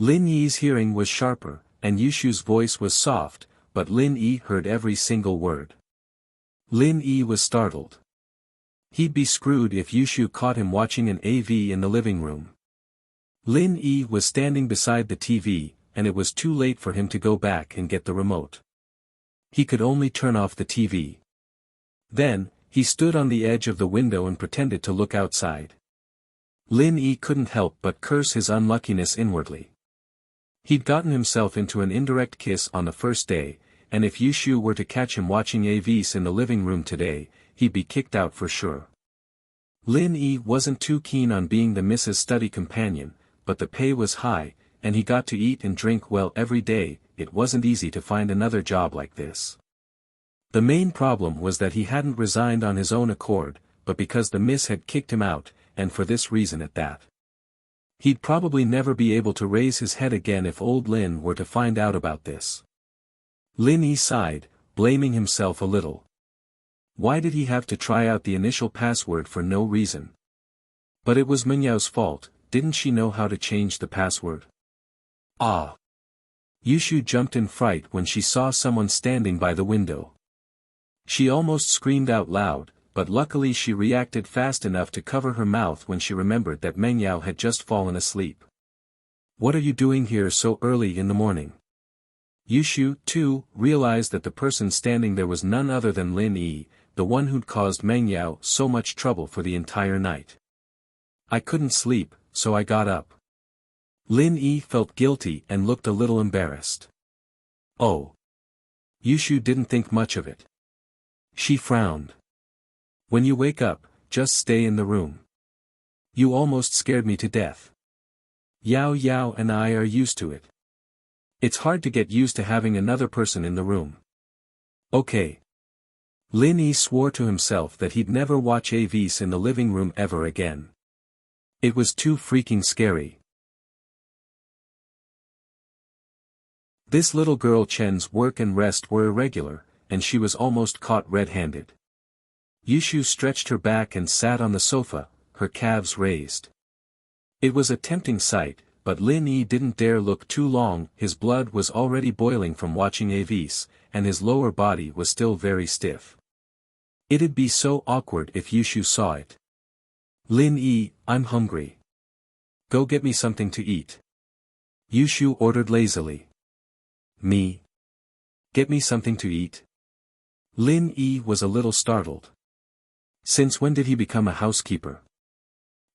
[SPEAKER 1] Lin Yi's hearing was sharper, and Yushu's voice was soft, but Lin Yi heard every single word. Lin Yi was startled. He'd be screwed if Yushu caught him watching an AV in the living room. Lin Yi was standing beside the TV, and it was too late for him to go back and get the remote. He could only turn off the TV. Then, he stood on the edge of the window and pretended to look outside. Lin Yi couldn't help but curse his unluckiness inwardly. He'd gotten himself into an indirect kiss on the first day, and if Yushu were to catch him watching AVs in the living room today, he'd be kicked out for sure. Lin Yi wasn't too keen on being the Mrs. Study companion, but the pay was high, and he got to eat and drink well every day. It wasn't easy to find another job like this. The main problem was that he hadn't resigned on his own accord, but because the miss had kicked him out, and for this reason at that. He'd probably never be able to raise his head again if old Lin were to find out about this. Lin Yi sighed, blaming himself a little. Why did he have to try out the initial password for no reason? But it was Meng Yao's fault. Didn't she know how to change the password? Ah! Yushu jumped in fright when she saw someone standing by the window. She almost screamed out loud, but luckily she reacted fast enough to cover her mouth when she remembered that Meng Yao had just fallen asleep. What are you doing here so early in the morning? Yushu, too, realized that the person standing there was none other than Lin Yi, the one who'd caused Meng Yao so much trouble for the entire night. I couldn't sleep, so I got up. Lin Yi felt guilty and looked a little embarrassed. Oh. Yushu didn't think much of it. She frowned. When you wake up, just stay in the room. You almost scared me to death. Yao Yao and I are used to it. It's hard to get used to having another person in the room. Okay. Lin Yi swore to himself that he'd never watch AVs in the living room ever again. It was too freaking scary. This little girl Chen's work and rest were irregular, and she was almost caught red-handed. Yushu stretched her back and sat on the sofa, her calves raised. It was a tempting sight, but Lin Yi didn't dare look too long. His blood was already boiling from watching AVs, and his lower body was still very stiff. It'd be so awkward if Yushu saw it. Lin Yi, I'm hungry. Go get me something to eat. Yushu ordered lazily. Me? Get me something to eat? Lin Yi was a little startled. Since when did he become a housekeeper?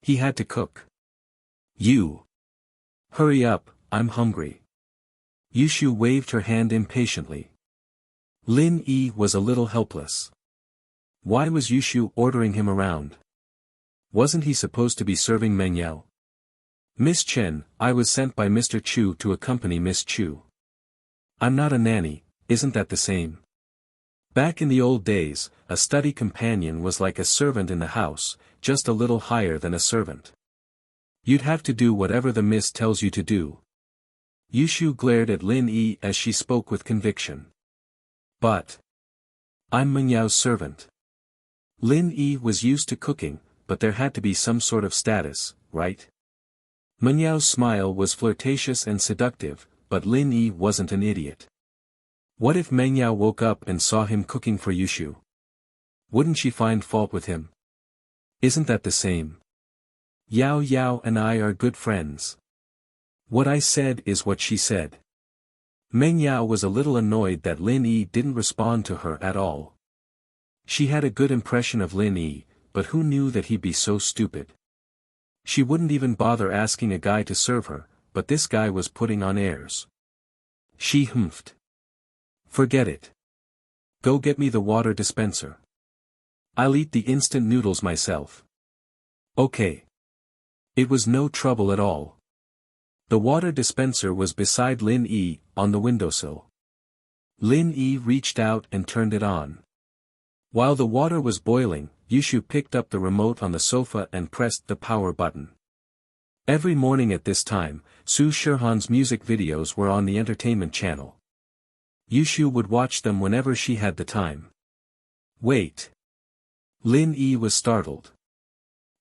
[SPEAKER 1] He had to cook. You. Hurry up, I'm hungry. Yushu waved her hand impatiently. Lin Yi was a little helpless. Why was Yushu ordering him around? Wasn't he supposed to be serving Mengyao? Miss Chen, I was sent by Mr. Chu to accompany Miss Chu. I'm not a nanny, isn't that the same? Back in the old days, a study companion was like a servant in the house, just a little higher than a servant. You'd have to do whatever the miss tells you to do. Yushu glared at Lin Yi as she spoke with conviction. But I'm Mengyao's servant. Lin Yi was used to cooking, but there had to be some sort of status, right? Mengyao's smile was flirtatious and seductive, but Lin Yi wasn't an idiot. What if Mengyao woke up and saw him cooking for Yushu? Wouldn't she find fault with him? Isn't that the same? Yao Yao and I are good friends. What I said is what she said. Mengyao was a little annoyed that Lin Yi didn't respond to her at all. She had a good impression of Lin Yi, but who knew that he'd be so stupid? She wouldn't even bother asking a guy to serve her, but this guy was putting on airs. She humphed. Forget it. Go get me the water dispenser. I'll eat the instant noodles myself. Okay. It was no trouble at all. The water dispenser was beside Lin Yi, on the windowsill. Lin Yi reached out and turned it on. While the water was boiling, Yushu picked up the remote on the sofa and pressed the power button. Every morning at this time, Su Shihan's music videos were on the entertainment channel. Yushu would watch them whenever she had the time. Wait. Lin Yi was startled.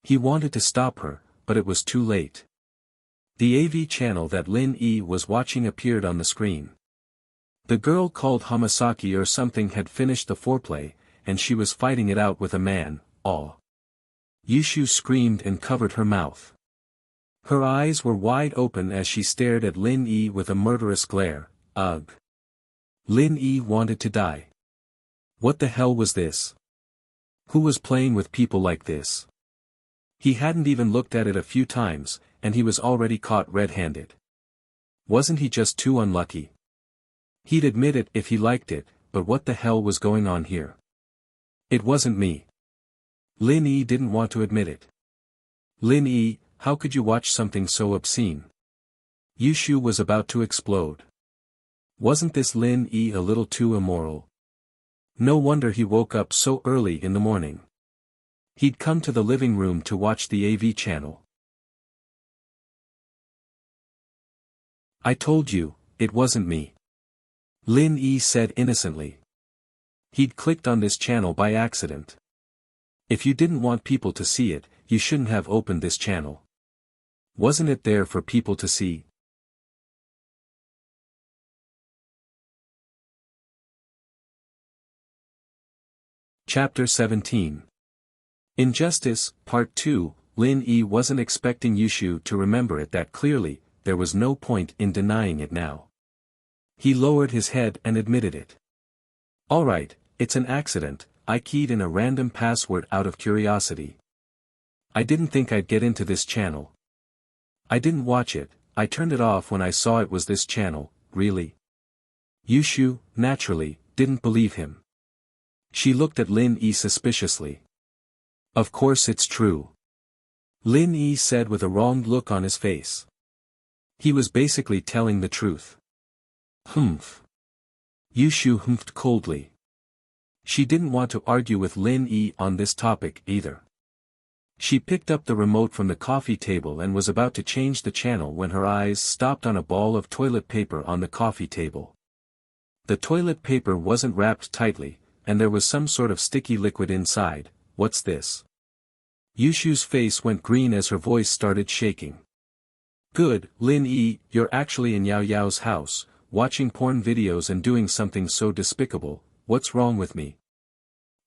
[SPEAKER 1] He wanted to stop her, but it was too late. The AV channel that Lin Yi was watching appeared on the screen. The girl called Hamasaki or something had finished the foreplay, and she was fighting it out with a man. Aw. Yushu screamed and covered her mouth. Her eyes were wide open as she stared at Lin Yi with a murderous glare. Ugh. Lin Yi wanted to die. What the hell was this? Who was playing with people like this? He hadn't even looked at it a few times, and he was already caught red-handed. Wasn't he just too unlucky? He'd admit it if he liked it, but what the hell was going on here? It wasn't me. Lin Yi didn't want to admit it. Lin Yi, how could you watch something so obscene? Yushu was about to explode. Wasn't this Lin Yi a little too immoral? No wonder he woke up so early in the morning. He'd come to the living room to watch the AV channel. I told you, it wasn't me. Lin Yi said innocently. He'd clicked on this channel by accident. If you didn't want people to see it, you shouldn't have opened this channel. Wasn't it there for people to see? Chapter 17. Injustice, Part 2. Lin Yi wasn't expecting Yushu to remember it that clearly. There was no point in denying it now. He lowered his head and admitted it. Alright, it's an accident, I keyed in a random password out of curiosity. I didn't think I'd get into this channel. I didn't watch it, I turned it off when I saw it was this channel. Really? Yushu, naturally, didn't believe him. She looked at Lin Yi suspiciously. Of course it's true. Lin Yi said with a wronged look on his face. He was basically telling the truth. Humph. Yushu humphed coldly. She didn't want to argue with Lin Yi on this topic either. She picked up the remote from the coffee table and was about to change the channel when her eyes stopped on a ball of toilet paper on the coffee table. The toilet paper wasn't wrapped tightly, and there was some sort of sticky liquid inside. What's this? Yushu's face went green as her voice started shaking. Good, Lin Yi, you're actually in Yao Yao's house, watching porn videos and doing something so despicable. What's wrong with me?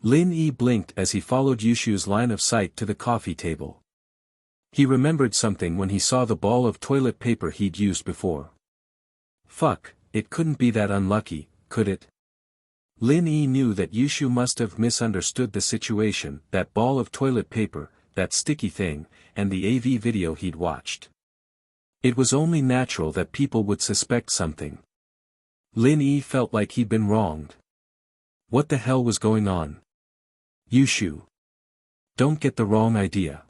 [SPEAKER 1] Lin Yi blinked as he followed Yushu's line of sight to the coffee table. He remembered something when he saw the ball of toilet paper he'd used before. Fuck, it couldn't be that unlucky, could it? Lin Yi knew that Yushu must have misunderstood the situation, that ball of toilet paper, that sticky thing, and the AV video he'd watched. It was only natural that people would suspect something. Lin Yi felt like he'd been wronged. What the hell was going on? Yushu. Don't get the wrong idea.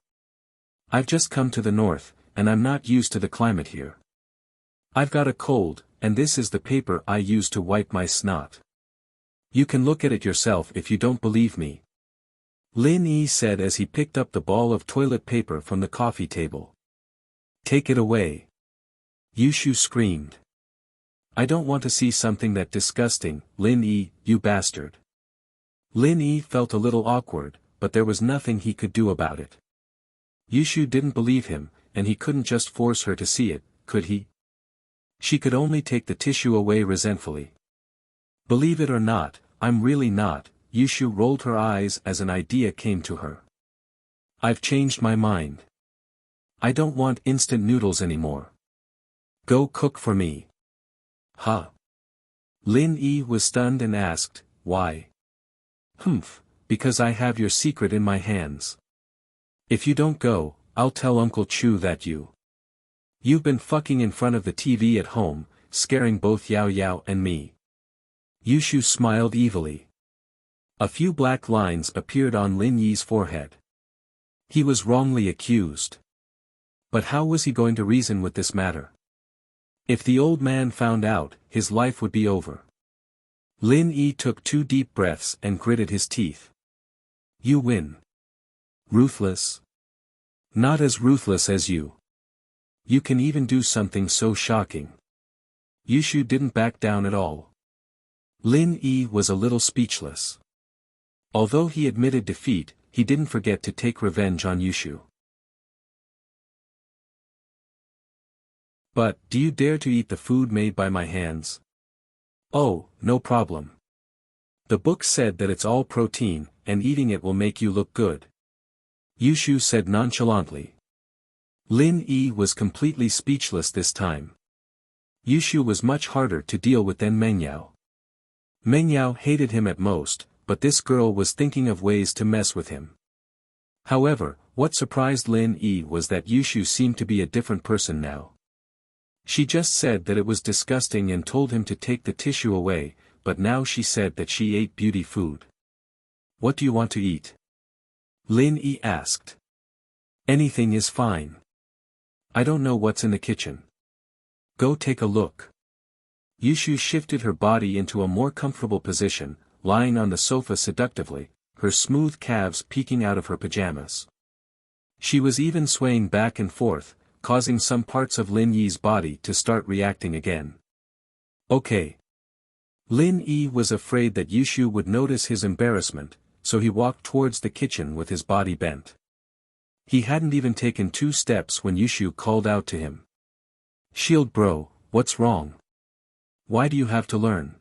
[SPEAKER 1] I've just come to the north, and I'm not used to the climate here. I've got a cold, and this is the paper I use to wipe my snot. You can look at it yourself if you don't believe me. Lin Yi said as he picked up the ball of toilet paper from the coffee table. Take it away. Yushu screamed. I don't want to see something that disgusting, Lin Yi, you bastard. Lin Yi felt a little awkward, but there was nothing he could do about it. Yushu didn't believe him, and he couldn't just force her to see it, could he? She could only take the tissue away resentfully. Believe it or not, I'm really not. Yushu rolled her eyes as an idea came to her. I've changed my mind. I don't want instant noodles anymore. Go cook for me. Huh? Lin Yi was stunned and asked, why? Because I have your secret in my hands. If you don't go, I'll tell Uncle Chu that you've been fucking in front of the TV at home, scaring both Yao Yao and me. Yushu smiled evilly. A few black lines appeared on Lin Yi's forehead. He was wrongly accused. But how was he going to reason with this matter? If the old man found out, his life would be over. Lin Yi took 2 deep breaths and gritted his teeth. You win. Ruthless? Not as ruthless as you. You can even do something so shocking. Yushu didn't back down at all. Lin Yi was a little speechless. Although he admitted defeat, he didn't forget to take revenge on Yushu. But, do you dare to eat the food made by my hands? Oh, no problem. The book said that it's all protein, and eating it will make you look good. Yushu said nonchalantly. Lin Yi was completely speechless this time. Yushu was much harder to deal with than Mengyao. Mengyao hated him at most, but this girl was thinking of ways to mess with him. However, what surprised Lin Yi was that Yushu seemed to be a different person now. She just said that it was disgusting and told him to take the tissue away, but now she said that she ate beauty food. What do you want to eat? Lin Yi asked. Anything is fine. I don't know what's in the kitchen. Go take a look. Yushu shifted her body into a more comfortable position, lying on the sofa seductively, her smooth calves peeking out of her pajamas. She was even swaying back and forth, causing some parts of Lin Yi's body to start reacting again. Okay. Lin Yi was afraid that Yushu would notice his embarrassment, so he walked towards the kitchen with his body bent. He hadn't even taken 2 steps when Yushu called out to him. Shield bro, what's wrong? Why do you have to learn?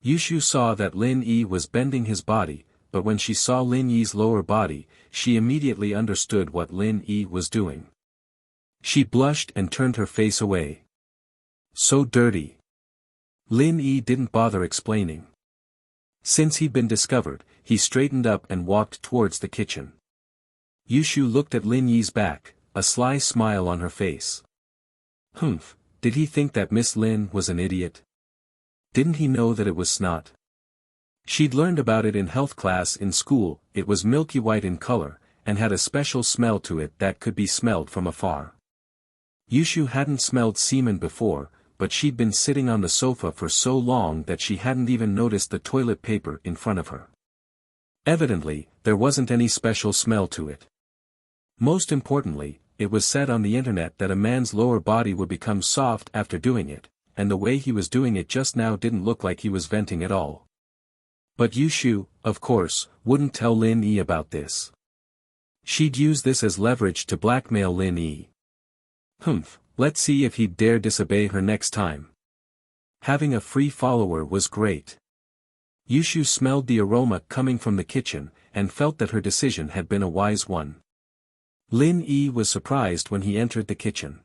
[SPEAKER 1] Yushu saw that Lin Yi was bending his body, but when she saw Lin Yi's lower body, she immediately understood what Lin Yi was doing. She blushed and turned her face away. So dirty. Lin Yi didn't bother explaining. Since he'd been discovered, he straightened up and walked towards the kitchen. Yushu looked at Lin Yi's back, a sly smile on her face. Did he think that Miss Lin was an idiot? Didn't he know that it was snot? She'd learned about it in health class in school. It was milky white in color, and had a special smell to it that could be smelled from afar. Yushu hadn't smelled semen before, but she'd been sitting on the sofa for so long that she hadn't even noticed the toilet paper in front of her. Evidently, there wasn't any special smell to it. Most importantly, it was said on the internet that a man's lower body would become soft after doing it, and the way he was doing it just now didn't look like he was venting at all. But Yushu, of course, wouldn't tell Lin Yi about this. She'd use this as leverage to blackmail Lin Yi. Let's see if he'd dare disobey her next time. Having a free follower was great. Yushu smelled the aroma coming from the kitchen, and felt that her decision had been a wise one. Lin Yi was surprised when he entered the kitchen.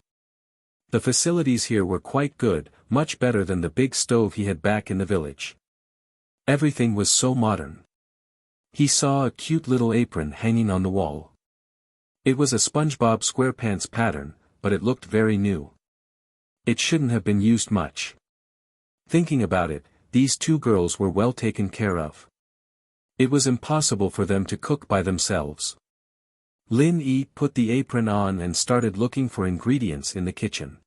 [SPEAKER 1] The facilities here were quite good, much better than the big stove he had back in the village. Everything was so modern. He saw a cute little apron hanging on the wall. It was a SpongeBob SquarePants pattern, but it looked very new. It shouldn't have been used much. Thinking about it, these two girls were well taken care of. It was impossible for them to cook by themselves. Lin Yi put the apron on and started looking for ingredients in the kitchen.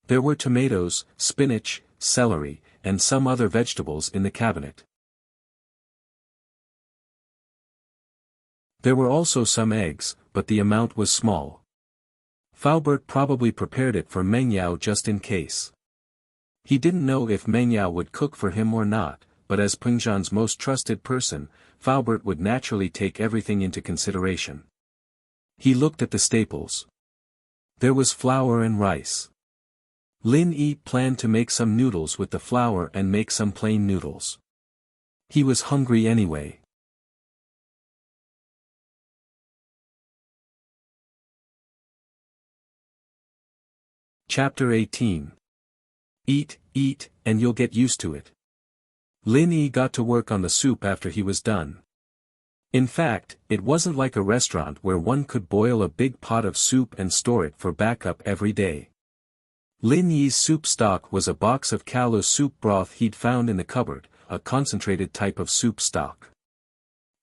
[SPEAKER 1] There were tomatoes, spinach, celery, and some other vegetables in the cabinet. There were also some eggs, but the amount was small. Faubert probably prepared it for Meng Yao just in case. He didn't know if Meng Yao would cook for him or not, but as Pengzhan's most trusted person, Faubert would naturally take everything into consideration. He looked at the staples. There was flour and rice. Lin Yi planned to make some noodles with the flour and make some plain noodles. He was hungry anyway. Chapter 18. Eat, and you'll get used to it. Lin Yi got to work on the soup after he was done. In fact, it wasn't like a restaurant where one could boil a big pot of soup and store it for backup every day. Lin Yi's soup stock was a box of callo soup broth he'd found in the cupboard, a concentrated type of soup stock.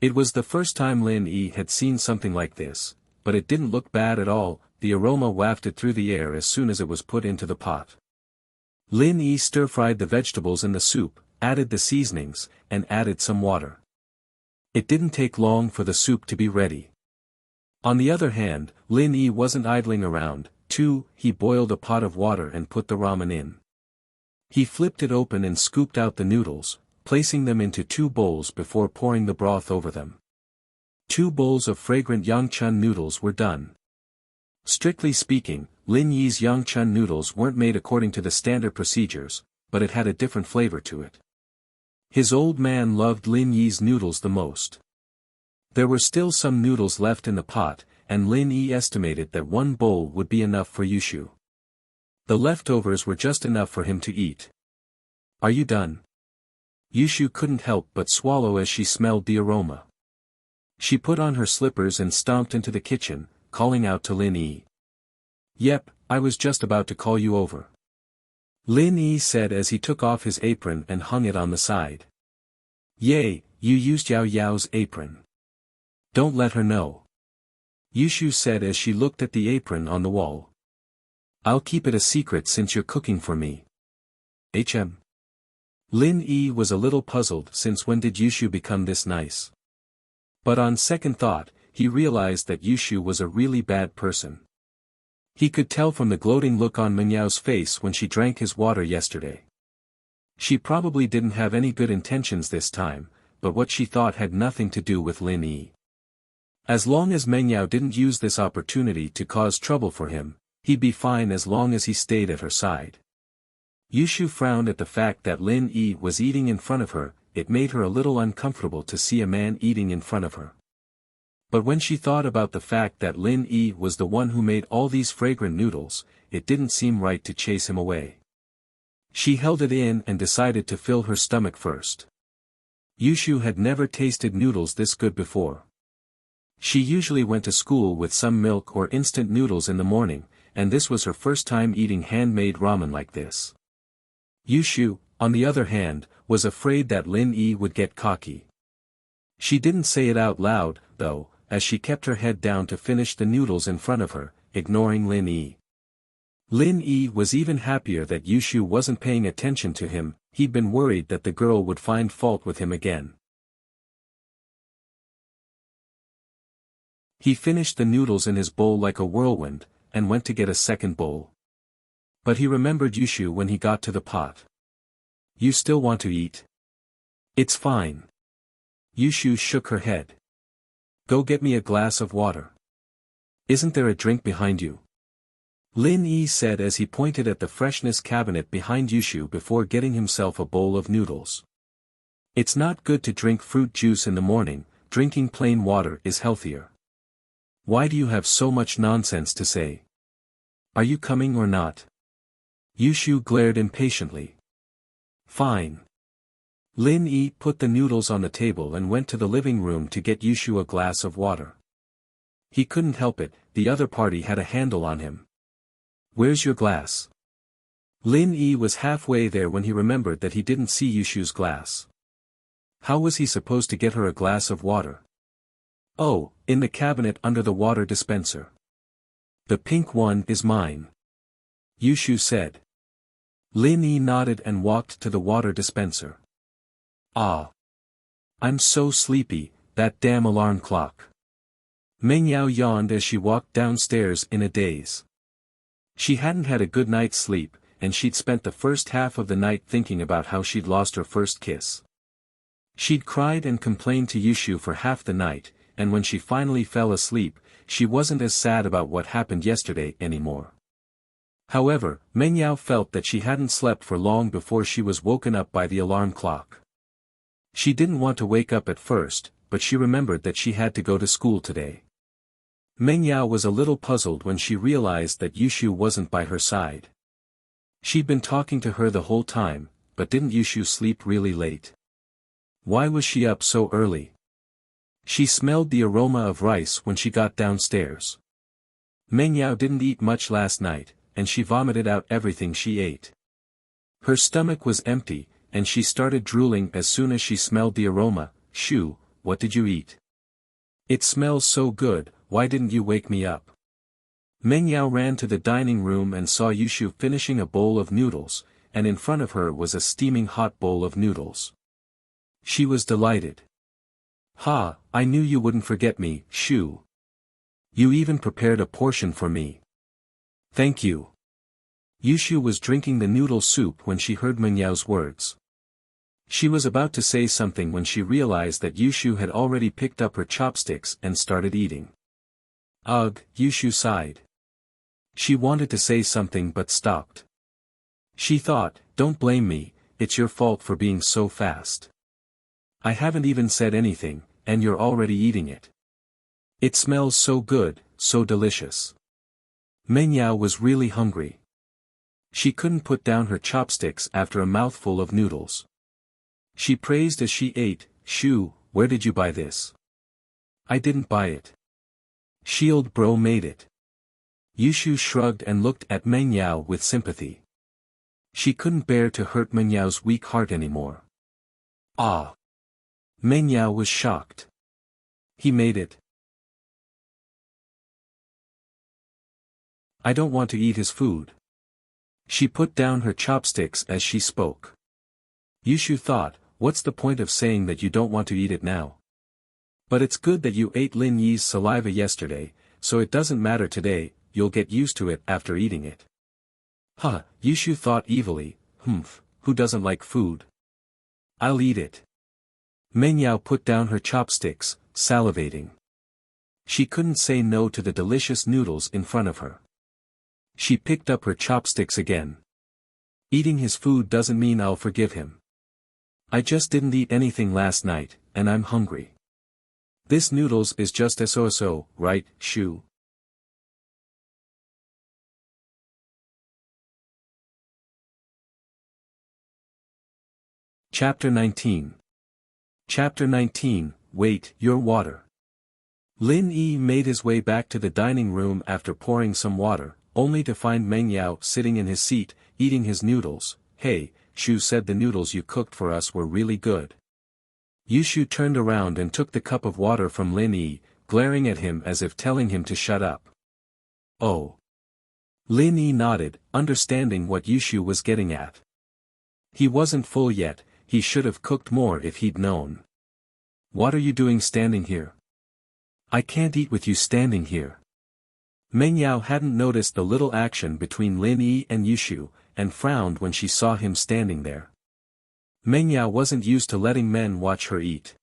[SPEAKER 1] It was the first time Lin Yi had seen something like this, but it didn't look bad at all. The aroma wafted through the air as soon as it was put into the pot. Lin Yi stir-fried the vegetables in the soup, added the seasonings, and added some water. It didn't take long for the soup to be ready. On the other hand, Lin Yi wasn't idling around, too. He boiled a pot of water and put the ramen in. He flipped it open and scooped out the noodles, placing them into 2 bowls before pouring the broth over them. 2 bowls of fragrant Yangchun noodles were done. Strictly speaking, Lin Yi's Yangchun noodles weren't made according to the standard procedures, but it had a different flavor to it. His old man loved Lin Yi's noodles the most. There were still some noodles left in the pot, and Lin Yi estimated that 1 bowl would be enough for Yushu. The leftovers were just enough for him to eat. "Are you done?" Yushu couldn't help but swallow as she smelled the aroma. She put on her slippers and stomped into the kitchen, calling out to Lin Yi. "Yep, I was just about to call you over," Lin Yi said as he took off his apron and hung it on the side. "Yay, you used Yao Yao's apron. Don't let her know," Yushu said as she looked at the apron on the wall. "I'll keep it a secret since you're cooking for me." Lin Yi was a little puzzled since when did Yushu become this nice. But on second thought, he realized that Yushu was a really bad person. He could tell from the gloating look on Meng Yao's face when she drank his water yesterday. She probably didn't have any good intentions this time, but what she thought had nothing to do with Lin Yi. As long as Meng Yao didn't use this opportunity to cause trouble for him, he'd be fine as long as he stayed at her side. Yushu frowned at the fact that Lin Yi was eating in front of her. It made her a little uncomfortable to see a man eating in front of her. But when she thought about the fact that Lin Yi was the one who made all these fragrant noodles, it didn't seem right to chase him away. She held it in and decided to fill her stomach first. Yushu had never tasted noodles this good before. She usually went to school with some milk or instant noodles in the morning, and this was her first time eating handmade ramen like this. Yushu, on the other hand, was afraid that Lin Yi would get cocky. She didn't say it out loud, though, as she kept her head down to finish the noodles in front of her, ignoring Lin Yi. Lin Yi was even happier that Yushu wasn't paying attention to him. He'd been worried that the girl would find fault with him again. He finished the noodles in his bowl like a whirlwind, and went to get a second bowl. But he remembered Yushu when he got to the pot. You still want to eat? It's fine. Yushu shook her head. Go get me a glass of water. Isn't there a drink behind you? Lin Yi said as he pointed at the freshness cabinet behind Yushu before getting himself a bowl of noodles. It's not good to drink fruit juice in the morning, drinking plain water is healthier. Why do you have so much nonsense to say? Are you coming or not? Yushu glared impatiently. Fine. Lin Yi put the noodles on the table and went to the living room to get Yushu a glass of water. He couldn't help it, the other party had a handle on him. Where's your glass? Lin Yi was halfway there when he remembered that he didn't see Yushu's glass. How was he supposed to get her a glass of water? Oh, in the cabinet under the water dispenser. The pink one is mine. Yushu said. Lin Yi nodded and walked to the water dispenser. Ah. I'm so sleepy, that damn alarm clock. Meng Yao yawned as she walked downstairs in a daze. She hadn't had a good night's sleep, and she'd spent the first half of the night thinking about how she'd lost her first kiss. She'd cried and complained to Yushu for half the night, and when she finally fell asleep, she wasn't as sad about what happened yesterday anymore. However, Meng Yao felt that she hadn't slept for long before she was woken up by the alarm clock. She didn't want to wake up at first, but she remembered that she had to go to school today. Meng Yao was a little puzzled when she realized that Yushu wasn't by her side. She'd been talking to her the whole time, but didn't Yushu sleep really late? Why was she up so early? She smelled the aroma of rice when she got downstairs. Meng Yao didn't eat much last night, and she vomited out everything she ate. Her stomach was empty, and she started drooling as soon as she smelled the aroma. Shu, what did you eat? It smells so good, why didn't you wake me up? Meng Yao ran to the dining room and saw Yushu finishing a bowl of noodles, and in front of her was a steaming hot bowl of noodles. She was delighted. Ha, I knew you wouldn't forget me, Shu. You even prepared a portion for me. Thank you. Yushu was drinking the noodle soup when she heard Meng Yao's words. She was about to say something when she realized that Yushu had already picked up her chopsticks and started eating. Ugh, Yushu sighed. She wanted to say something but stopped. She thought, don't blame me, it's your fault for being so fast. I haven't even said anything, and you're already eating it. It smells so good, so delicious. Meng Yao was really hungry. She couldn't put down her chopsticks after a mouthful of noodles. She praised as she ate, Shu, where did you buy this? I didn't buy it. Shield Bro made it. Yushu shrugged and looked at Meng Yao with sympathy. She couldn't bear to hurt Meng Yao's weak heart anymore. Ah! Meng Yao was shocked. He made it. I don't want to eat his food. She put down her chopsticks as she spoke. Yushu thought, what's the point of saying that you don't want to eat it now? But it's good that you ate Lin Yi's saliva yesterday, so it doesn't matter today, you'll get used to it after eating it. Huh, Yushu thought evilly, who doesn't like food? I'll eat it. Meng Yao put down her chopsticks, salivating. She couldn't say no to the delicious noodles in front of her. She picked up her chopsticks again. Eating his food doesn't mean I'll forgive him. I just didn't eat anything last night, and I'm hungry. This noodles is just so, right, Shu? Chapter 19. Chapter 19, Wait, your water. Lin Yi made his way back to the dining room after pouring some water, only to find Meng Yao sitting in his seat, eating his noodles. Hey, Shu said the noodles you cooked for us were really good. Yushu turned around and took the cup of water from Lin Yi, glaring at him as if telling him to shut up. Oh. Lin Yi nodded, understanding what Yushu was getting at. He wasn't full yet, he should have cooked more if he'd known. What are you doing standing here? I can't eat with you standing here. Meng Yao hadn't noticed the little action between Lin Yi and Yushu, and frowned when she saw him standing there. Meng Yao wasn't used to letting men watch her eat.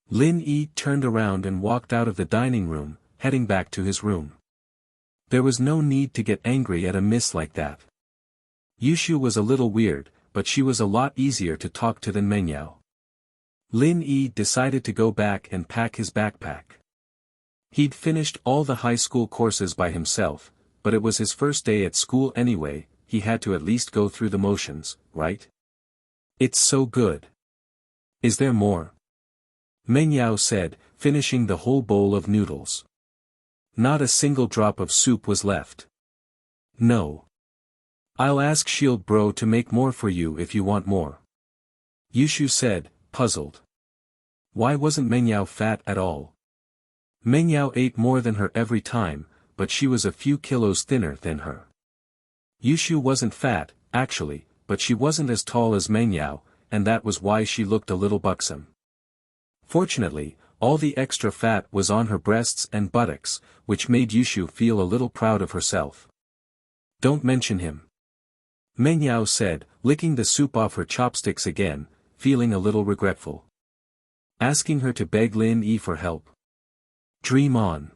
[SPEAKER 1] Lin Yi turned around and walked out of the dining room, heading back to his room. There was no need to get angry at a miss like that. Yushu was a little weird, but she was a lot easier to talk to than Meng Yao. Lin Yi decided to go back and pack his backpack. He'd finished all the high school courses by himself, but it was his first day at school anyway, he had to at least go through the motions, right? It's so good. Is there more? Meng Yao said, finishing the whole bowl of noodles. Not a single drop of soup was left. No. I'll ask Shield Bro to make more for you if you want more. Yushu said, puzzled. Why wasn't Meng Yao fat at all? Meng Yao ate more than her every time, but she was a few kilos thinner than her. Yushu wasn't fat, actually, but she wasn't as tall as Meng Yao, and that was why she looked a little buxom. Fortunately, all the extra fat was on her breasts and buttocks, which made Yushu feel a little proud of herself. Don't mention him. Meng Yao said, licking the soup off her chopsticks again, feeling a little regretful. Asking her to beg Lin Yi for help. Dream on.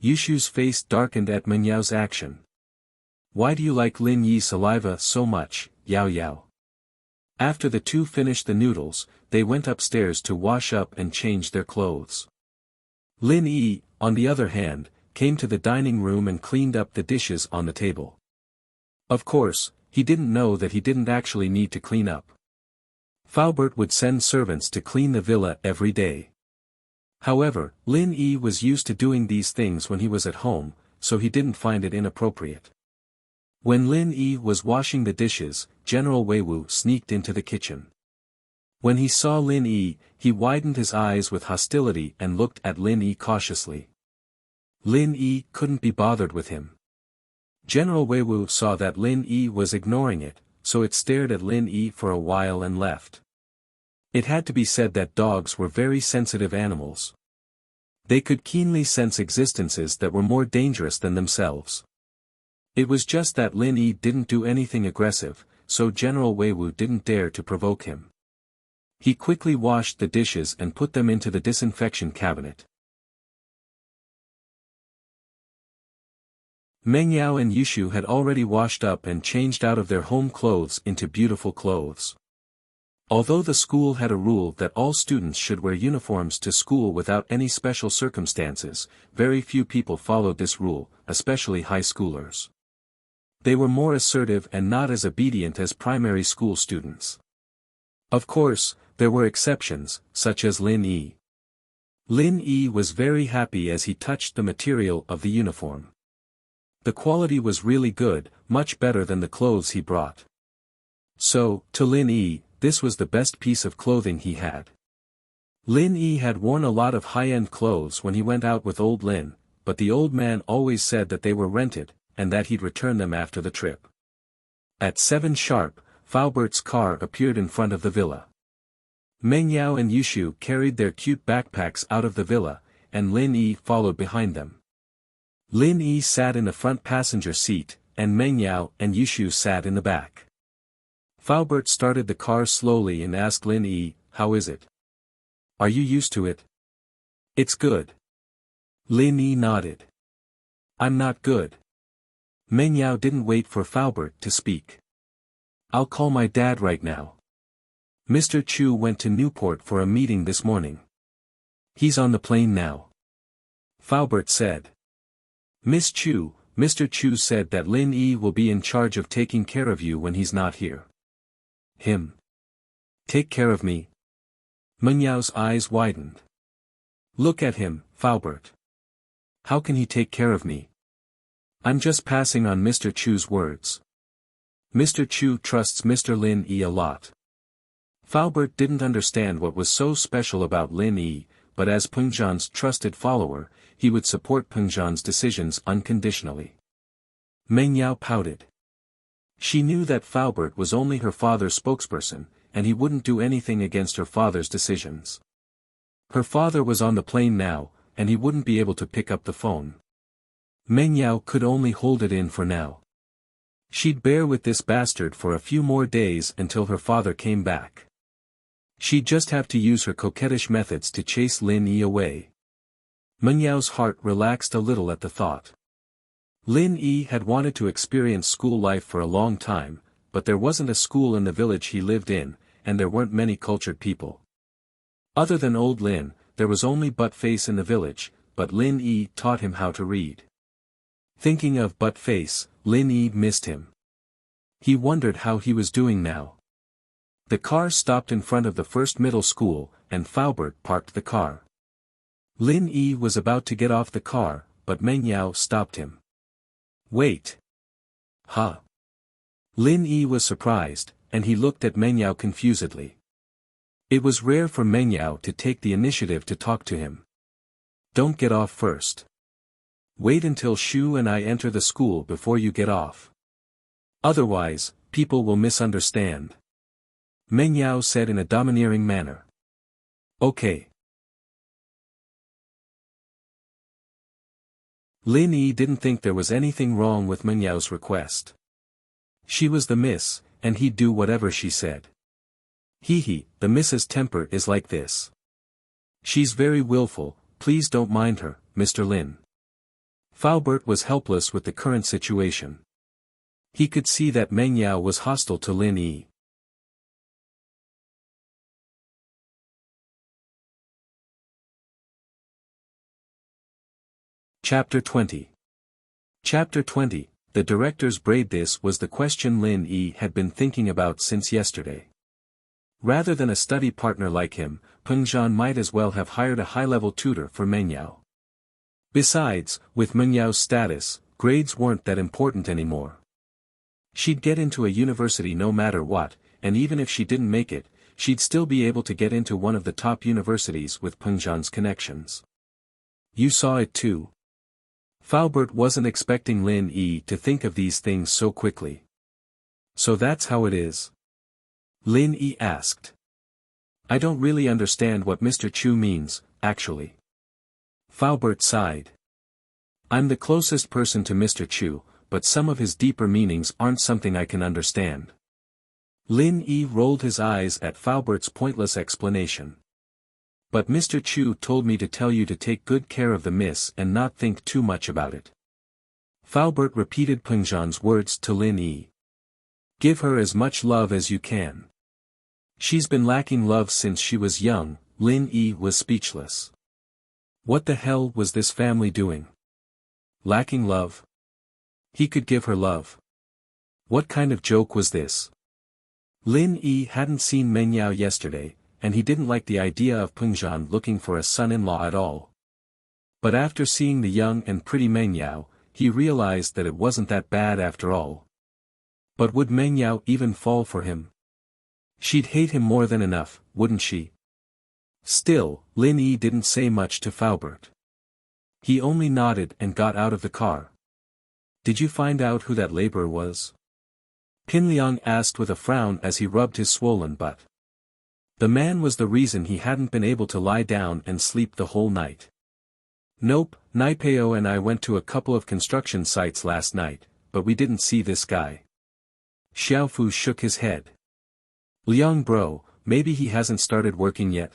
[SPEAKER 1] Yushu's face darkened at Meng Yao's action. Why do you like Lin Yi's saliva so much, Yao Yao? After the two finished the noodles, they went upstairs to wash up and change their clothes. Lin Yi, on the other hand, came to the dining room and cleaned up the dishes on the table. Of course, he didn't know that he didn't actually need to clean up. Faubert would send servants to clean the villa every day. However, Lin Yi was used to doing these things when he was at home, so he didn't find it inappropriate. When Lin Yi was washing the dishes, General Weiwu sneaked into the kitchen. When he saw Lin Yi, he widened his eyes with hostility and looked at Lin Yi cautiously. Lin Yi couldn't be bothered with him. General Weiwu saw that Lin Yi was ignoring it, so it stared at Lin Yi for a while and left. It had to be said that dogs were very sensitive animals. They could keenly sense existences that were more dangerous than themselves. It was just that Lin Yi didn't do anything aggressive, so General Weiwu didn't dare to provoke him. He quickly washed the dishes and put them into the disinfection cabinet. Meng Yao and Yushu had already washed up and changed out of their home clothes into beautiful clothes. Although the school had a rule that all students should wear uniforms to school without any special circumstances, very few people followed this rule, especially high schoolers. They were more assertive and not as obedient as primary school students. Of course, there were exceptions, such as Lin Yi. Lin Yi was very happy as he touched the material of the uniform. The quality was really good, much better than the clothes he brought. So, to Lin Yi, this was the best piece of clothing he had. Lin Yi had worn a lot of high-end clothes when he went out with old Lin, but the old man always said that they were rented, and that he'd return them after the trip. At 7 sharp, Faubert's car appeared in front of the villa. Meng Yao and Yushu carried their cute backpacks out of the villa, and Lin Yi followed behind them. Lin Yi sat in the front passenger seat, and Meng Yao and Yushu sat in the back. Faubert started the car slowly and asked Lin Yi, "How is it? Are you used to it?" "It's good." Lin Yi nodded. "I'm not good." Meng Yao didn't wait for Faubert to speak. "I'll call my dad right now. Mr. Chu went to Newport for a meeting this morning. He's on the plane now." Faubert said. "Miss Chu, Mr. Chu said that Lin Yi will be in charge of taking care of you when he's not here." "Him? Take care of me?" Meng Yao's eyes widened. "Look at him, Faubert. How can he take care of me? I'm just passing on Mr. Chu's words. Mr. Chu trusts Mr. Lin Yi a lot." Faubert didn't understand what was so special about Lin Yi, but as Peng Zhan's trusted follower, he would support Peng Zhan's decisions unconditionally. Meng Yao pouted. She knew that Faubert was only her father's spokesperson, and he wouldn't do anything against her father's decisions. Her father was on the plane now, and he wouldn't be able to pick up the phone. Meng Yao could only hold it in for now. She'd bear with this bastard for a few more days until her father came back. She'd just have to use her coquettish methods to chase Lin Yi away. Meng Yao's heart relaxed a little at the thought. Lin Yi had wanted to experience school life for a long time, but there wasn't a school in the village he lived in, and there weren't many cultured people. Other than old Lin, there was only Butt-Face in the village, but Lin Yi taught him how to read. Thinking of Butt-Face, Lin Yi missed him. He wondered how he was doing now. The car stopped in front of the first middle school, and Faubert parked the car. Lin Yi was about to get off the car, but Meng Yao stopped him. Wait. Huh? Lin Yi was surprised, and he looked at Meng Yao confusedly. It was rare for Meng Yao to take the initiative to talk to him. Don't get off first. Wait until Shu and I enter the school before you get off. Otherwise, people will misunderstand. Meng Yao said in a domineering manner. Okay. Lin Yi didn't think there was anything wrong with Meng Yao's request. She was the miss, and he'd do whatever she said. The miss's temper is like this. She's very willful, please don't mind her, Mr. Lin. Faubert was helpless with the current situation. He could see that Meng Yao was hostile to Lin Yi. Chapter 20. Chapter 20, The Director's Braid. This was the question Lin Yi had been thinking about since yesterday. Rather than a study partner like him, Peng Zhan might as well have hired a high-level tutor for Meng Yao. Besides, with Meng Yao's status, grades weren't that important anymore. She'd get into a university no matter what, and even if she didn't make it, she'd still be able to get into one of the top universities with Peng Zhan's connections. You saw it too. Faubert wasn't expecting Lin Yi to think of these things so quickly. So that's how it is? Lin Yi asked. I don't really understand what Mr. Chu means, actually. Faubert sighed. I'm the closest person to Mr. Chu, but some of his deeper meanings aren't something I can understand. Lin Yi rolled his eyes at Faubert's pointless explanation. But Mr. Chu told me to tell you to take good care of the miss and not think too much about it. Faubert repeated Peng Zhan's words to Lin Yi. Give her as much love as you can. She's been lacking love since she was young. Lin Yi was speechless. What the hell was this family doing? Lacking love? He could give her love. What kind of joke was this? Lin Yi hadn't seen Meng Yao yesterday, and he didn't like the idea of Peng Zhan looking for a son-in-law at all. But after seeing the young and pretty Meng Yao, he realized that it wasn't that bad after all. But would Meng Yao even fall for him? She'd hate him more than enough, wouldn't she? Still, Lin Yi didn't say much to Faubert. He only nodded and got out of the car. Did you find out who that laborer was? Qin Liang asked with a frown as he rubbed his swollen butt. The man was the reason he hadn't been able to lie down and sleep the whole night. Nope, Naipeo and I went to a couple of construction sites last night, but we didn't see this guy. Xiaofu shook his head. Liang bro, maybe he hasn't started working yet.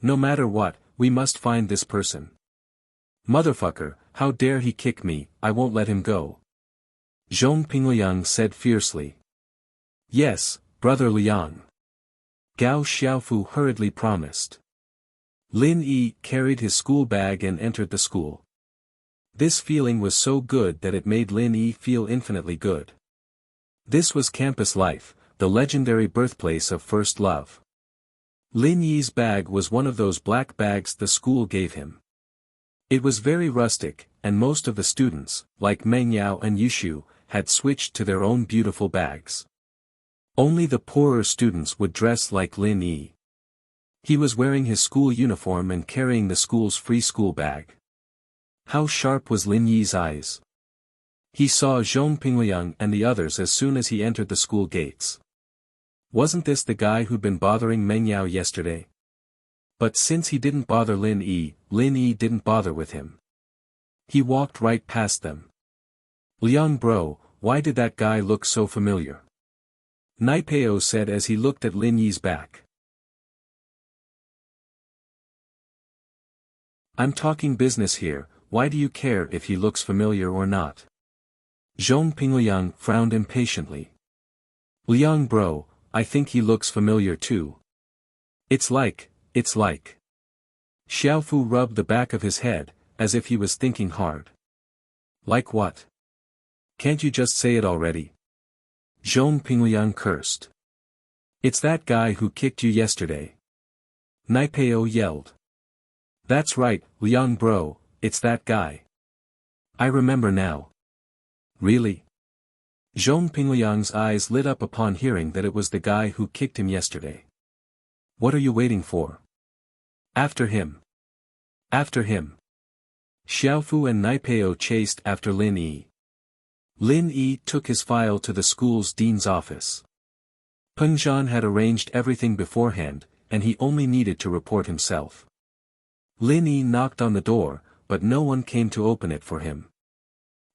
[SPEAKER 1] No matter what, we must find this person. Motherfucker, how dare he kick me, I won't let him go. Zhong Pingliang said fiercely. Yes, brother Liang. Gao Xiaofu hurriedly promised. Lin Yi carried his school bag and entered the school. This feeling was so good that it made Lin Yi feel infinitely good. This was campus life, the legendary birthplace of first love. Lin Yi's bag was one of those black bags the school gave him. It was very rustic, and most of the students, like Meng Yao and Yushu, had switched to their own beautiful bags. Only the poorer students would dress like Lin Yi. He was wearing his school uniform and carrying the school's free school bag. How sharp was Lin Yi's eyes! He saw Zhong Pingliang and the others as soon as he entered the school gates. Wasn't this the guy who'd been bothering Meng Yao yesterday? But since he didn't bother Lin Yi didn't bother with him. He walked right past them. "Liang bro, why did that guy look so familiar?" Naipeo said as he looked at Lin Yi's back. "I'm talking business here, why do you care if he looks familiar or not?" Zhong Pingliang frowned impatiently. "Liang bro, I think he looks familiar too. It's like. Xiaofu rubbed the back of his head, as if he was thinking hard. "Like what? Can't you just say it already?" Zhong Pingliang cursed. "It's that guy who kicked you yesterday." Naipeo yelled. "That's right, Liang bro, it's that guy. I remember now." "Really?" Zhong Pingliang's eyes lit up upon hearing that it was the guy who kicked him yesterday. "What are you waiting for? After him. After him." Xiaofu and Naipeo chased after Lin Yi. Lin Yi took his file to the school's dean's office. Peng Zhan had arranged everything beforehand, and he only needed to report himself. Lin Yi knocked on the door, but no one came to open it for him.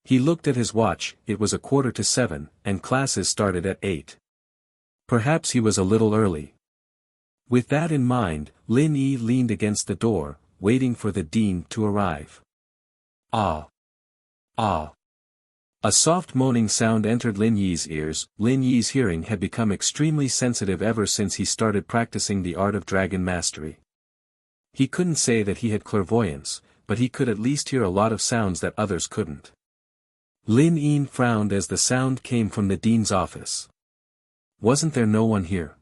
[SPEAKER 1] He looked at his watch, it was 6:45, and classes started at 8. Perhaps he was a little early. With that in mind, Lin Yi leaned against the door, waiting for the dean to arrive. Ah! Ah! A soft moaning sound entered Lin Yi's ears. Lin Yi's hearing had become extremely sensitive ever since he started practicing the art of dragon mastery. He couldn't say that he had clairvoyance, but he could at least hear a lot of sounds that others couldn't. Lin Yi frowned as the sound came from the dean's office. Wasn't there no one here?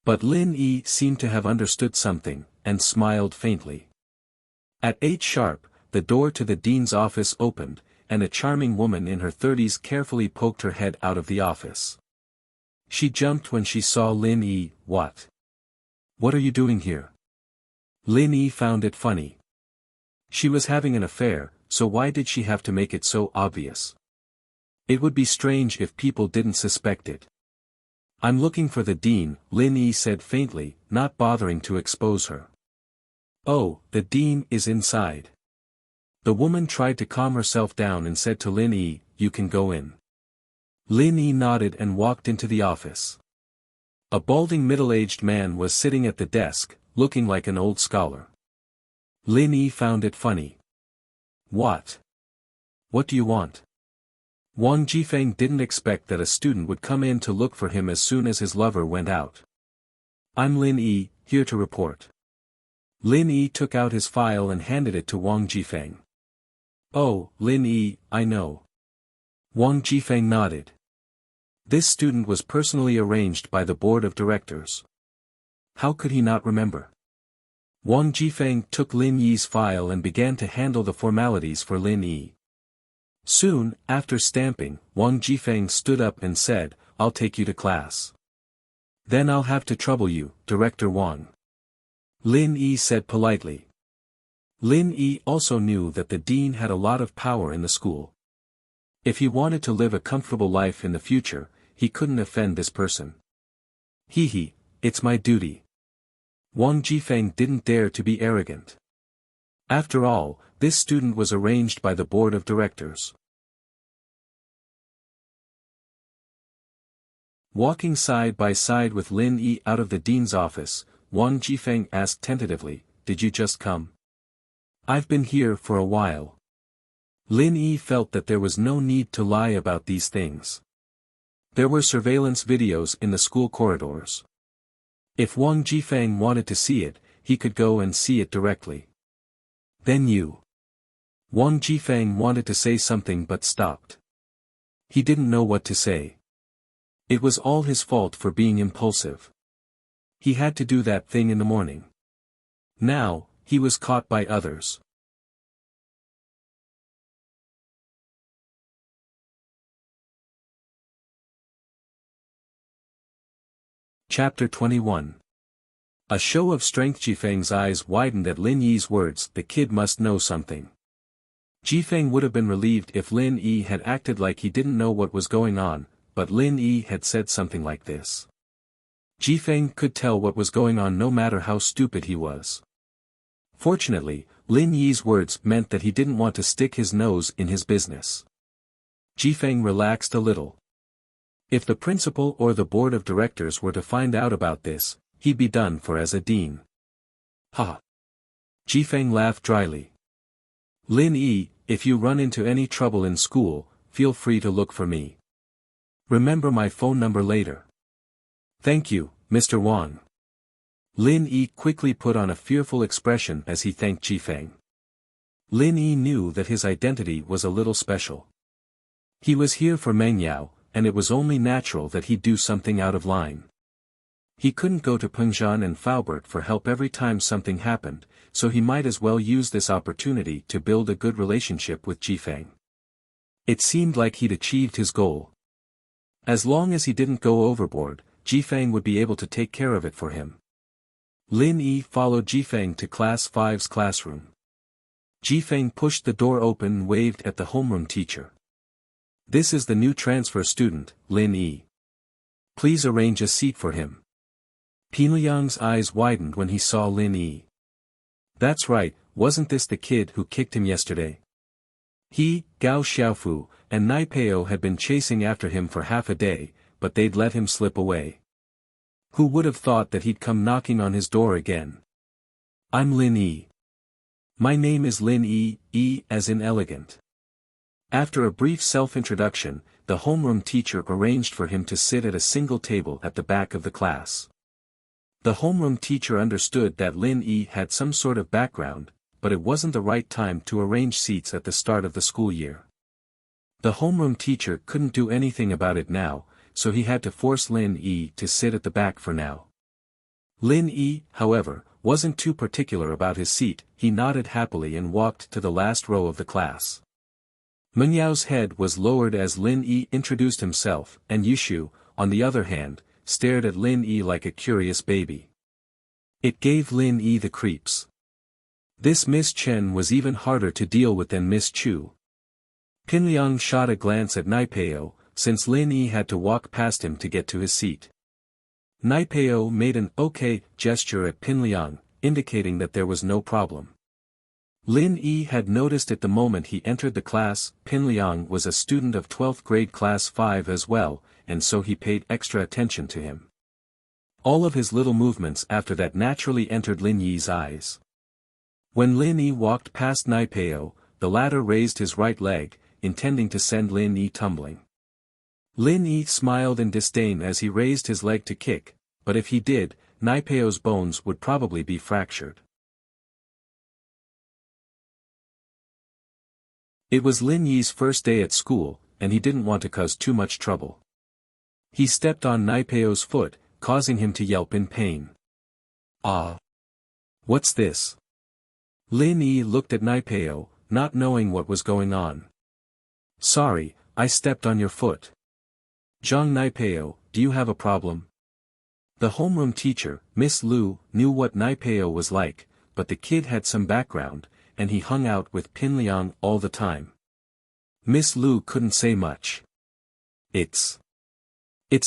[SPEAKER 1] But Lin Yi seemed to have understood something, and smiled faintly. At 8 sharp, the door to the dean's office opened, and a charming woman in her 30s carefully poked her head out of the office. She jumped when she saw Lin Yi. "What? What are you doing here?" Lin Yi found it funny. She was having an affair, so why did she have to make it so obvious? It would be strange if people didn't suspect it. "I'm looking for the dean," Lin Yi said faintly, not bothering to expose her. "Oh, the dean is inside." The woman tried to calm herself down and said to Lin Yi, "You can go in." Lin Yi nodded and walked into the office. A balding middle-aged man was sitting at the desk, looking like an old scholar. Lin Yi found it funny. What do you want?" Wang Jifeng didn't expect that a student would come in to look for him as soon as his lover went out. "I'm Lin Yi, here to report." Lin Yi took out his file and handed it to Wang Jifeng. "Oh, Lin Yi, I know." Wang Jifeng nodded. This student was personally arranged by the board of directors. How could he not remember? Wang Jifeng took Lin Yi's file and began to handle the formalities for Lin Yi. Soon, after stamping, Wang Jifeng stood up and said, "I'll take you to class." "Then I'll have to trouble you, Director Wang." Lin Yi said politely. Lin Yi also knew that the dean had a lot of power in the school. If he wanted to live a comfortable life in the future, he couldn't offend this person. Hee, it's my duty." Wang Jifeng didn't dare to be arrogant. After all, this student was arranged by the board of directors. Walking side by side with Lin Yi out of the dean's office, Wang Jifeng asked tentatively, "Did you just come?" "I've been here for a while." Lin Yi felt that there was no need to lie about these things. There were surveillance videos in the school corridors. If Wang Jifeng wanted to see it, he could go and see it directly. "Then you." Wang Jifeng wanted to say something but stopped. He didn't know what to say. It was all his fault for being impulsive. He had to do that thing in the morning. Now, he was caught by others. Chapter 21. A show of strength. Jifeng's eyes widened at Lin Yi's words. The kid must know something. Jifeng would have been relieved if Lin Yi had acted like he didn't know what was going on, but Lin Yi had said something like this. Jifeng could tell what was going on no matter how stupid he was. Fortunately, Lin Yi's words meant that he didn't want to stick his nose in his business. Jifeng relaxed a little. If the principal or the board of directors were to find out about this, he'd be done for as a dean. Ha! Jifeng laughed dryly. Lin Yi, if you run into any trouble in school, feel free to look for me. Remember my phone number later. Thank you, Mr. Wang. Lin Yi quickly put on a fearful expression as he thanked Jifeng. Lin Yi knew that his identity was a little special. He was here for Meng Yao, and it was only natural that he'd do something out of line. He couldn't go to Pengzhan and Faubert for help every time something happened, so he might as well use this opportunity to build a good relationship with Jifeng. It seemed like he'd achieved his goal. As long as he didn't go overboard, Jifeng would be able to take care of it for him. Lin Yi followed Jifeng to Class 5's classroom. Jifeng pushed the door open and waved at the homeroom teacher. This is the new transfer student, Lin Yi. Please arrange a seat for him. Pinliang's eyes widened when he saw Lin Yi. That's right, wasn't this the kid who kicked him yesterday? He, Gao Xiaofu, and Nai Peo had been chasing after him for half a day, but they'd let him slip away. Who would have thought that he'd come knocking on his door again? I'm Lin Yi. My name is Lin Yi, E as in elegant. After a brief self-introduction, the homeroom teacher arranged for him to sit at a single table at the back of the class. The homeroom teacher understood that Lin Yi had some sort of background, but it wasn't the right time to arrange seats at the start of the school year. The homeroom teacher couldn't do anything about it now, so he had to force Lin Yi to sit at the back for now. Lin Yi, however, wasn't too particular about his seat. He nodded happily and walked to the last row of the class. Meng Yao's head was lowered as Lin Yi introduced himself, and Yushu, on the other hand, stared at Lin Yi like a curious baby. It gave Lin Yi the creeps. This Miss Chen was even harder to deal with than Miss Chu. Pinliang shot a glance at Nai Peo, since Lin Yi had to walk past him to get to his seat. Nai Peo made an okay gesture at Pinliang, indicating that there was no problem. Lin Yi had noticed at the moment he entered the class, Pinliang was a student of 12th grade class 5 as well, and so he paid extra attention to him. All of his little movements after that naturally entered Lin Yi's eyes. When Lin Yi walked past Nai Peo, the latter raised his right leg, intending to send Lin Yi tumbling. Lin Yi smiled in disdain as he raised his leg to kick, but if he did, Nai Peo's bones would probably be fractured. It was Lin Yi's first day at school, and he didn't want to cause too much trouble. He stepped on Nai Peo's foot, causing him to yelp in pain. Ah! What's this? Lin Yi looked at Nai Peo, not knowing what was going on. Sorry, I stepped on your foot. Zhang Nai Peo, do you have a problem? The homeroom teacher, Miss Lu, knew what Nai Peo was like, but the kid had some background, and he hung out with Pinliang all the time. Miss Lu couldn't say much. It's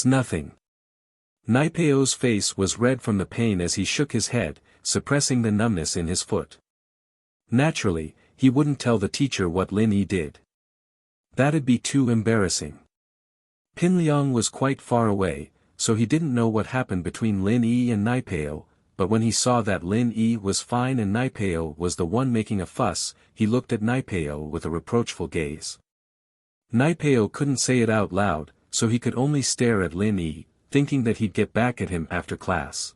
[SPEAKER 1] nothing. Nai Peo's face was red from the pain as he shook his head, suppressing the numbness in his foot. Naturally, he wouldn't tell the teacher what Lin Yi did. That'd be too embarrassing. Pinliang was quite far away, so he didn't know what happened between Lin Yi and Nai Peo, but when he saw that Lin Yi was fine and Nai Peo was the one making a fuss, he looked at Nai Peo with a reproachful gaze. Nai Peo couldn't say it out loud, so he could only stare at Lin Yi, thinking that he'd get back at him after class.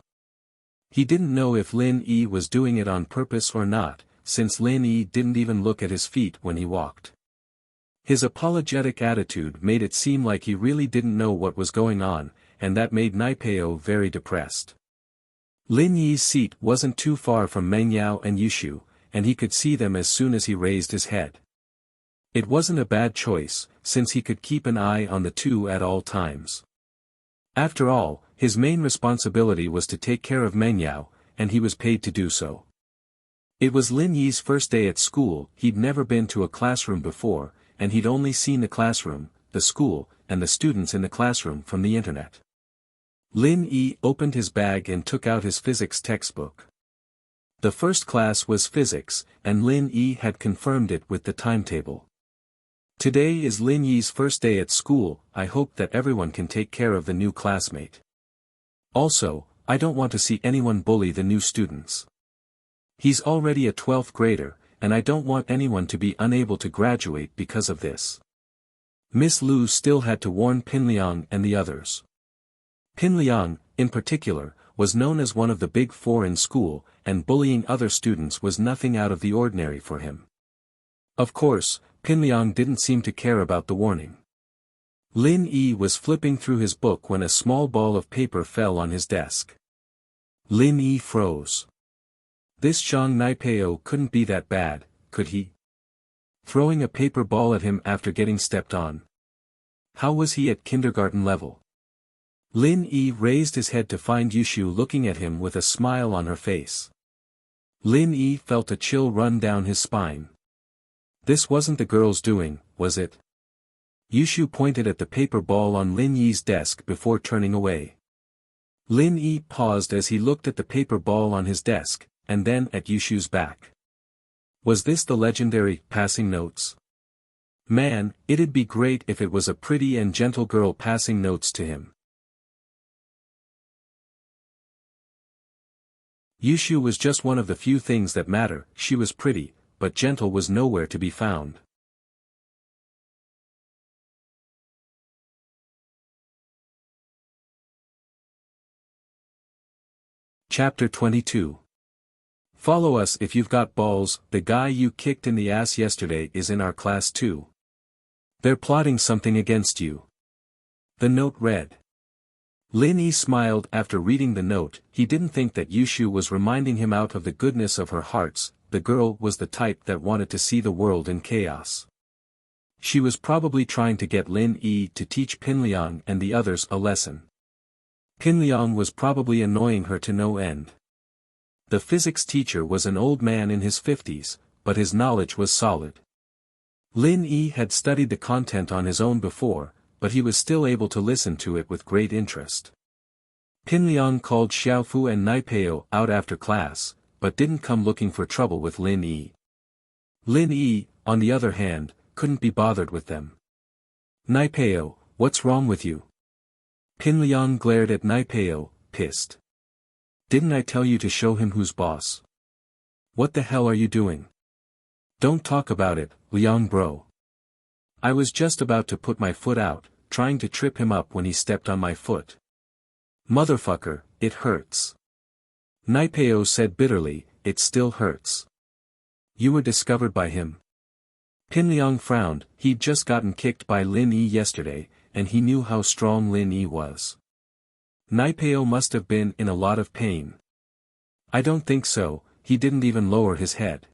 [SPEAKER 1] He didn't know if Lin Yi was doing it on purpose or not, since Lin Yi didn't even look at his feet when he walked. His apologetic attitude made it seem like he really didn't know what was going on, and that made Nai Peo very depressed. Lin Yi's seat wasn't too far from Meng Yao and Yushu, and he could see them as soon as he raised his head. It wasn't a bad choice, since he could keep an eye on the two at all times. After all, his main responsibility was to take care of Meng Yao, and he was paid to do so. It was Lin Yi's first day at school. He'd never been to a classroom before, and he'd only seen the classroom, the school, and the students in the classroom from the internet. Lin Yi opened his bag and took out his physics textbook. The first class was physics, and Lin Yi had confirmed it with the timetable. Today is Lin Yi's first day at school. I hope that everyone can take care of the new classmate. Also, I don't want to see anyone bully the new students. He's already a 12th grader, and I don't want anyone to be unable to graduate because of this. Miss Lu still had to warn Pinliang and the others. Pinliang, in particular, was known as one of the big four in school, and bullying other students was nothing out of the ordinary for him. Of course, Pinliang didn't seem to care about the warning. Lin Yi was flipping through his book when a small ball of paper fell on his desk. Lin Yi froze. This Zhang Naipeo couldn't be that bad, could he? Throwing a paper ball at him after getting stepped on. How was he at kindergarten level? Lin Yi raised his head to find Yushu looking at him with a smile on her face. Lin Yi felt a chill run down his spine. This wasn't the girl's doing, was it? Yushu pointed at the paper ball on Lin Yi's desk before turning away. Lin Yi paused as he looked at the paper ball on his desk, and then at Yushu's back. Was this the legendary passing notes? Man, it'd be great if it was a pretty and gentle girl passing notes to him. Yushu was just one of the few things that matter. She was pretty, but gentle was nowhere to be found. Chapter 22. Follow us if you've got balls. The guy you kicked in the ass yesterday is in our class too. They're plotting something against you. The note read. Lin Yi smiled after reading the note. He didn't think that Yushu was reminding him out of the goodness of her hearts. The girl was the type that wanted to see the world in chaos. She was probably trying to get Lin Yi to teach Pinliang and the others a lesson. Pinliang was probably annoying her to no end. The physics teacher was an old man in his 50s, but his knowledge was solid. Lin Yi had studied the content on his own before, but he was still able to listen to it with great interest. Pinliang called Xiaofu and Naipeo out after class, but didn't come looking for trouble with Lin Yi. Lin Yi, on the other hand, couldn't be bothered with them. Naipeo, what's wrong with you? Pinliang glared at Naipeo, pissed. Didn't I tell you to show him who's boss? What the hell are you doing? Don't talk about it, Liang bro. I was just about to put my foot out, trying to trip him up when he stepped on my foot. Motherfucker, it hurts. Naipeo said bitterly, it still hurts. You were discovered by him. Pinliang frowned. He'd just gotten kicked by Lin Yi yesterday, and he knew how strong Lin Yi was. Naipeo must have been in a lot of pain. I don't think so. He didn't even lower his head.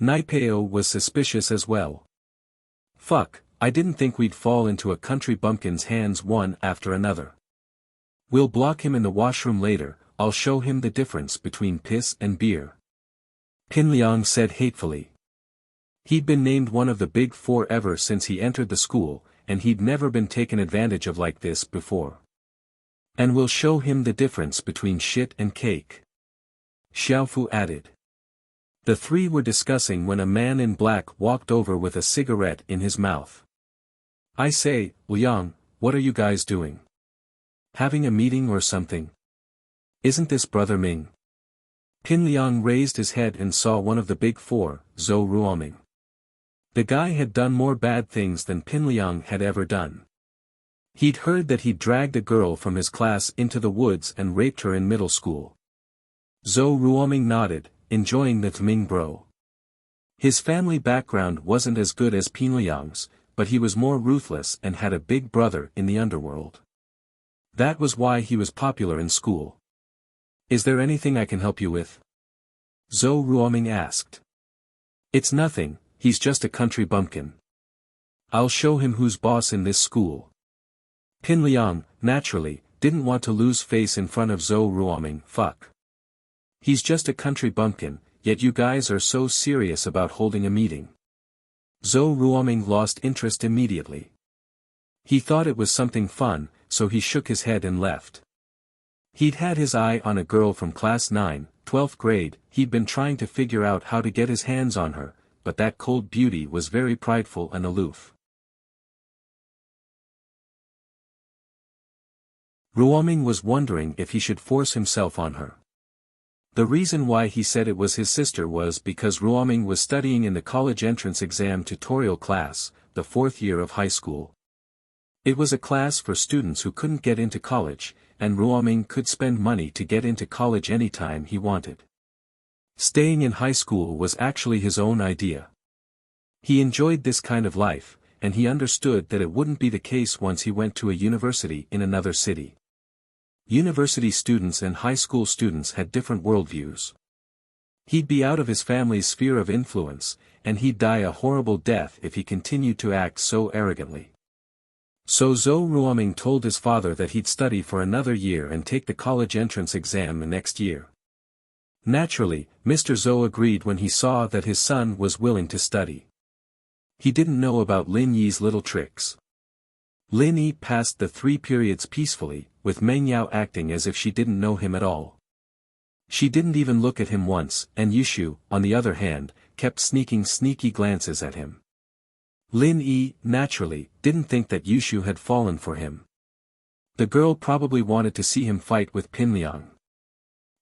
[SPEAKER 1] Naipeo was suspicious as well. Fuck, I didn't think we'd fall into a country bumpkin's hands one after another. We'll block him in the washroom later. I'll show him the difference between piss and beer. Pinliang said hatefully. He'd been named one of the big four ever since he entered the school, and he'd never been taken advantage of like this before. And we'll show him the difference between shit and cake. Xiaofu added. The three were discussing when a man in black walked over with a cigarette in his mouth. I say, Liang, what are you guys doing? Having a meeting or something? Isn't this Brother Ming? Pinliang raised his head and saw one of the big four, Zhou Ruoming. The guy had done more bad things than Pinliang had ever done. He'd heard that he'd dragged a girl from his class into the woods and raped her in middle school. Zhou Ruoming nodded, enjoying the Ming bro. His family background wasn't as good as Pinliang's, but he was more ruthless and had a big brother in the underworld. That was why he was popular in school. Is there anything I can help you with? Zhou Ruoming asked. It's nothing, he's just a country bumpkin. I'll show him who's boss in this school. Pinliang, naturally, didn't want to lose face in front of Zhou Ruoming. Fuck. He's just a country bumpkin, yet you guys are so serious about holding a meeting. Zhou Ruoming lost interest immediately. He thought it was something fun, so he shook his head and left. He'd had his eye on a girl from class 9, 12th grade, he'd been trying to figure out how to get his hands on her, but that cold beauty was very prideful and aloof. Ruoming was wondering if he should force himself on her. The reason why he said it was his sister was because Ruoming was studying in the college entrance exam tutorial class, the 4th year of high school. It was a class for students who couldn't get into college, and Ruoming could spend money to get into college anytime he wanted. Staying in high school was actually his own idea. He enjoyed this kind of life, and he understood that it wouldn't be the case once he went to a university in another city. University students and high school students had different worldviews. He'd be out of his family's sphere of influence, and he'd die a horrible death if he continued to act so arrogantly. So Zhou Ruoming told his father that he'd study for another year and take the college entrance exam the next year. Naturally, Mr. Zhou agreed when he saw that his son was willing to study. He didn't know about Lin Yi's little tricks. Lin Yi passed the 3 periods peacefully, with Meng Yao acting as if she didn't know him at all. She didn't even look at him once, and Yushu, on the other hand, kept sneaking sneaky glances at him. Lin Yi, naturally, didn't think that Yushu had fallen for him. The girl probably wanted to see him fight with Pinliang.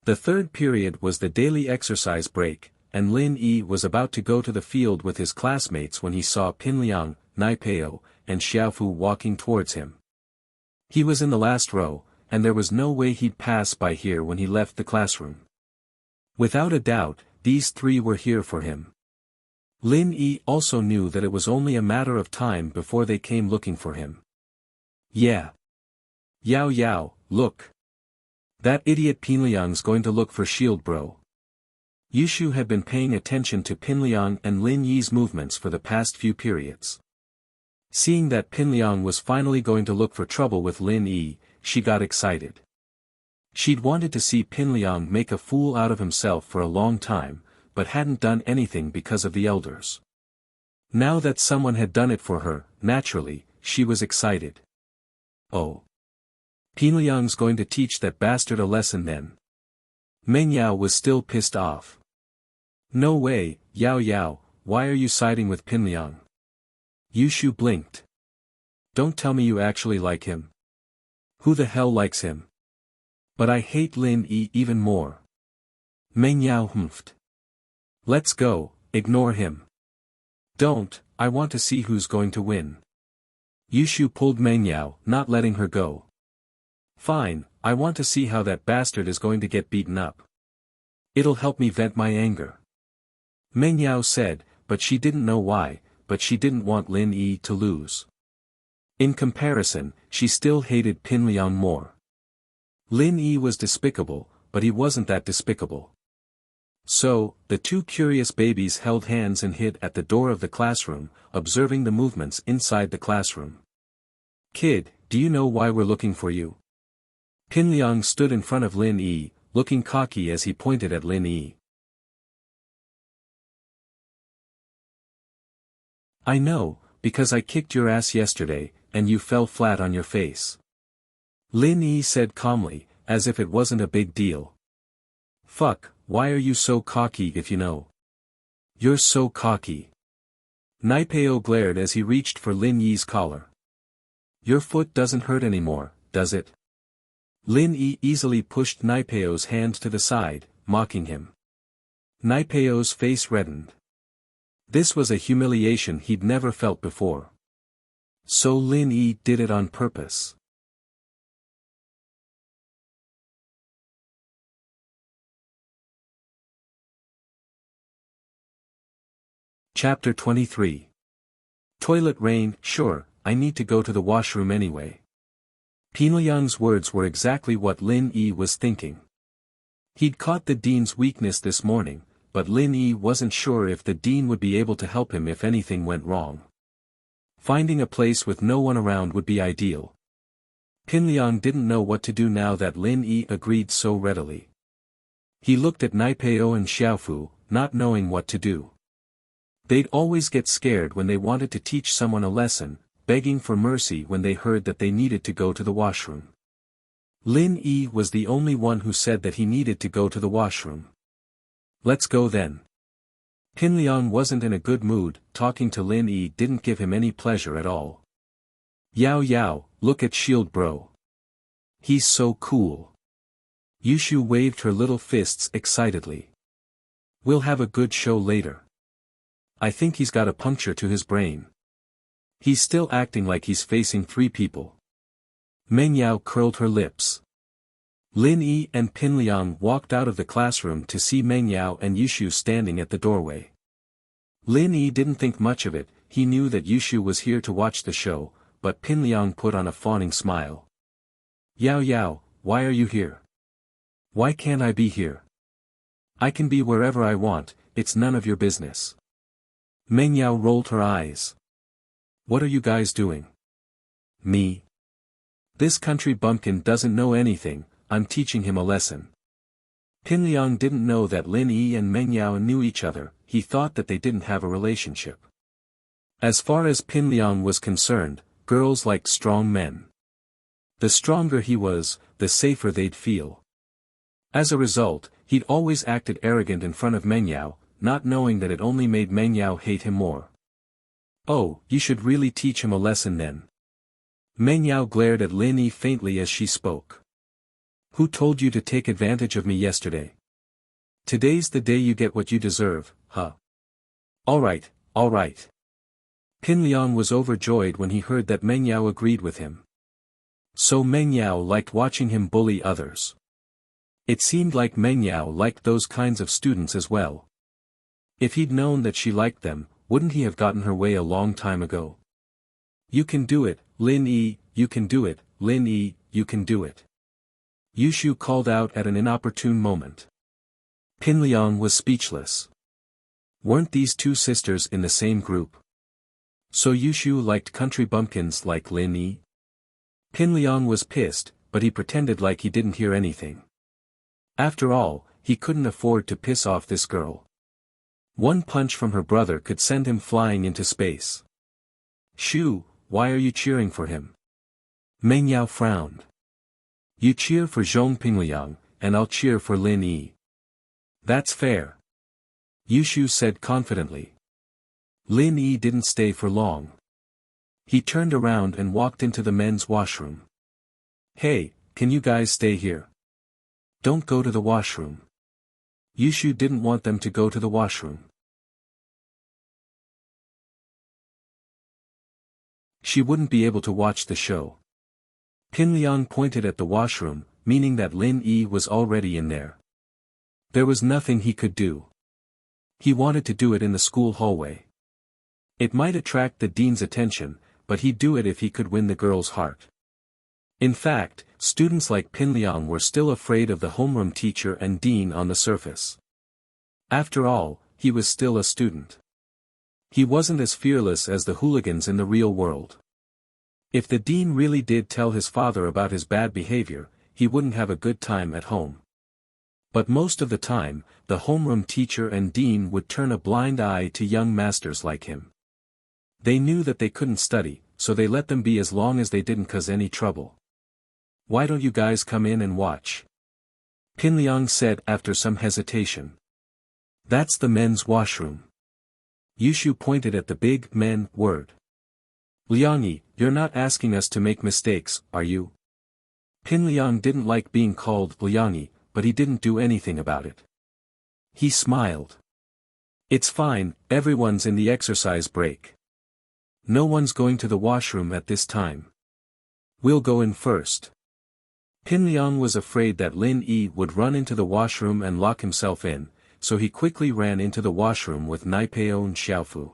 [SPEAKER 1] The 3rd period was the daily exercise break, and Lin Yi was about to go to the field with his classmates when he saw Pinliang, Naipeo, and Xiaofu walking towards him. He was in the last row, and there was no way he'd pass by here when he left the classroom. Without a doubt, these 3 were here for him. Lin Yi also knew that it was only a matter of time before they came looking for him. Yeah. Yao Yao, look. That idiot Pinliang's going to look for Shield Bro. Yushu had been paying attention to Pinliang and Lin Yi's movements for the past few periods. Seeing that Pinliang was finally going to look for trouble with Lin Yi, she got excited. She'd wanted to see Pinliang make a fool out of himself for a long time, but hadn't done anything because of the elders. Now that someone had done it for her, naturally, she was excited. Oh. Pinliang's going to teach that bastard a lesson then. Meng Yao was still pissed off. No way, Yao Yao, why are you siding with Pinliang? Yushu blinked. Don't tell me you actually like him. Who the hell likes him? But I hate Lin Yi even more. Meng Yao humphed. Let's go, ignore him. Don't, I want to see who's going to win. Yushu pulled Meng Yao, not letting her go. Fine, I want to see how that bastard is going to get beaten up. It'll help me vent my anger. Meng Yao said, but she didn't know why, but she didn't want Lin Yi to lose. In comparison, she still hated Pinliang more. Lin Yi was despicable, but he wasn't that despicable. So, the 2 curious babies held hands and hid at the door of the classroom, observing the movements inside the classroom. Kid, do you know why we're looking for you? Pinliang stood in front of Lin Yi, looking cocky as he pointed at Lin Yi. I know, because I kicked your ass yesterday, and you fell flat on your face. Lin Yi said calmly, as if it wasn't a big deal. Fuck. Why are you so cocky if you know? You're so cocky. Naipeo glared as he reached for Lin Yi's collar. Your foot doesn't hurt anymore, does it? Lin Yi easily pushed Naipeo's hand to the side, mocking him. Naipeo's face reddened. This was a humiliation he'd never felt before. So Lin Yi did it on purpose. Chapter 23. Toilet rain, sure, I need to go to the washroom anyway. Pinliang's words were exactly what Lin Yi was thinking. He'd caught the dean's weakness this morning, but Lin Yi wasn't sure if the dean would be able to help him if anything went wrong. Finding a place with no one around would be ideal. Pinliang didn't know what to do now that Lin Yi agreed so readily. He looked at Naipeo and Xiaofu, not knowing what to do. They'd always get scared when they wanted to teach someone a lesson, begging for mercy when they heard that they needed to go to the washroom. Lin Yi was the only one who said that he needed to go to the washroom. Let's go then. Pin Liang wasn't in a good mood, talking to Lin Yi didn't give him any pleasure at all. Yao Yao, look at Shield Bro. He's so cool. Yushu waved her little fists excitedly. We'll have a good show later. I think he's got a puncture to his brain. He's still acting like he's facing 3 people. Meng Yao curled her lips. Lin Yi and Pin Liang walked out of the classroom to see Meng Yao and Yushu standing at the doorway. Lin Yi didn't think much of it, he knew that Yushu was here to watch the show, but Pin Liang put on a fawning smile. Yao Yao, why are you here? Why can't I be here? I can be wherever I want, it's none of your business. Meng Yao rolled her eyes. What are you guys doing? Me? This country bumpkin doesn't know anything, I'm teaching him a lesson. Pin Liang didn't know that Lin Yi and Meng Yao knew each other, he thought that they didn't have a relationship. As far as Pin Liang was concerned, girls liked strong men. The stronger he was, the safer they'd feel. As a result, he'd always acted arrogant in front of Meng Yao, not knowing that it only made Meng Yao hate him more. Oh, you should really teach him a lesson then. Meng Yao glared at Lin Yi faintly as she spoke. Who told you to take advantage of me yesterday? Today's the day you get what you deserve, huh? Alright, alright. Pin Liang was overjoyed when he heard that Meng Yao agreed with him. So Meng Yao liked watching him bully others. It seemed like Meng Yao liked those kinds of students as well. If he'd known that she liked them, wouldn't he have gotten her way a long time ago? You can do it, Lin Yi, you can do it, Lin Yi, you can do it. Yushu called out at an inopportune moment. Pin Liang was speechless. Weren't these 2 sisters in the same group? So Yushu liked country bumpkins like Lin Yi? Pin Liang was pissed, but he pretended like he didn't hear anything. After all, he couldn't afford to piss off this girl. One punch from her brother could send him flying into space. Shu, why are you cheering for him? Meng Yao frowned. You cheer for Zhong Pingliang, and I'll cheer for Lin Yi. That's fair. Yushu said confidently. Lin Yi didn't stay for long. He turned around and walked into the men's washroom. Hey, can you guys stay here? Don't go to the washroom. Yushu didn't want them to go to the washroom. She wouldn't be able to watch the show. Pin Liang pointed at the washroom, meaning that Lin Yi was already in there. There was nothing he could do. He wanted to do it in the school hallway. It might attract the dean's attention, but he'd do it if he could win the girl's heart. In fact, students like Pin Liang were still afraid of the homeroom teacher and dean on the surface. After all, he was still a student. He wasn't as fearless as the hooligans in the real world. If the dean really did tell his father about his bad behavior, he wouldn't have a good time at home. But most of the time, the homeroom teacher and dean would turn a blind eye to young masters like him. They knew that they couldn't study, so they let them be as long as they didn't cause any trouble. Why don't you guys come in and watch? Pin Liang said after some hesitation. That's the men's washroom. Yushu pointed at the big men word. Liangyi, you're not asking us to make mistakes, are you? Pin Liang didn't like being called Liangyi, but he didn't do anything about it. He smiled. It's fine, everyone's in the exercise break. No one's going to the washroom at this time. We'll go in first. Pin Liang was afraid that Lin Yi would run into the washroom and lock himself in, so he quickly ran into the washroom with Naipeo and Xiaofu.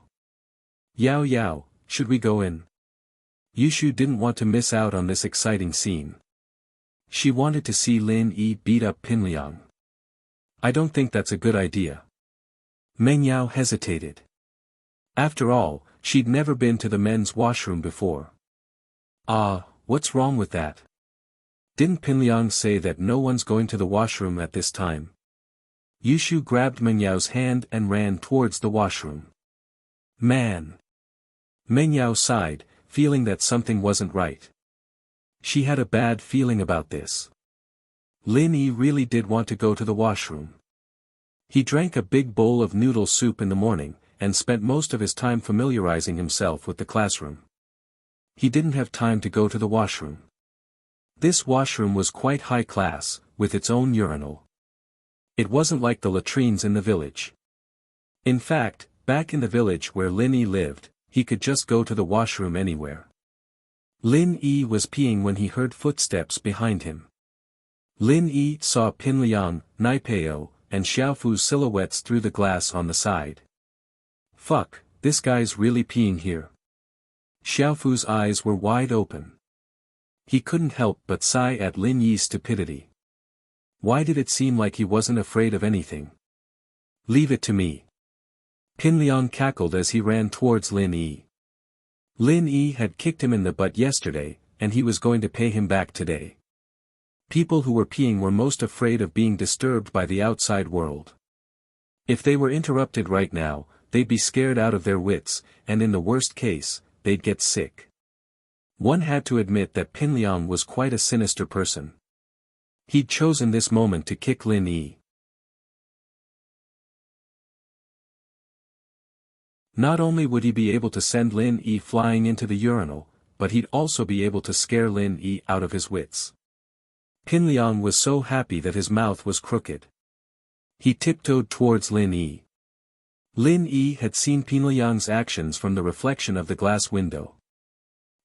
[SPEAKER 1] Yao Yao, should we go in? Yushu didn't want to miss out on this exciting scene. She wanted to see Lin Yi beat up Pin Liang. I don't think that's a good idea. Meng Yao hesitated. After all, she'd never been to the men's washroom before. What's wrong with that? Didn't Pin Liang say that no one's going to the washroom at this time? Yushu grabbed Meng Yao's hand and ran towards the washroom. Man! Meng Yao sighed, feeling that something wasn't right. She had a bad feeling about this. Lin Yi really did want to go to the washroom. He drank a big bowl of noodle soup in the morning, and spent most of his time familiarizing himself with the classroom. He didn't have time to go to the washroom. This washroom was quite high class, with its own urinal. It wasn't like the latrines in the village. In fact, back in the village where Lin Yi lived, he could just go to the washroom anywhere. Lin Yi was peeing when he heard footsteps behind him. Lin Yi saw Pin Liang, Naipeo, and Xiaofu's silhouettes through the glass on the side. Fuck, this guy's really peeing here. Xiaofu's eyes were wide open. He couldn't help but sigh at Lin Yi's stupidity. Why did it seem like he wasn't afraid of anything? Leave it to me. Pin Liang cackled as he ran towards Lin Yi. Lin Yi had kicked him in the butt yesterday, and he was going to pay him back today. People who were peeing were most afraid of being disturbed by the outside world. If they were interrupted right now, they'd be scared out of their wits, and in the worst case, they'd get sick. One had to admit that Pin Liang was quite a sinister person. He'd chosen this moment to kick Lin Yi. Not only would he be able to send Lin Yi flying into the urinal, but he'd also be able to scare Lin Yi out of his wits. Pin Liang was so happy that his mouth was crooked. He tiptoed towards Lin Yi. Lin Yi had seen Pin Liang's actions from the reflection of the glass window.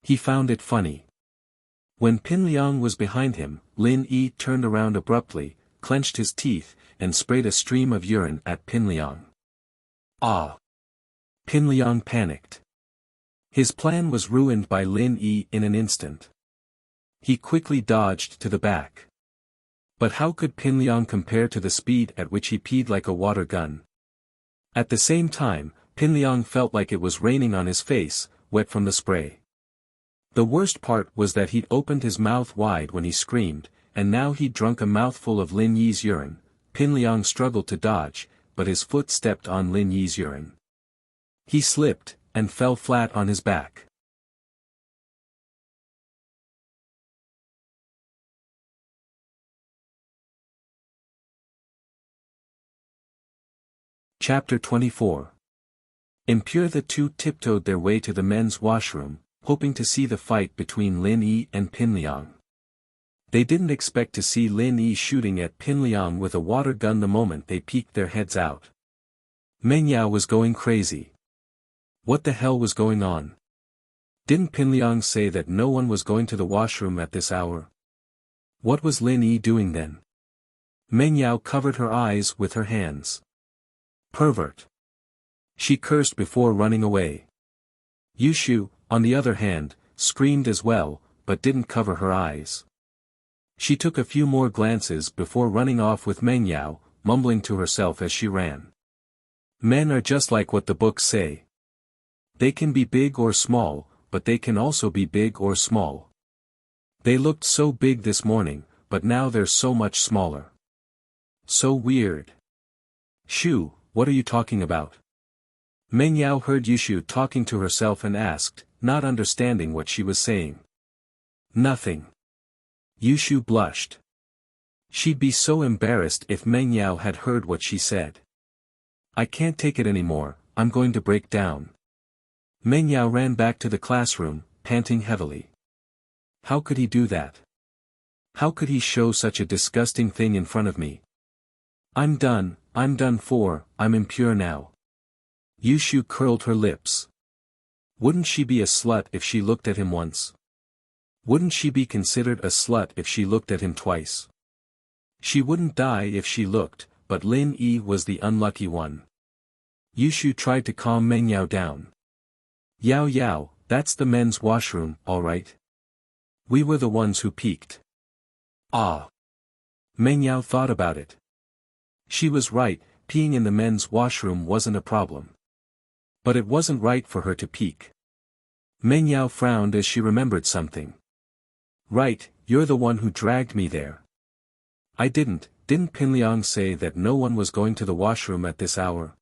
[SPEAKER 1] He found it funny. When Pin Liang was behind him, Lin Yi turned around abruptly, clenched his teeth, and sprayed a stream of urine at Pin Liang. Ah! Pin Liang panicked. His plan was ruined by Lin Yi in an instant. He quickly dodged to the back. But how could Pin Liang compare to the speed at which he peed like a water gun? At the same time, Pin Liang felt like it was raining on his face, wet from the spray. The worst part was that he'd opened his mouth wide when he screamed, and now he'd drunk a mouthful of Lin Yi's urine. Pin Liang struggled to dodge, but his foot stepped on Lin Yi's urine. He slipped, and fell flat on his back. Chapter 24. Impure. The two tiptoed their way to the men's washroom, hoping to see the fight between Lin Yi and Pin Liang. They didn't expect to see Lin Yi shooting at Pin Liang with a water gun the moment they peeked their heads out. Meng Yao was going crazy. What the hell was going on? Didn't Pin Liang say that no one was going to the washroom at this hour? What was Lin Yi doing then? Meng Yao covered her eyes with her hands. Pervert. She cursed before running away. Yushu, on the other hand, screamed as well, but didn't cover her eyes. She took a few more glances before running off with Meng Yao, mumbling to herself as she ran. Men are just like what the books say. They can be big or small, but they can also be big or small. They looked so big this morning, but now they're so much smaller. So weird. Shu, what are you talking about? Meng Yao heard Yushu talking to herself and asked, not understanding what she was saying. Nothing. Yushu blushed. She'd be so embarrassed if Meng Yao had heard what she said. I can't take it anymore, I'm going to break down. Meng Yao ran back to the classroom, panting heavily. How could he do that? How could he show such a disgusting thing in front of me? I'm done for, I'm impure now. Yushu curled her lips. Wouldn't she be a slut if she looked at him once? Wouldn't she be considered a slut if she looked at him twice? She wouldn't die if she looked, but Lin Yi was the unlucky one. Yushu tried to calm Meng Yao down. Yao Yao, that's the men's washroom, alright? We were the ones who peeked. Ah. Meng Yao thought about it. She was right, peeing in the men's washroom wasn't a problem. But it wasn't right for her to peek. Meng Yao frowned as she remembered something. Right, you're the one who dragged me there. I didn't Pin Liang say that no one was going to the washroom at this hour?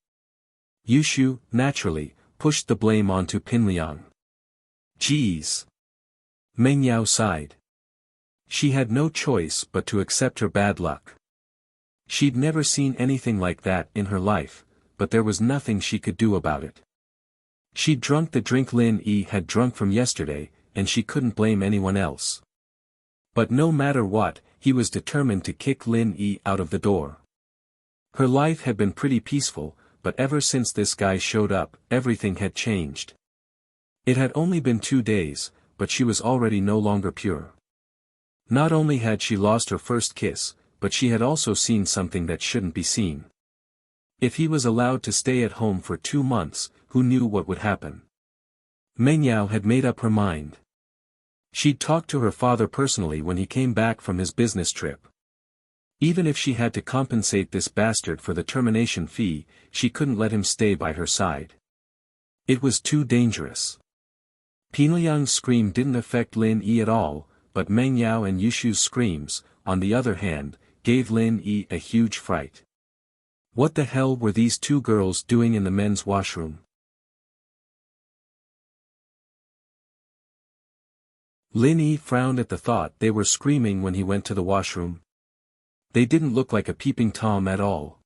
[SPEAKER 1] Yushu, naturally, pushed the blame onto Pin Liang. Geez. Meng Yao sighed. She had no choice but to accept her bad luck. She'd never seen anything like that in her life, but there was nothing she could do about it. She'd drunk the drink Lin Yi had drunk from yesterday, and she couldn't blame anyone else. But no matter what, he was determined to kick Lin Yi out of the door. Her life had been pretty peaceful, but ever since this guy showed up, everything had changed. It had only been 2 days, but she was already no longer pure. Not only had she lost her first kiss, but she had also seen something that shouldn't be seen. If he was allowed to stay at home for 2 months, who knew what would happen? Meng Yao had made up her mind. She'd talked to her father personally when he came back from his business trip. Even if she had to compensate this bastard for the termination fee, she couldn't let him stay by her side. It was too dangerous. Pinliang's scream didn't affect Lin Yi at all, but Meng Yao and Yushu's screams, on the other hand, gave Lin Yi a huge fright. What the hell were these 2 girls doing in the men's washroom? Lin Yi frowned at the thought they were screaming when he went to the washroom. They didn't look like a peeping Tom at all.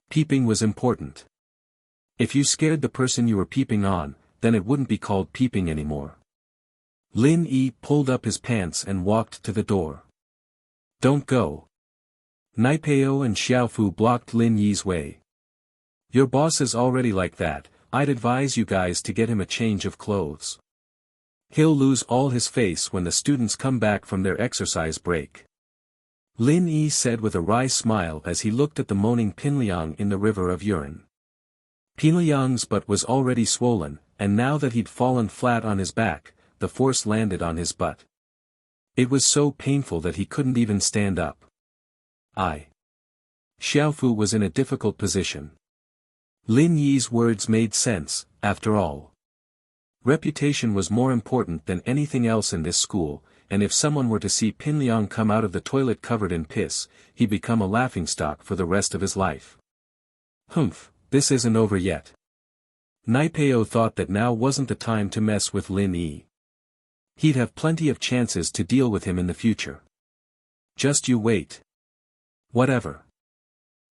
[SPEAKER 1] Peeping was important. If you scared the person you were peeping on, then it wouldn't be called peeping anymore. Lin Yi pulled up his pants and walked to the door. Don't go. Naipeo and Xiaofu blocked Lin Yi's way. Your boss is already like that, I'd advise you guys to get him a change of clothes. He'll lose all his face when the students come back from their exercise break. Lin Yi said with a wry smile as he looked at the moaning Pinliang in the river of urine. Pinliang's butt was already swollen, and now that he'd fallen flat on his back, the force landed on his butt. It was so painful that he couldn't even stand up. Xiaofu was in a difficult position. Lin Yi's words made sense, after all. Reputation was more important than anything else in this school, and if someone were to see Pinliang come out of the toilet covered in piss, he'd become a laughingstock for the rest of his life. Humph, this isn't over yet. Naipeo thought that now wasn't the time to mess with Lin Yi. He'd have plenty of chances to deal with him in the future. Just you wait. Whatever.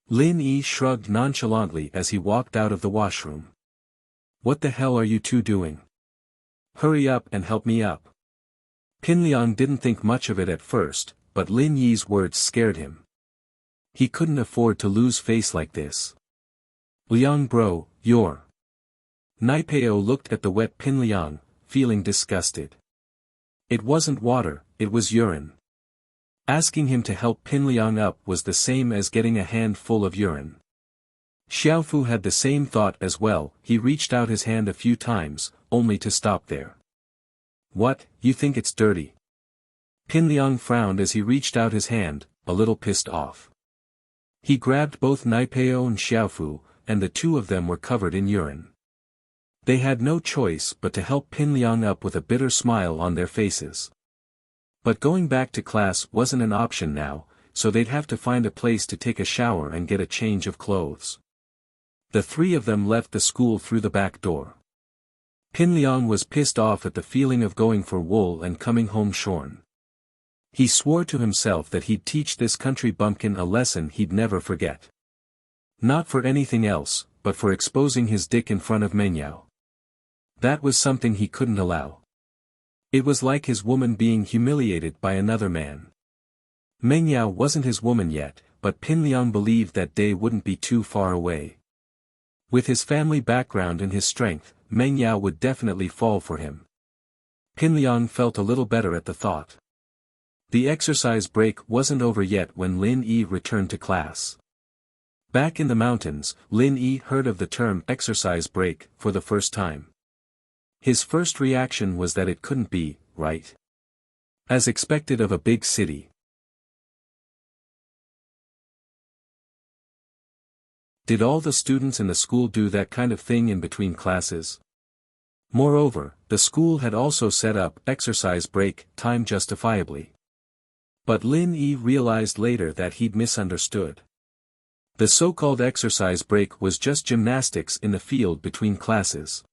[SPEAKER 1] Lin Yi shrugged nonchalantly as he walked out of the washroom. What the hell are you 2 doing? Hurry up and help me up. Pinliang didn't think much of it at first, but Lin Yi's words scared him. He couldn't afford to lose face like this. Liang bro, you're... Naipeo looked at the wet Pinliang, feeling disgusted. It wasn't water, it was urine. Asking him to help Pinliang up was the same as getting a handful of urine. Xiaofu had the same thought as well, he reached out his hand a few times, only to stop there. What, you think it's dirty? Pinliang frowned as he reached out his hand, a little pissed off. He grabbed both Naipeo and Xiaofu, and the 2 of them were covered in urine. They had no choice but to help Pinliang up with a bitter smile on their faces. But going back to class wasn't an option now, so they'd have to find a place to take a shower and get a change of clothes. The 3 of them left the school through the back door. Pinliang was pissed off at the feeling of going for wool and coming home shorn. He swore to himself that he'd teach this country bumpkin a lesson he'd never forget. Not for anything else, but for exposing his dick in front of Meng Yao. That was something he couldn't allow. It was like his woman being humiliated by another man. Meng Yao wasn't his woman yet, but Pinliang believed that day wouldn't be too far away. With his family background and his strength, Meng Yao would definitely fall for him. Pinliang felt a little better at the thought. The exercise break wasn't over yet when Lin Yi returned to class. Back in the mountains, Lin Yi heard of the term exercise break for the first time. His first reaction was that it couldn't be, right? As expected of a big city. Did all the students in the school do that kind of thing in between classes? Moreover, the school had also set up exercise break time justifiably. But Lin Yi realized later that he'd misunderstood. The so-called exercise break was just gymnastics in the field between classes.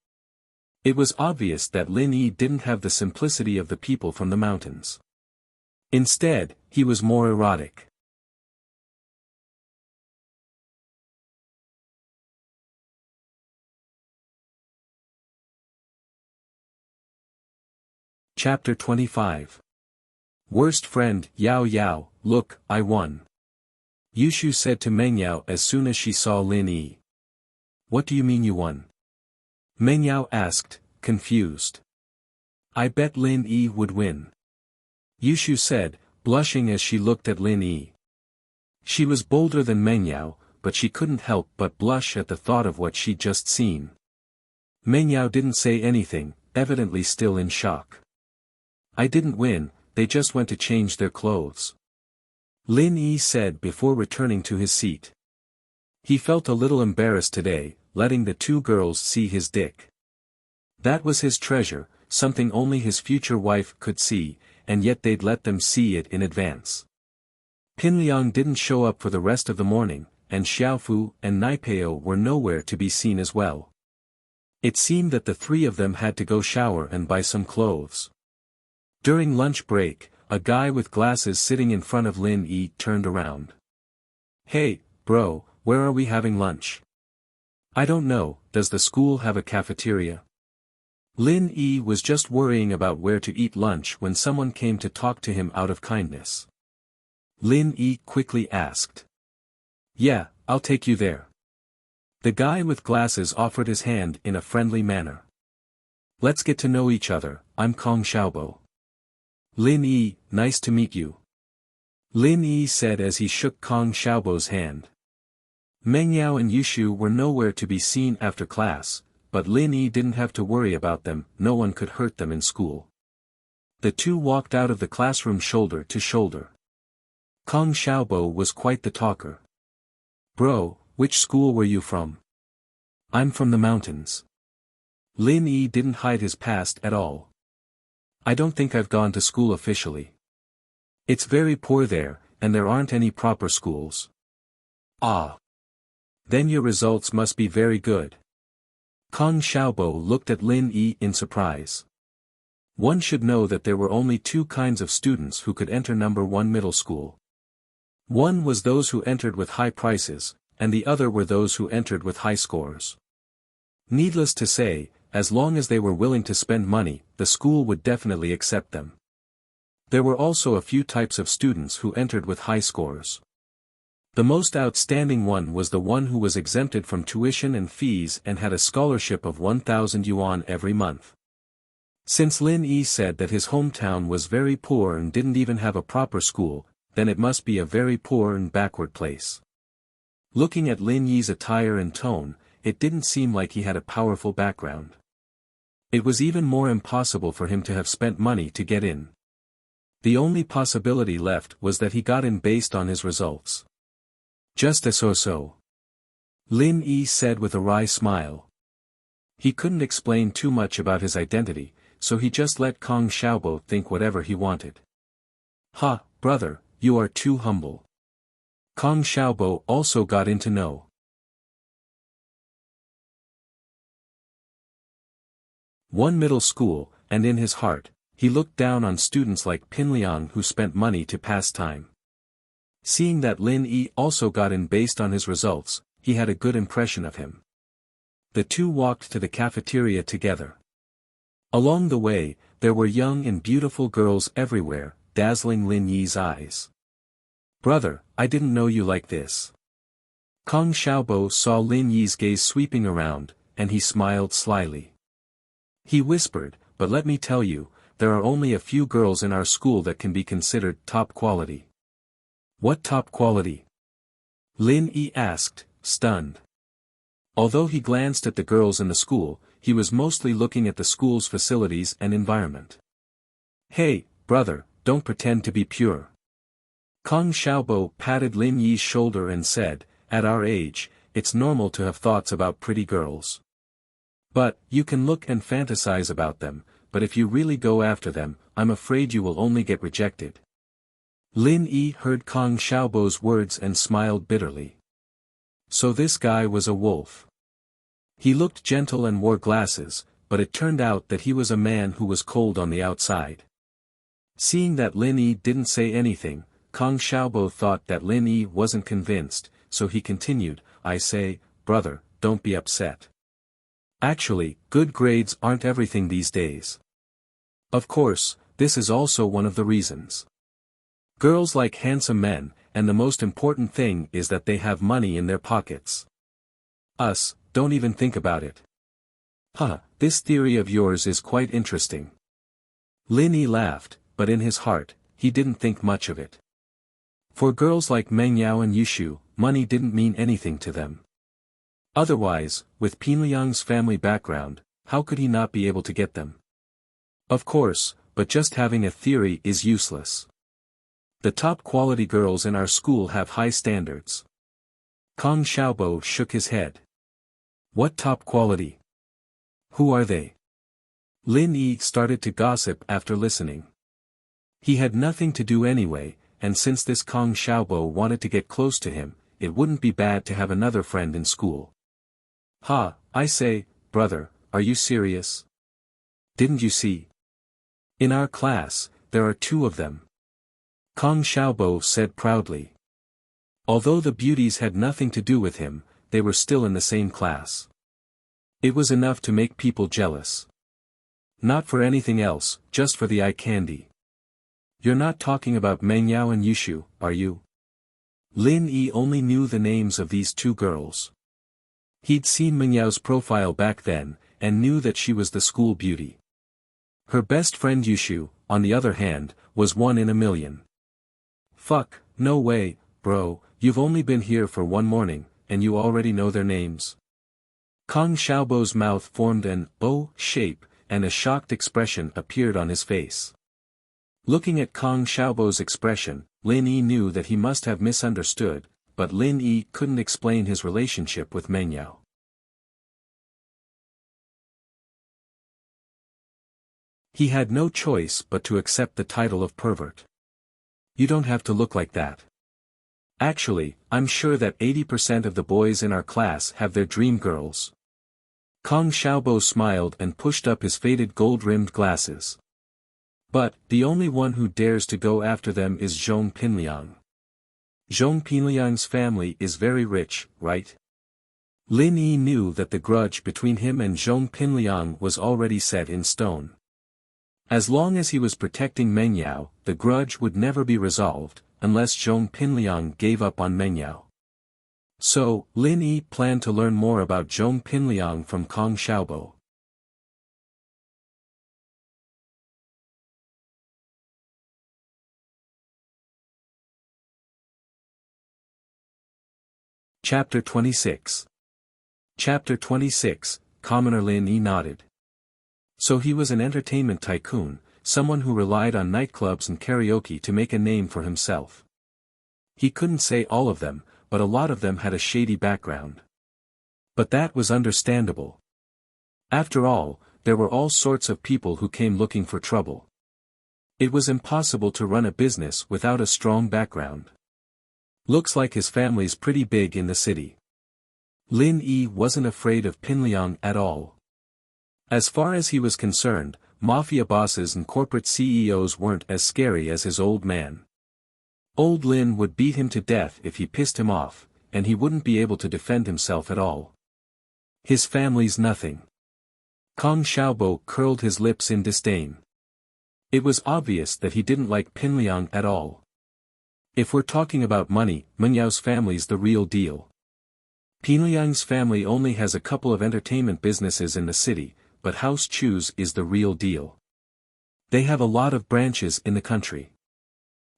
[SPEAKER 1] It was obvious that Lin Yi didn't have the simplicity of the people from the mountains. Instead, he was more erotic. Chapter 25. Worst friend. Yao Yao, look, I won. Yushu said to Mengyao as soon as she saw Lin Yi. What do you mean you won? Mengyao asked, confused. I bet Lin Yi would win. Yushu said, blushing as she looked at Lin Yi. She was bolder than Mengyao, but she couldn't help but blush at the thought of what she'd just seen. Mengyao didn't say anything, evidently still in shock. I didn't win, they just went to change their clothes. Lin Yi said before returning to his seat. He felt a little embarrassed today, letting the two girls see his dick. That was his treasure, something only his future wife could see, and yet they'd let them see it in advance. Pinliang didn't show up for the rest of the morning, and Xiaofu and Naipeo were nowhere to be seen as well. It seemed that the three of them had to go shower and buy some clothes. During lunch break, a guy with glasses sitting in front of Lin Yi turned around. Hey, bro, where are we having lunch? I don't know, does the school have a cafeteria? Lin Yi was just worrying about where to eat lunch when someone came to talk to him out of kindness. Lin Yi quickly asked. Yeah, I'll take you there. The guy with glasses offered his hand in a friendly manner. Let's get to know each other, I'm Kong Xiaobo. Lin Yi, nice to meet you. Lin Yi said as he shook Kong Xiaobo's hand. Mengyao and Yushu were nowhere to be seen after class, but Lin Yi didn't have to worry about them, no one could hurt them in school. The two walked out of the classroom shoulder to shoulder. Kong Xiaobo was quite the talker. Bro, which school were you from? I'm from the mountains. Lin Yi didn't hide his past at all. I don't think I've gone to school officially. It's very poor there, and there aren't any proper schools. Ah. Then your results must be very good. Kong Xiaobo looked at Lin Yi in surprise. One should know that there were only two kinds of students who could enter number 1 middle school. One was those who entered with high prices, and the other were those who entered with high scores. Needless to say, as long as they were willing to spend money, the school would definitely accept them. There were also a few types of students who entered with high scores. The most outstanding one was the one who was exempted from tuition and fees and had a scholarship of 1,000 yuan every month. Since Lin Yi said that his hometown was very poor and didn't even have a proper school, then it must be a very poor and backward place. Looking at Lin Yi's attire and tone, it didn't seem like he had a powerful background. It was even more impossible for him to have spent money to get in. The only possibility left was that he got in based on his results. Just a so-so. Lin Yi said with a wry smile. He couldn't explain too much about his identity, so he just let Kong Xiaobo think whatever he wanted. Ha, brother, you are too humble. Kong Xiaobo also got in to know. One middle school, and in his heart, he looked down on students like Pinliang who spent money to pass time. Seeing that Lin Yi also got in based on his results, he had a good impression of him. The two walked to the cafeteria together. Along the way, there were young and beautiful girls everywhere, dazzling Lin Yi's eyes. Brother, I didn't know you like this. Kong Xiaobo saw Lin Yi's gaze sweeping around, and he smiled slyly. He whispered, but let me tell you, there are only a few girls in our school that can be considered top quality. What top quality? Lin Yi asked, stunned. Although he glanced at the girls in the school, he was mostly looking at the school's facilities and environment. Hey, brother, don't pretend to be pure. Kong Xiaobo patted Lin Yi's shoulder and said, at our age, it's normal to have thoughts about pretty girls. But, you can look and fantasize about them, but if you really go after them, I'm afraid you will only get rejected. Lin Yi heard Kong Xiaobo's words and smiled bitterly. So this guy was a wolf. He looked gentle and wore glasses, but it turned out that he was a man who was cold on the outside. Seeing that Lin Yi didn't say anything, Kong Xiaobo thought that Lin Yi wasn't convinced, so he continued, I say, brother, don't be upset. Actually, good grades aren't everything these days. Of course, this is also one of the reasons. Girls like handsome men, and the most important thing is that they have money in their pockets. Us, don't even think about it. Huh, this theory of yours is quite interesting. Lin Yi laughed, but in his heart, he didn't think much of it. For girls like Meng Yao and Yushu, money didn't mean anything to them. Otherwise, with Pinliang's family background, how could he not be able to get them? Of course, but just having a theory is useless. The top quality girls in our school have high standards. Kong Xiaobo shook his head. What top quality? Who are they? Lin Yi started to gossip after listening. He had nothing to do anyway, and since this Kong Xiaobo wanted to get close to him, it wouldn't be bad to have another friend in school. Ha, I say, brother, are you serious? Didn't you see? In our class, there are 2 of them. Kong Xiaobo said proudly. Although the beauties had nothing to do with him, they were still in the same class. It was enough to make people jealous. Not for anything else, just for the eye candy. You're not talking about Meng Yao and Yushu, are you? Lin Yi only knew the names of these 2 girls. He'd seen Meng Yao's profile back then, and knew that she was the school beauty. Her best friend Yushu, on the other hand, was 1 in a million. Fuck, no way, bro, you've only been here for 1 morning, and you already know their names. Kong Xiaobo's mouth formed an O shape, and a shocked expression appeared on his face. Looking at Kong Xiaobo's expression, Lin Yi knew that he must have misunderstood, but Lin Yi couldn't explain his relationship with Meng Yao. He had no choice but to accept the title of pervert. You don't have to look like that. Actually, I'm sure that 80% of the boys in our class have their dream girls. Kong Xiaobo smiled and pushed up his faded gold-rimmed glasses. But, the only one who dares to go after them is Zhong Pinliang. Zhong Pinliang's family is very rich, right? Lin Yi knew that the grudge between him and Zhong Pinliang was already set in stone. As long as he was protecting Meng Yao, the grudge would never be resolved, unless Zhong Pinliang gave up on Meng Yao. So, Lin Yi planned to learn more about Zhong Pinliang from Kong Xiaobo. Chapter 26. Chapter 26, Commoner Lin Yi nodded. So he was an entertainment tycoon, someone who relied on nightclubs and karaoke to make a name for himself. He couldn't say all of them, but a lot of them had a shady background. But that was understandable. After all, there were all sorts of people who came looking for trouble. It was impossible to run a business without a strong background. Looks like his family's pretty big in the city. Lin Yi wasn't afraid of Pinliang at all. As far as he was concerned, mafia bosses and corporate CEOs weren't as scary as his old man. Old Lin would beat him to death if he pissed him off, and he wouldn't be able to defend himself at all. His family's nothing. Kong Xiaobo curled his lips in disdain. It was obvious that he didn't like Pinliang at all. If we're talking about money, Meng Yao's family's the real deal. Pinliang's family only has a couple of entertainment businesses in the city, but House Chu's is the real deal. They have a lot of branches in the country.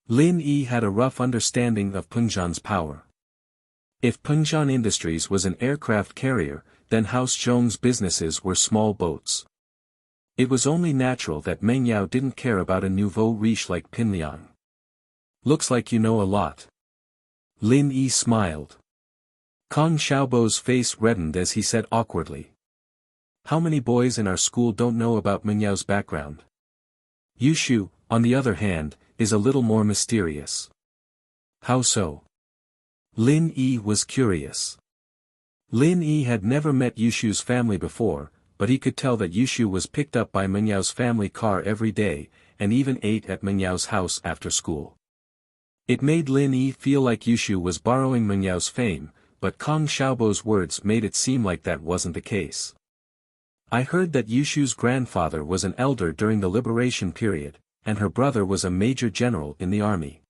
[SPEAKER 1] Lin Yi had a rough understanding of Pengzhan's power. If Pengzhan Industries was an aircraft carrier, then House Zhong's businesses were small boats. It was only natural that Meng Yao didn't care about a nouveau riche like Pinliang. Looks like you know a lot. Lin Yi smiled. Kong Xiaobo's face reddened as he said awkwardly. How many boys in our school don't know about Meng Yao's background? Yushu, on the other hand, is a little more mysterious. How so? Lin Yi was curious. Lin Yi had never met Yushu's family before, but he could tell that Yushu was picked up by Meng Yao's family car every day, and even ate at Mengyao's house after school. It made Lin Yi feel like Yushu was borrowing Mengyao's fame, but Kong Xiaobo's words made it seem like that wasn't the case. I heard that Yushu's grandfather was an elder during the liberation period, and her brother was a major general in the army.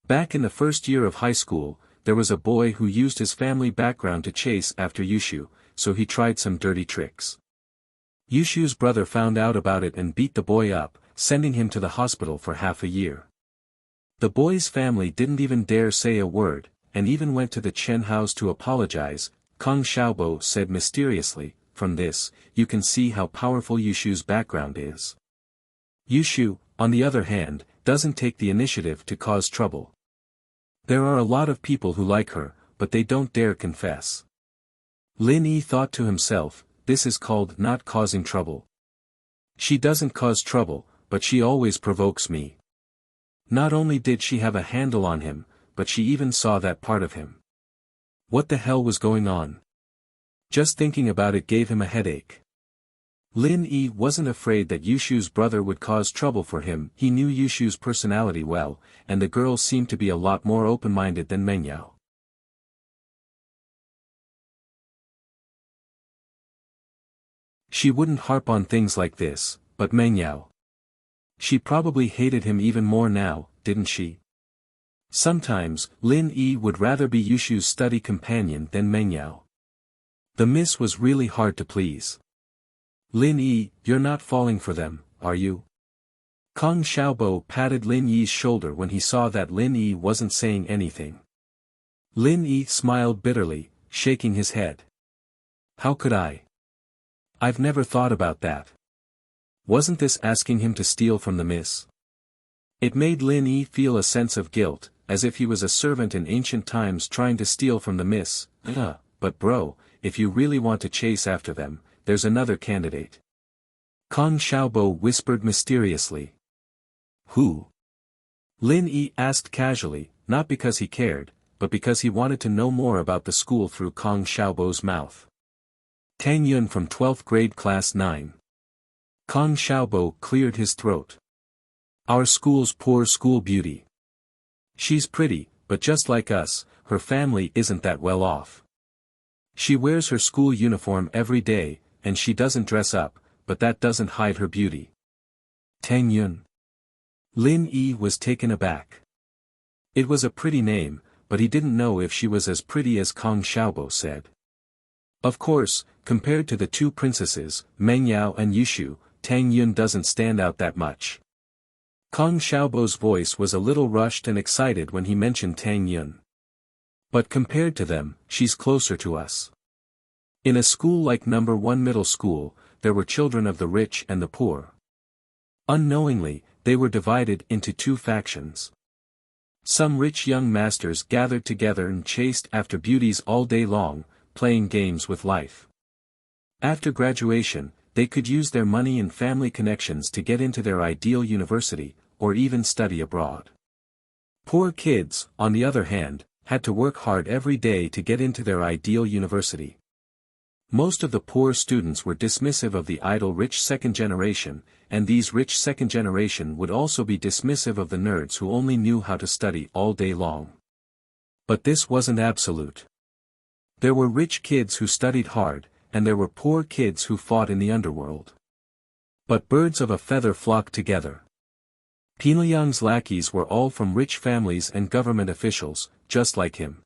[SPEAKER 1] Back in the first year of high school, there was a boy who used his family background to chase after Yushu, so he tried some dirty tricks. Yushu's brother found out about it and beat the boy up, sending him to the hospital for half a year. The boy's family didn't even dare say a word, and even went to the Chen house to apologize. Kong Xiaobo said mysteriously, "From this, you can see how powerful Yushu's background is." Yushu, on the other hand, doesn't take the initiative to cause trouble. There are a lot of people who like her, but they don't dare confess. Lin Yi thought to himself, this is called not causing trouble. She doesn't cause trouble, but she always provokes me. Not only did she have a handle on him, but she even saw that part of him. What the hell was going on? Just thinking about it gave him a headache. Lin Yi wasn't afraid that Yushu's brother would cause trouble for him. He knew Yushu's personality well, and the girl seemed to be a lot more open-minded than Mengyao. She wouldn't harp on things like this, but Mengyao. She probably hated him even more now, didn't she? Sometimes, Lin Yi would rather be Yushu's study companion than Mengyao. The miss was really hard to please. Lin Yi, you're not falling for them, are you? Kong Xiaobo patted Lin Yi's shoulder when he saw that Lin Yi wasn't saying anything. Lin Yi smiled bitterly, shaking his head. How could I? I've never thought about that. Wasn't this asking him to steal from the miss? It made Lin Yi feel a sense of guilt, as if he was a servant in ancient times trying to steal from the miss. But bro, if you really want to chase after them, there's another candidate. Kong Xiaobo whispered mysteriously. Who? Lin Yi asked casually, not because he cared, but because he wanted to know more about the school through Kong Xiaobo's mouth. Tang Yun from 12th grade class 9. Kong Xiaobo cleared his throat. Our school's poor school beauty. She's pretty, but just like us, her family isn't that well off. She wears her school uniform every day, and she doesn't dress up, but that doesn't hide her beauty. Tang Yun. Lin Yi was taken aback. It was a pretty name, but he didn't know if she was as pretty as Kong Xiaobo said. Of course, compared to the two princesses, Mengyao and Yushu, Tang Yun doesn't stand out that much. Kong Xiaobo's voice was a little rushed and excited when he mentioned Tang Yun. But compared to them, she's closer to us. In a school like No. 1 middle school, there were children of the rich and the poor. Unknowingly, they were divided into two factions. Some rich young masters gathered together and chased after beauties all day long, playing games with life. After graduation, they could use their money and family connections to get into their ideal university, or even study abroad. Poor kids, on the other hand, had to work hard every day to get into their ideal university. Most of the poor students were dismissive of the idle rich second generation, and these rich second generation would also be dismissive of the nerds who only knew how to study all day long. But this wasn't absolute. There were rich kids who studied hard, and there were poor kids who fought in the underworld. But birds of a feather flocked together. Pingliang's lackeys were all from rich families and government officials, just like him.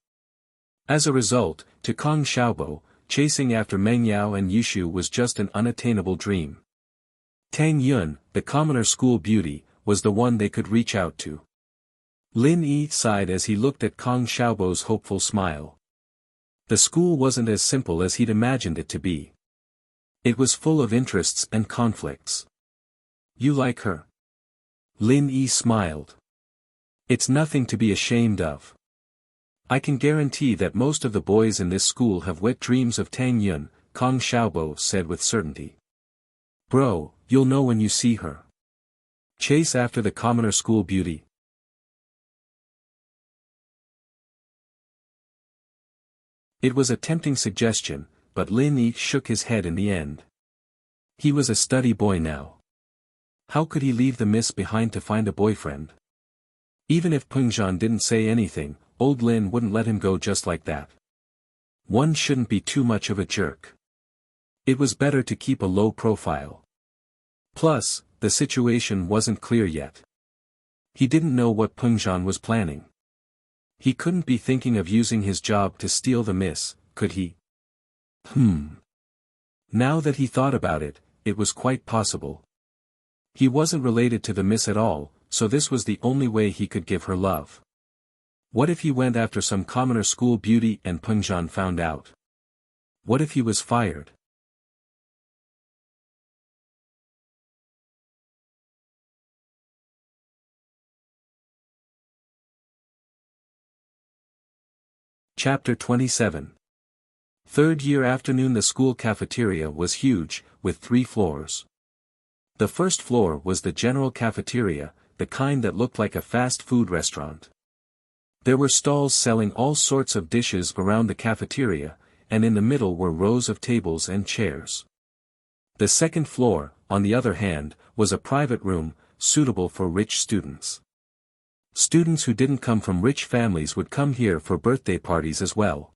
[SPEAKER 1] As a result, to Kong Xiaobo, chasing after Mengyao and Yushu was just an unattainable dream. Tang Yun, the commoner school beauty, was the one they could reach out to. Lin Yi sighed as he looked at Kong Xiaobo's hopeful smile. The school wasn't as simple as he'd imagined it to be. It was full of interests and conflicts. You like her? Lin Yi smiled. It's nothing to be ashamed of. I can guarantee that most of the boys in this school have wet dreams of Tang Yun, Kong Xiaobo said with certainty. Bro, you'll know when you see her. Chase after the commoner school beauty. It was a tempting suggestion, but Lin Yi shook his head in the end. He was a study boy now. How could he leave the miss behind to find a boyfriend? Even if Pengzhan didn't say anything, old Lin wouldn't let him go just like that. One shouldn't be too much of a jerk. It was better to keep a low profile. Plus, the situation wasn't clear yet. He didn't know what Pengzhan was planning. He couldn't be thinking of using his job to steal the miss, could he? Now that he thought about it, it was quite possible. He wasn't related to the miss at all, so this was the only way he could give her love. What if he went after some commoner school beauty and Pengzhan found out? What if he was fired? Chapter 27. Third year afternoon. The school cafeteria was huge, with 3 floors. The first floor was the general cafeteria, the kind that looked like a fast food restaurant. There were stalls selling all sorts of dishes around the cafeteria, and in the middle were rows of tables and chairs. The second floor, on the other hand, was a private room, suitable for rich students. Students who didn't come from rich families would come here for birthday parties as well.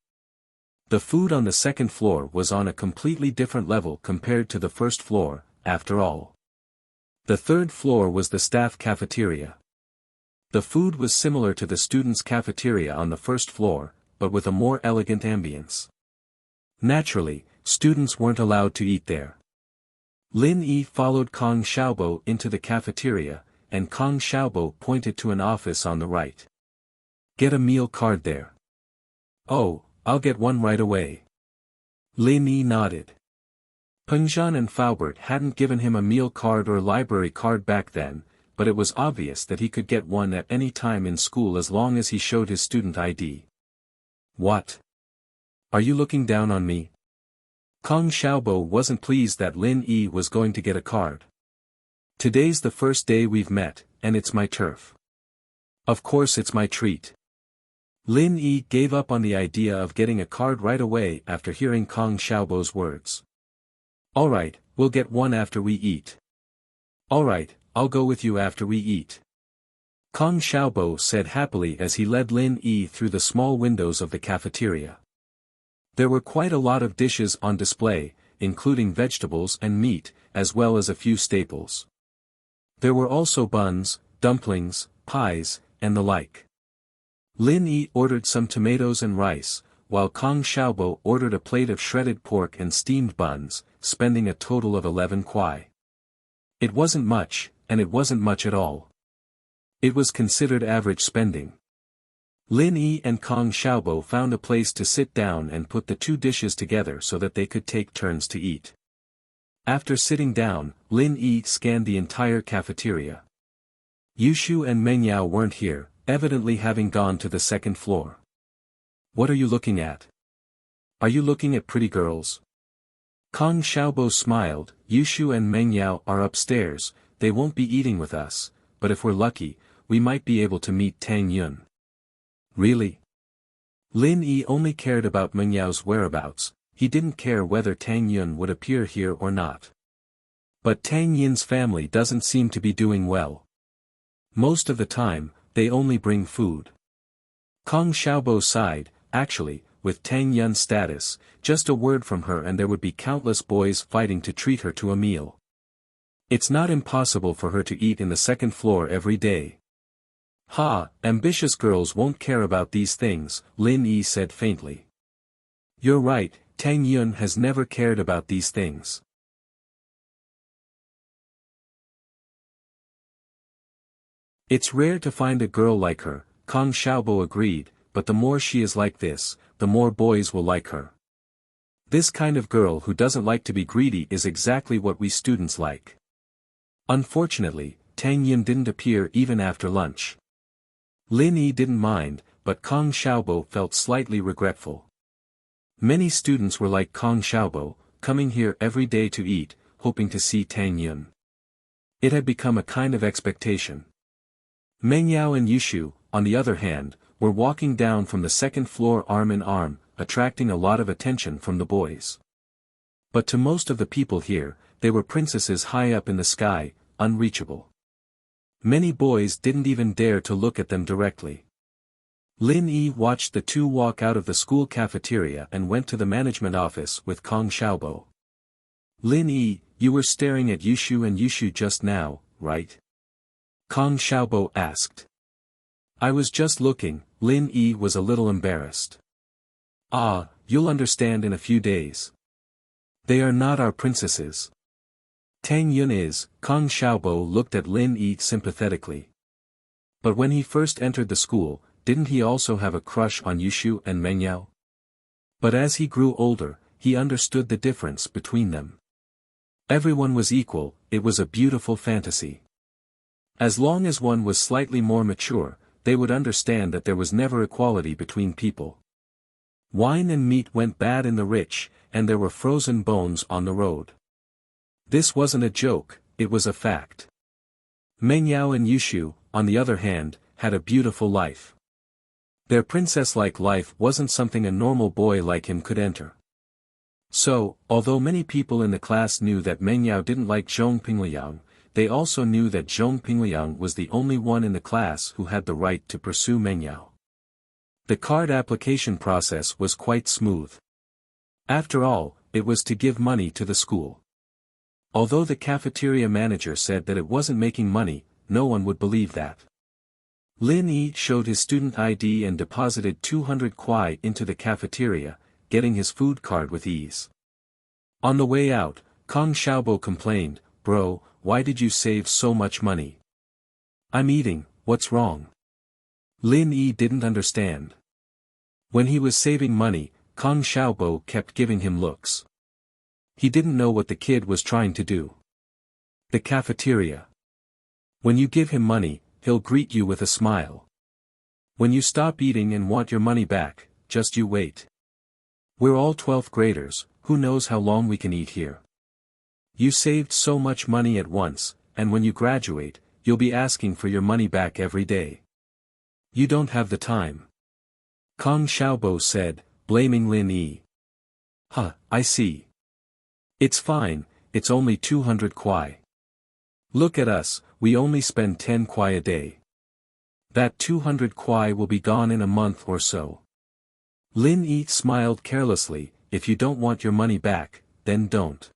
[SPEAKER 1] The food on the second floor was on a completely different level compared to the first floor, after all. The third floor was the staff cafeteria. The food was similar to the students' cafeteria on the first floor, but with a more elegant ambience. Naturally, students weren't allowed to eat there. Lin Yi followed Kong Xiaobo into the cafeteria, and Kong Xiaobo pointed to an office on the right. Get a meal card there. Oh, I'll get one right away. Lin Yi nodded. Pengzhan and Faubert hadn't given him a meal card or library card back then, but it was obvious that he could get one at any time in school as long as he showed his student ID. What? Are you looking down on me? Kong Xiaobo wasn't pleased that Lin Yi was going to get a card. Today's the first day we've met, and it's my turf. Of course it's my treat. Lin Yi gave up on the idea of getting a card right away after hearing Kong Xiaobo's words. Alright, we'll get one after we eat. Alright, I'll go with you after we eat. Kong Xiaobo said happily as he led Lin Yi through the small windows of the cafeteria. There were quite a lot of dishes on display, including vegetables and meat, as well as a few staples. There were also buns, dumplings, pies, and the like. Lin Yi ordered some tomatoes and rice, while Kong Xiaobo ordered a plate of shredded pork and steamed buns, spending a total of 11 kuai. It wasn't much, and it wasn't much at all. It was considered average spending. Lin Yi and Kong Xiaobo found a place to sit down and put the 2 dishes together so that they could take turns to eat. After sitting down, Lin Yi scanned the entire cafeteria. Yushu and Mengyao weren't here, evidently having gone to the second floor. What are you looking at? Are you looking at pretty girls? Kong Xiaobo smiled. Yushu and Mengyao are upstairs, they won't be eating with us, but if we're lucky, we might be able to meet Tang Yun. Really? Lin Yi only cared about Mengyao's whereabouts, he didn't care whether Tang Yun would appear here or not. But Tang Yun's family doesn't seem to be doing well. Most of the time, they only bring food. Kong Xiaobo sighed. Actually, with Tang Yun's status, just a word from her and there would be countless boys fighting to treat her to a meal. It's not impossible for her to eat in the second floor every day. Ha, ambitious girls won't care about these things, Lin Yi said faintly. You're right, Tang Yun has never cared about these things. It's rare to find a girl like her, Kong Xiaobo agreed, but the more she is like this, the more boys will like her. This kind of girl who doesn't like to be greedy is exactly what we students like. Unfortunately, Tang Yun didn't appear even after lunch. Lin Yi didn't mind, but Kong Xiaobo felt slightly regretful. Many students were like Kong Xiaobo, coming here every day to eat, hoping to see Tang Yun. It had become a kind of expectation. Mengyao and Yushu, on the other hand, were walking down from the second floor arm in arm, attracting a lot of attention from the boys. But to most of the people here, they were princesses high up in the sky, unreachable. Many boys didn't even dare to look at them directly. Lin Yi watched the two walk out of the school cafeteria and went to the management office with Kong Xiaobo. Lin Yi, you were staring at Yushu and Yushu just now, right? Kong Xiaobo asked. I was just looking. Lin Yi was a little embarrassed. Ah, you'll understand in a few days. They are not our princesses. Tang Yun is. Kong Xiaobo looked at Lin Yi sympathetically. But when he first entered the school, didn't he also have a crush on Yushu and Mengyao? But as he grew older, he understood the difference between them. Everyone was equal, it was a beautiful fantasy. As long as one was slightly more mature, they would understand that there was never equality between people. Wine and meat went bad in the rich, and there were frozen bones on the road. This wasn't a joke, it was a fact. Mengyao and Yushu, on the other hand, had a beautiful life. Their princess-like life wasn't something a normal boy like him could enter. So, although many people in the class knew that Mengyao didn't like Zhong Pingliang, they also knew that Zhong Pingliang was the only one in the class who had the right to pursue Mengyao. The card application process was quite smooth. After all, it was to give money to the school. Although the cafeteria manager said that it wasn't making money, no one would believe that. Lin Yi showed his student ID and deposited 200 kuai into the cafeteria, getting his food card with ease. On the way out, Kong Xiaobo complained, Bro, why did you save so much money? I'm eating, what's wrong? Lin Yi didn't understand. When he was saving money, Kong Xiaobo kept giving him looks. He didn't know what the kid was trying to do. The cafeteria. When you give him money, he'll greet you with a smile. When you stop eating and want your money back, just you wait. We're all 12th graders, who knows how long we can eat here. You saved so much money at once, and when you graduate, you'll be asking for your money back every day. You don't have the time. Kong Xiaobo said, blaming Lin Yi. Huh, I see. It's fine, it's only 200 kuai. Look at us, we only spend 10 kuai a day. That 200 kuai will be gone in a month or so. Lin Yi smiled carelessly, if you don't want your money back, then don't.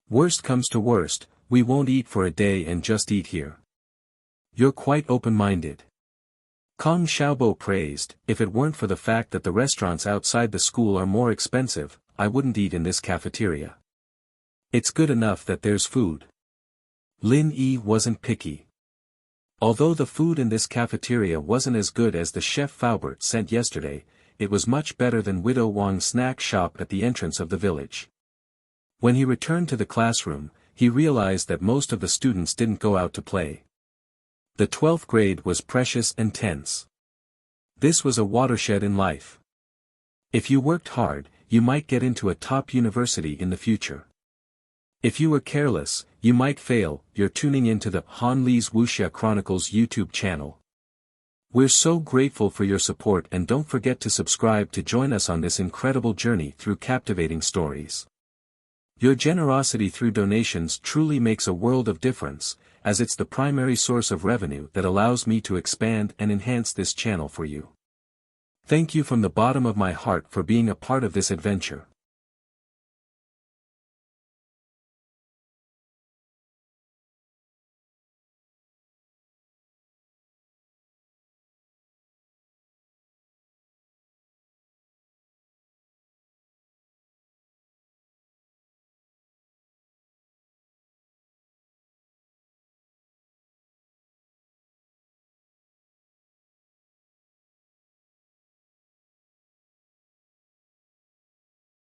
[SPEAKER 1] Worst comes to worst, we won't eat for a day and just eat here. You're quite open-minded. Kong Xiaobo praised, if it weren't for the fact that the restaurants outside the school are more expensive, I wouldn't eat in this cafeteria. It's good enough that there's food. Lin Yi wasn't picky. Although the food in this cafeteria wasn't as good as the chef Faubert sent yesterday, it was much better than Widow Wang's snack shop at the entrance of the village. When he returned to the classroom, he realized that most of the students didn't go out to play. The 12th grade was precious and tense. This was a watershed in life. If you worked hard, you might get into a top university in the future. If you were careless, you might fail. You're tuning into the Han Li's Wuxia Chronicles YouTube channel. We're so grateful for your support, and don't forget to subscribe to join us on this incredible journey through captivating stories. Your generosity through donations truly makes a world of difference, as it's the primary source of revenue that allows me to expand and enhance this channel for you. Thank you from the bottom of my heart for being a part of this adventure.